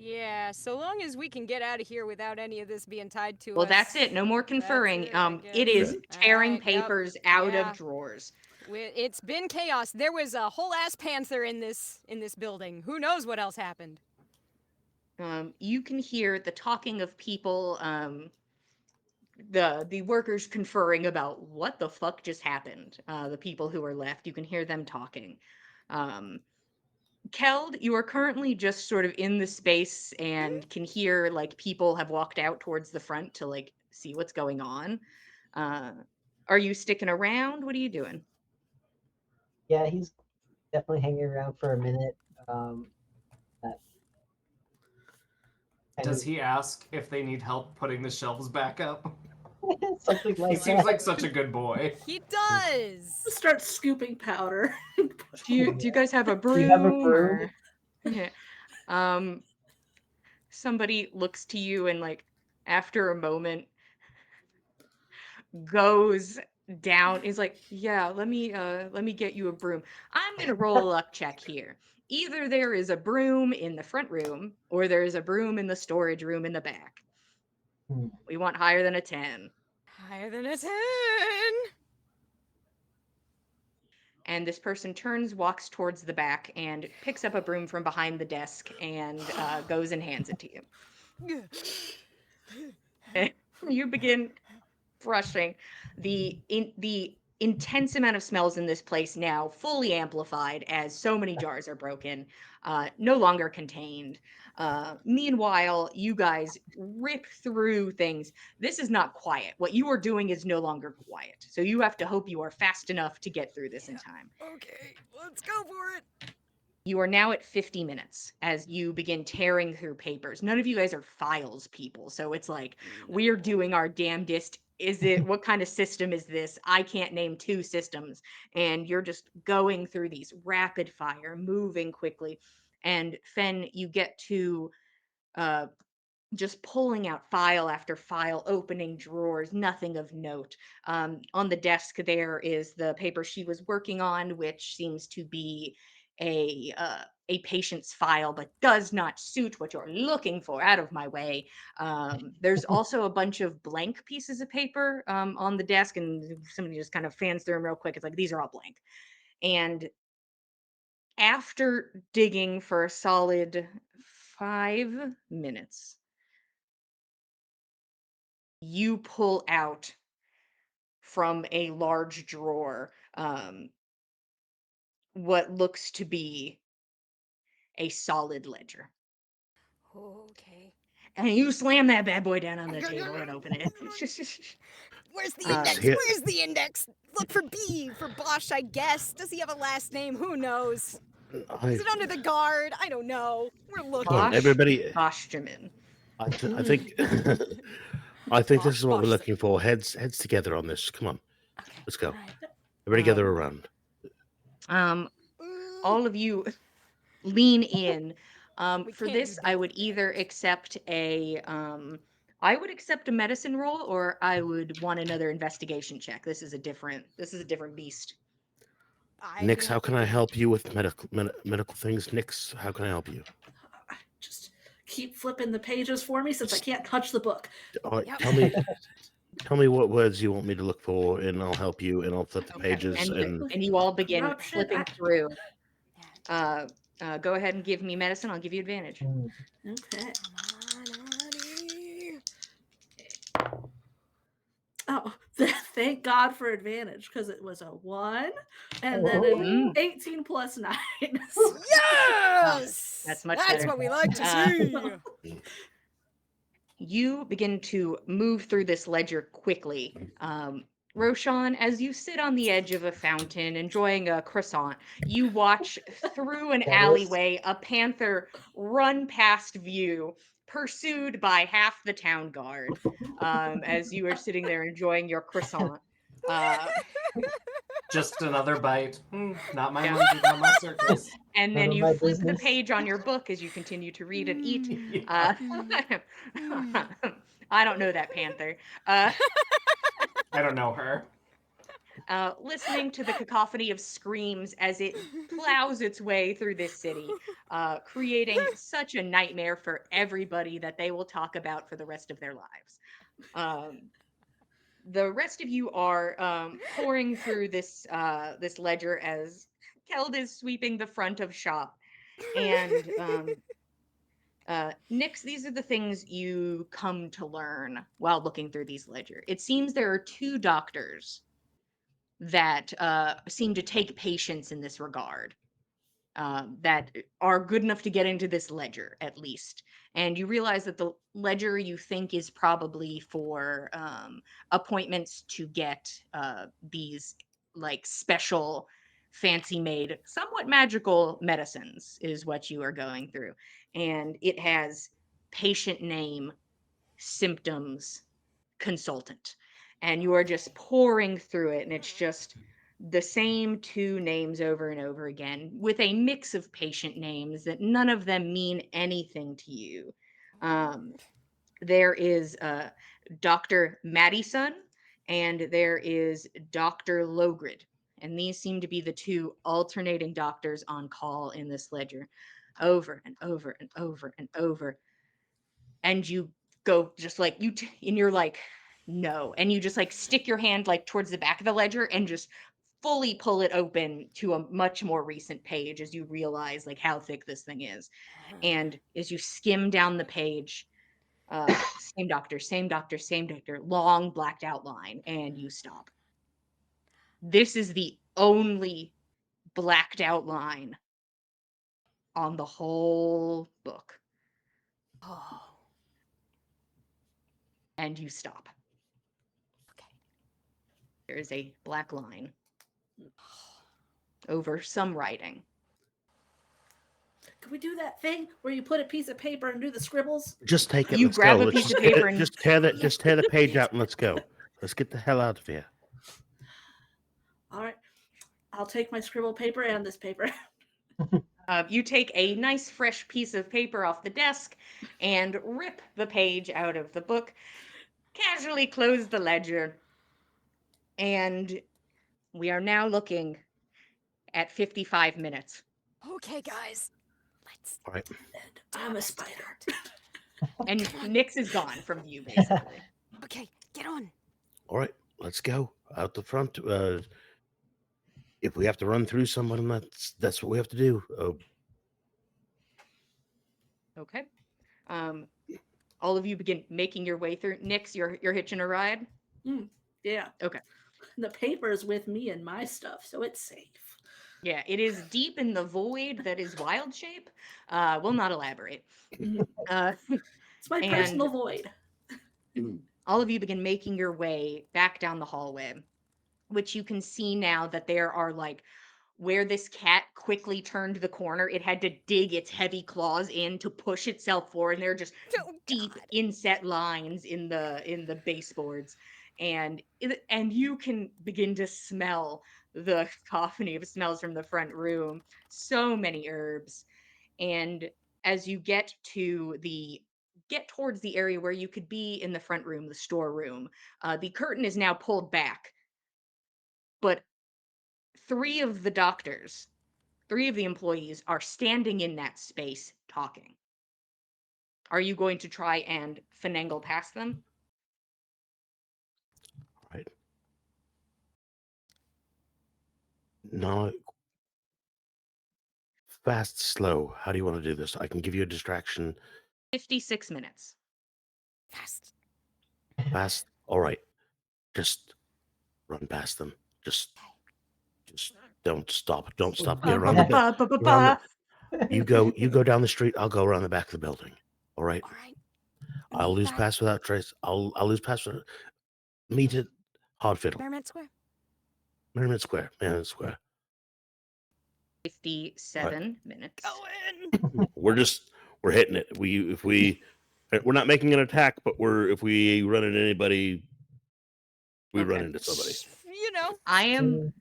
Yeah, so long as we can get out of here without any of this being tied to Well, us. that's it. No more That's conferring. it, I It guess. is tearing Alright, yep, papers out of yeah. drawers. It's been chaos. There was a whole ass panther in this building. Who knows what else happened? You can hear the talking of people, the workers conferring about what the fuck just happened. The people who are left, you can hear them talking. Keld, you are currently just sort of in the space and can hear like people have walked out towards the front to like see what's going on. Are you sticking around? What are you doing? Yeah, he's definitely hanging around for a minute. That kind Does of he ask if they need help putting the shelves back up? something He like seems that. like such a good boy. He does. Start scooping powder. Do you guys have a Do you have a broom broom? or yeah. um somebody looks to you and like after a moment goes down is like, yeah, let me get you a broom. I'm gonna roll a luck check here. Either there is a broom in the front room or there's a broom in the storage room in the back. Hmm. We want higher than a 10. Higher than a 10. And this person turns, walks towards the back, and picks up a broom from behind the desk and goes and hands it to you. You begin brushing the intense amount of smells in this place now fully amplified as so many jars are broken, no longer contained. Meanwhile, you guys rip through things. This is not quiet. What you are doing is no longer quiet, so you have to hope you are fast enough to get through this in time. Okay, let's go for it. You are now at 50 minutes as you begin tearing through papers. None of you guys are files people, so it's like we're doing our damnedest. Is it what kind of system is this? I can't name two systems. And you're just going through these rapid fire, moving quickly. And Fen, you get to uh just pulling out file after file, opening drawers, nothing of note. On the desk there is the paper she was working on, which seems to be a patient's file, but does not suit what you're looking for. Out of my way. There's also a bunch of blank pieces of paper on the desk, and somebody just kind of fans through them real quick. It's like these are all blank. And after digging for a solid 5 minutes, you pull out from a large drawer what looks to be a solid ledger. Okay. And you slam that bad boy down on the table and open it. Where's the Um, index? hit. Where's the index? Look for B for Bosch, I guess. Does he have a last name? Who knows? I Is it under the guard? I don't know. We're come looking. on, Bosch everybody. Boschman. I think I think this is what we're Bosch. looking for. Heads together on this. Come on, Okay. let's go. All right. Everybody gather Um, around. um, Ooh, all of you lean in. we For can't do this, I would double either damage. accept I would accept a medicine roll, or I would want another investigation check. This is a different beast. I Nix, think how can I help you with medical things? Nix, how can I help you? Just keep flipping the pages for me since I can't touch the book. Yep. Tell me what words you want me to look for, and I'll help you. And I'll flip the Okay, pages. And and you all begin Corruption. flipping through. Go ahead and give me medicine. I'll give you advantage. Hmm. Okay. Come on, Addie. Oh, thank God for advantage because it was a 1 and then Oh, an Mm, 18 plus 9. Yes! that's much That's better. what we like to Uh, see. You begin to move through this ledger quickly. Roshan, as you sit on the edge of a fountain enjoying a croissant, you watch through an That is- alleyway a panther run past view, pursued by half the town guard, as you are sitting there enjoying your croissant. Uh, Just another bite. Not my Yeah. monkey, not my circus. and None then of you my flip the business. page on your book as you continue to read and eat. Yeah. I don't know that panther. Uh, I don't know her. listening to the cacophony of screams as it plows its way through this city, creating such a nightmare for everybody that they will talk about for the rest of their lives. Um, the rest of you are pouring through this ledger as Keld is sweeping the front of shop, and Nix, these are the things you come to learn while looking through these ledger. It seems there are two doctors that seem to take patience in this regard, that are good enough to get into this ledger at least. And you realize that the ledger you think is probably for appointments to get these like special, fancy made, somewhat magical medicines is what you are going through. And it has patient name, symptoms, consultant, and you are just pouring through it, and it's just the same two names over and over again with a mix of patient names that none of them mean anything to you. um, there is Dr. Madison and there is Dr. Logrid, and these seem to be the two alternating doctors on call in this ledger over and over and over and over. And you go just like and you're like, no, and you just like stick your hand like towards the back of the ledger and just fully pull it open to a much more recent page as you realize like how thick this thing is. And as you skim down the page, same doctor, same doctor, same doctor, long blacked out line, and you stop. This is the only blacked out line on the whole book, Oh, and you stop. okay. There is a black line over some writing. Can we do that thing where you put a piece of paper and do the scribbles? Just take it. You Let's grab go. a Let's piece just of paper and just tear the page out and let's go. Let's get the hell out of here. All right. I'll take my scribble paper and this paper. you take a nice fresh piece of paper off the desk and rip the page out of the book, casually close the ledger, and we are now looking at 55 minutes. Okay, guys. Let's. All right. And I'm a spider. And Nix is gone from view, basically. Okay, get on. All right. Let's go out the front. If we have to run through someone, that's what we have to do. Okay. All of you begin making your way through. Nix, you're hitching a ride? Yeah. Okay. The paper's with me and my stuff, so it's safe. Yeah, it is deep in the void that is wild shape. We'll not elaborate. It's my And- personal void. all of you begin making your way back down the hallway, which you can see now that there are like where this cat quickly turned the corner, it had to dig its heavy claws in to push itself forward, and there are just Oh, deep God. inset lines in the baseboards, and you can begin to smell the cacophony of smells from the front room. So many herbs. And as you get towards the area where you could be in the front room, the storeroom, the curtain is now pulled back, but three of the employees are standing in that space talking. Are you going to try and finagle past them? All right. No. Fast, slow. How do you want to do this? I can give you a distraction. 56 minutes. Fast. Fast. All right. Just run past them. Just don't stop. Don't stop. Get around the building. You go down the street. I'll go around the back of the building. All right. All right. I'll lose Back. pass without trace. I'll lose pass. Meet at Hot fiddle. Merriment Square. Merriment Square. Merriment Square. 57 minutes. Going. We're hitting it. We're not making an attack, but if we run into anybody, we run Okay. into somebody. You know. I Mm,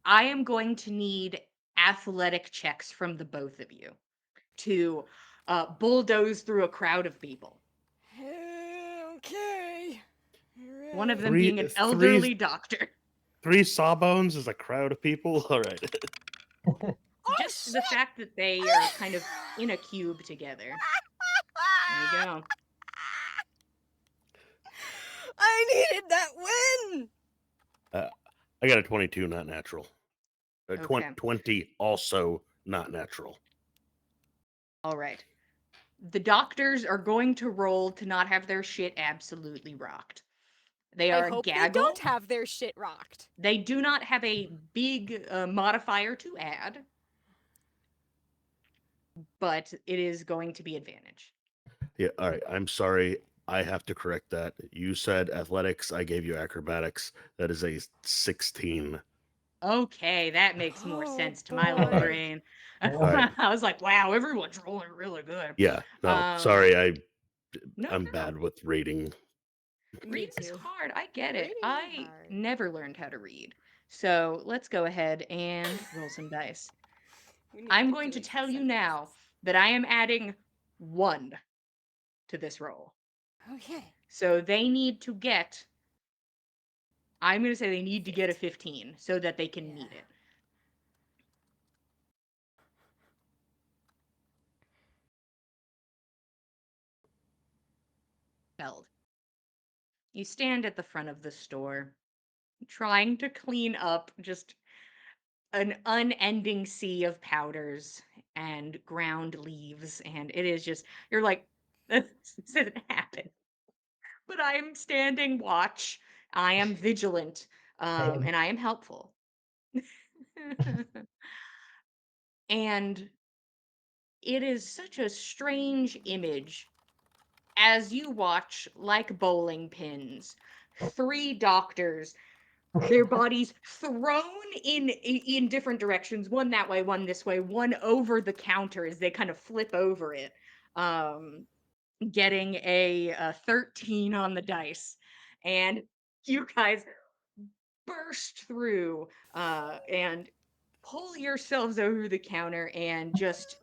am going to need athletic checks from the both of you to bulldoze through a crowd of people. Okay. One of them Three- being an three- elderly doctor. 3 sawbones is a crowd of people. All right. Just the fact that they are kind of in a cube together. There you go. I needed that win. I got a 22, not natural. Okay. 20 also not natural. All right. The doctors are going to roll to not have their shit absolutely rocked. They I are hope they gaggle. don't have their shit rocked. They do not have a big modifier to add, but it is going to be advantage. Yeah, all right. I'm sorry. I have to correct that. You said athletics. I gave you acrobatics. That is a 16. Okay, that makes more Oh, sense to my little boy. brain. All right. I was like, wow, everyone's rolling really good. Yeah. No. Um, Sorry. No, I'm no. bad with reading. Me Reading's too. hard. I get it. Reading is I hard. never learned how to read. So let's go ahead and roll some dice. We need I'm going to punctuation tell you now sentences. that I am adding 1 to this roll. Okay. So they need to get, I'm going to say they need to get a 15 so that they can meet Yeah. it. Held. You stand at the front of the store, trying to clean up just an unending sea of powders and ground leaves, and it is just, you're like, this didn't happen. But I am standing watch. I am vigilant, same. and I am helpful. And it is such a strange image as you watch, like bowling pins, 3 doctors, their bodies thrown in different directions, one that way, one this way, one over the counter as they kind of flip over it, getting a 13 on the dice, and you guys burst through and pull yourselves over the counter and just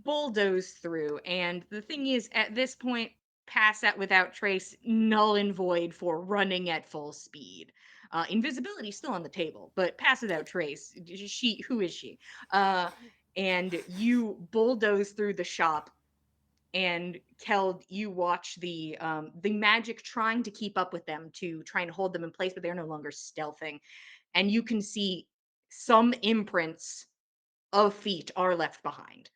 bulldoze through. And the thing is, at this point, pass that without trace, null and void for running at full speed. Invisibility still on the table, but pass without trace. She, who is she? And you bulldoze through the shop. And Keld, you watch the magic trying to keep up with them to try and hold them in place, but they're no longer stealthing. And you can see some imprints of feet are left behind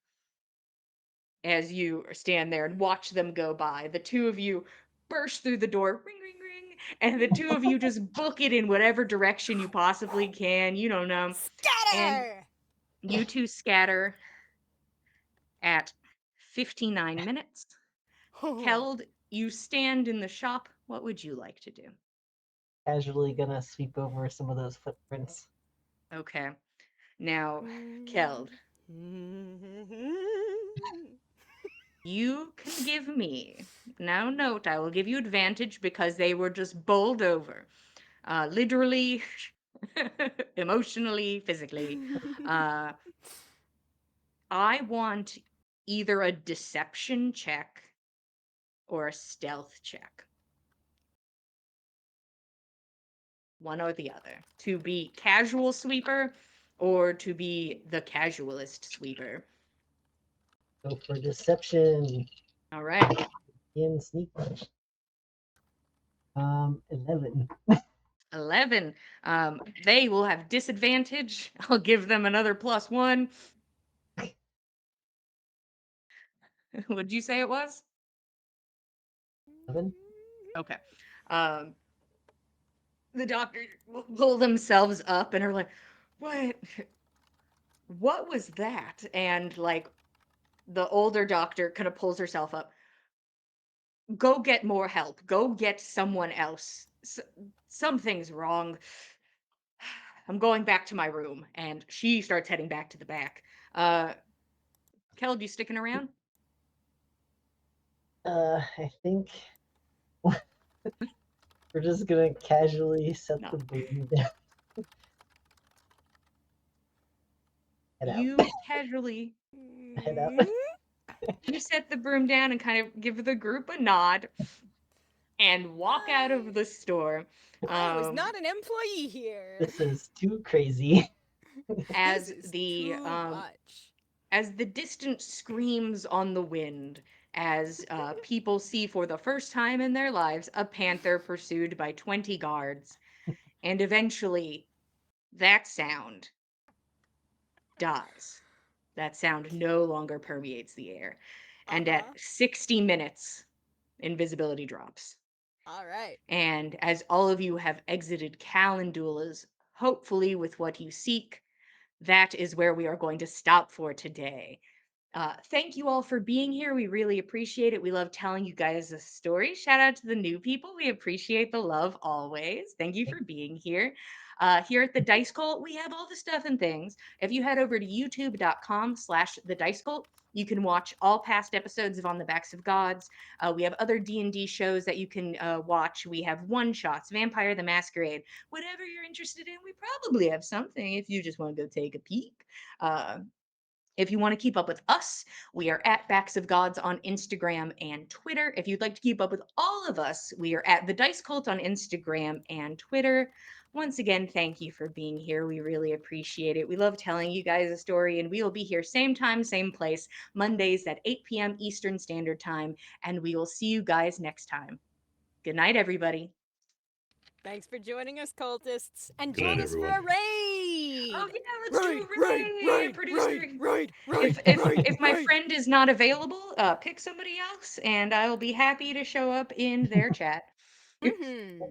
as you stand there and watch them go by. The 2 of you burst through the door, ring, ring, ring, and the 2 of you just book it in whatever direction you possibly can. You don't know. And Scatter! you 2 scatter at 59 minutes. Keld, you stand in the shop. What would you like to do? Casually gonna sweep over some of those footprints. Okay. Now, Keld, you can give me, now note, I will give you advantage because they were just bowled over. Literally, emotionally, physically. Uh, I want either a deception check or a stealth check. One or the other. To be casual sweeper or to be the casualist sweeper. Go for deception. All right. In sneak. 11. 11. They will have disadvantage. I'll give them another +1. What'd you say it was? 11. Okay. Um, the doctor pull themselves up and are like, what was that? And like the older doctor kind of pulls herself up. Go get more help. Go get someone else S- something's wrong. I'm going back to my room. And she starts heading back to the back. Uh, Kelb, you sticking around? I think we're just gonna casually set No. the broom down. Head out. You casually Head out. you set the broom down and kind of give the group a nod and walk out of the store. I was Um, not an employee here. This is too crazy. as This is the too um, much. as the distant screams on the wind, as people see for the first time in their lives a panther pursued by 20 guards, and eventually that sound dies. That sound no longer permeates the air. And Uh-huh. at 60 minutes, invisibility drops. All right. And as all of you have exited Calendula's, hopefully with what you seek, that is where we are going to stop for today. Thank you all for being here. We really appreciate it. We love telling you guys a story. Shout out to the new people. We appreciate the love always. Thank you for being here. Here at the Dice Cult, we have all the stuff and things. If you head over to youtube.com/the Dice Cult, you can watch all past episodes of On the Backs of Gods. We have other D&D shows that you can watch. We have one-shots, Vampire the Masquerade. Whatever you're interested in, we probably have something if you just want to go take a peek. Uh, if you want to keep up with us, we are at Backs of Gods on Instagram and Twitter. If you'd like to keep up with all of us, we are at The Dice Cult on Instagram and Twitter. Once again, thank you for being here. We really appreciate it. We love telling you guys a story, and we will be here same time, same place, Mondays at 8 p.m. Eastern Standard Time, and we will see you guys next time. Good night, everybody. Thanks for joining us, cultists. And Good night, join us for a everyone. raid! Oh yeah, let's do a raid, producer. If my Raid! friend is not available, pick somebody else, and I will be happy to show up in their chat. Mm-hmm.